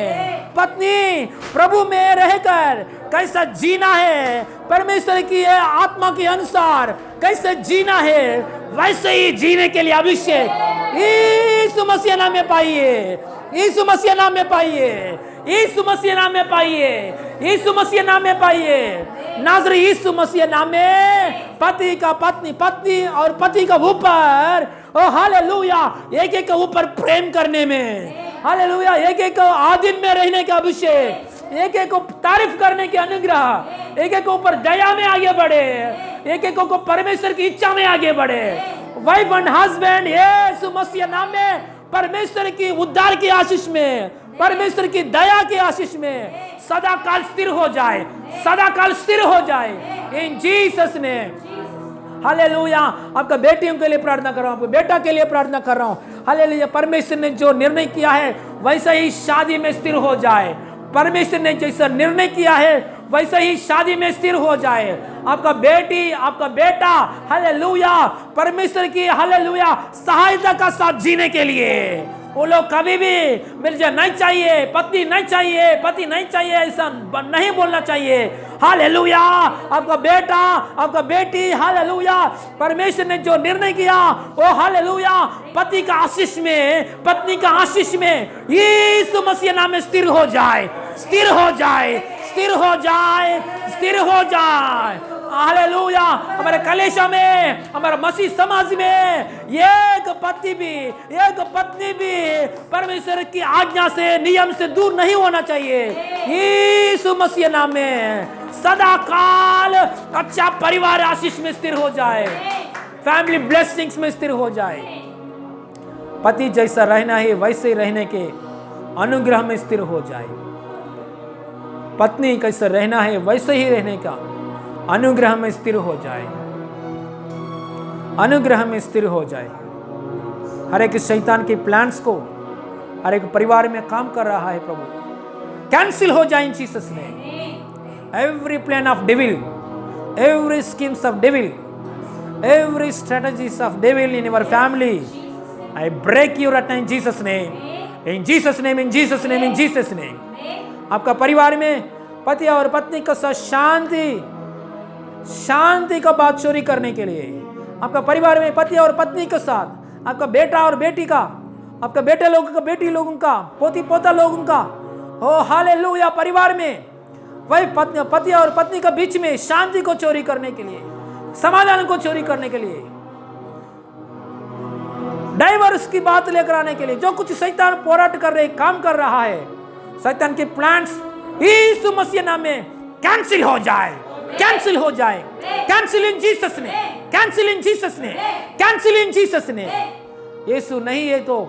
पत्नी प्रभु में रहकर कैसा जीना है, परमेश्वर की आत्मा के अनुसार कैसे जीना है, वैसे ही जीने के लिए अभिषेक यीशु मसीह नाम में पाइए, यीशु मसीह नाम में पाइए, यीशु मसीह नाम में पाइए, यीशु मसीह नाम में पाइए। नाज़रेती यीशु मसीह नाम में पति का पत्नी, पत्नी और पति का ऊपर, ओ हालेलुया, एक एक के ऊपर प्रेम करने में, हालेलुया, एक एक को आधीन में रहने का अभिषेक, एक एक को तारीफ करने के अनुग्रह, एक एक के ऊपर दया में आगे बढ़े, एक एक को परमेश्वर की इच्छा में आगे बढ़े। वाइफ एंड हस्बैंड यीशु मसीह नाम में परमेश्वर की उद्धार की आशीष में, परमेश्वर की दया की आशीष में सदा काल स्थिर हो जाए, सदा काल स्थिर हो जाए। इन जीसस ने, हालेलुया। आपका बेटियों के लिए प्रार्थना कर रहा हूँ, आपके बेटा के लिए प्रार्थना कर रहा हूँ, हालेलुया। परमेश्वर ने जो निर्णय किया है वैसा ही शादी में स्थिर हो जाए, परमेश्वर ने जैसा निर्णय किया है वैसे ही शादी में स्थिर हो जाए। आपका बेटी, आपका बेटा, हालेलुया, परमेश्वर की, हालेलुया, सहायता का साथ जीने के लिए वो लोग कभी भी मुझे नहीं चाहिए, पत्नी नहीं चाहिए, पति नहीं चाहिए, ऐसा नहीं बोलना चाहिए। हालेलुया। आपका बेटा, आपका बेटी, हालेलुया, परमेश्वर ने जो निर्णय किया वो, हालेलुया, पति का आशीष में, पत्नी का आशीष में यीशु मसीह नाम में स्थिर हो जाए, स्थिर हो जाए, स्थिर हो जाए, स्थिर हो जाए। हालेलुया। हमारे कलेशा में, हमारे मसीह समाज में एक पति भी, एक पत्नी भी परमेश्वर की आज्ञा से, नियम से दूर नहीं होना चाहिए। यीशु मसीह नाम में सदा काल अच्छा परिवार आशीष में स्थिर हो जाए, फैमिली ब्लेसिंग्स में स्थिर हो जाए। पति जैसा रहना है वैसे रहने के अनुग्रह में स्थिर हो जाए, पत्नी कैसा रहना है वैसे ही रहने का अनुग्रह में स्थिर हो जाए, अनुग्रह में स्थिर हो जाए। हर एक शैतान के प्लान्स को हर एक परिवार में काम कर रहा है प्रभु, कैंसिल हो जाए in Jesus name. Every plan of devil, every schemes of devil, every strategies of devil in your family, I break you right now in Jesus name, in Jesus name, in Jesus name, in Jesus name. आपका परिवार में पति और पत्नी का साथ शांति, शांति का बात चोरी करने के लिए, आपका परिवार में पति और पत्नी के साथ, आपका बेटा और बेटी का, आपका बेटे लोगों का, बेटी लोगों का, पोती पोता लोगों का, ओ हालेलुया, परिवार में वही पति और पत्नी के बीच में शांति को चोरी करने के लिए, समाधान को चोरी करने के लिए, डाइवर्स की बात लेकर आने के लिए जो कुछ शैतान पोराट कर रहे, काम कर रहा है, शैतान के प्लान्स यीशु मसीह नाम में कैंसिल हो जाए, कैंसिल हो जाए, कैंसिल इन जीसस ने, कैंसिल इन जीसस ने, कैंसिल इन जीसस ने। यीशु नहीं है तो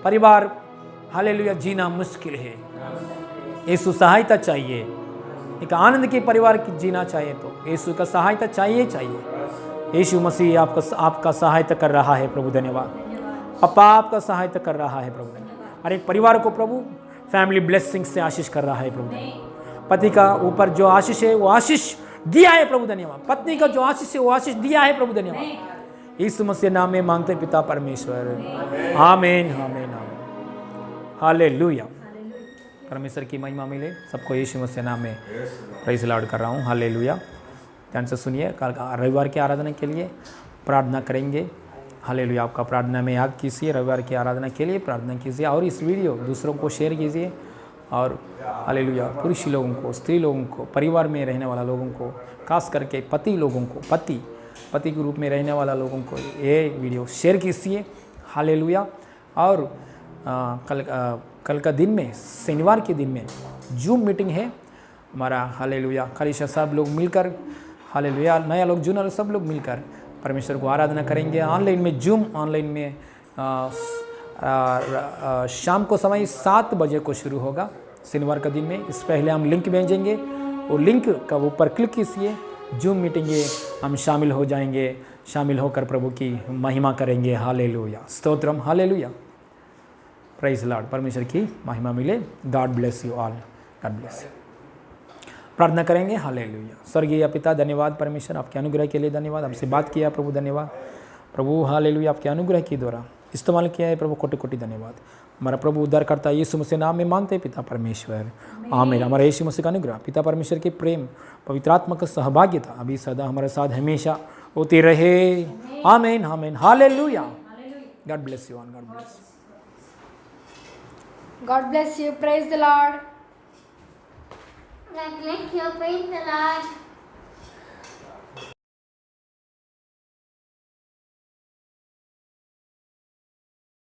परिवार, हालेलुया, जीना मुश्किल है। यीशु सहायता चाहिए, एक आनंद के परिवार की जीना चाहिए तो यीशु का सहायता चाहिए। यीशु मसीह आपका सहायता कर रहा है प्रभु, धन्यवाद। पापा आपका सहायता कर रहा है प्रभु, धन्यवाद। हर एक परिवार को प्रभु फैमिली ब्लेसिंग से आशीष कर रहा है प्रभु, धन्यवाद। पति का ऊपर जो आशीष है वो आशीष दिया है प्रभु, धन्यवाद। पत्नी का जो आशीष है वो आशीष दिया है प्रभु, धन्यवाद। यीशु मसीह नाम में मांगते पिता परमेश्वर, आमीन, आमीन, आमीन, हालेलुया। परमेश्वर की महिमा मिले सबको, यीशु मसीह नाम में प्रेज़ लॉर्ड कर रहा हूँ, हालेलुया। ध्यान से सुनिए, कल रविवार की आराधना के लिए प्रार्थना करेंगे, हालेलुया। आपका प्रार्थना में याद कीजिए, रविवार की आराधना के लिए प्रार्थना कीजिए और इस वीडियो दूसरों को शेयर कीजिए और हालेलुया पुरुष लोगों को, स्त्री लोगों को, परिवार में रहने वाला लोगों को, खास करके पति लोगों को, पति के रूप में रहने वाला लोगों को ये वीडियो शेयर कीजिए, हालेलुया। और कल का दिन में, शनिवार के दिन में जूम मीटिंग है हमारा, हालेलुया। खालिशा सब लोग मिलकर, हालेलुया, नया लोग जूनियर सब लोग मिलकर परमेश्वर को आराधना करेंगे ऑनलाइन में, जूम ऑनलाइन में। शाम को समय 7 बजे को शुरू होगा शनिवार का दिन में। इस पहले हम लिंक भेजेंगे, वो लिंक का ऊपर क्लिक कीजिए, जूम मीटिंग में हम शामिल हो जाएंगे, शामिल होकर प्रभु की महिमा करेंगे, hallelujah, stotram, hallelujah, praise Lord. परमेश्वर की महिमा मिले। God bless you all, God bless you. प्रार्थना करेंगे, हालेलुया। स्वर्गीय पिता, धन्यवाद परमेश्वर, आपके अनुग्रह के लिए धन्यवाद। हमसे बात किया प्रभु, धन्यवाद प्रभु, हालेलुया। आपके अनुग्रह के द्वारा इस्तेमाल किया है प्रभु, कोटि कोटि धन्यवाद। हमारा प्रभु उद्धार करता यीशु मसीह नाम में मांगते पिता परमेश्वर, आमीन। हमारा यीशु मसीह का अनुग्रह, पिता परमेश्वर के प्रेम, पवित्र आत्मा का सहभागिता अभी सदा हमारे साथ हमेशा होती रहे, आमीन, आमीन, hallelujah. God bless you all, God bless you. God bless you. Praise the Lord. God bless you. Praise the Lord.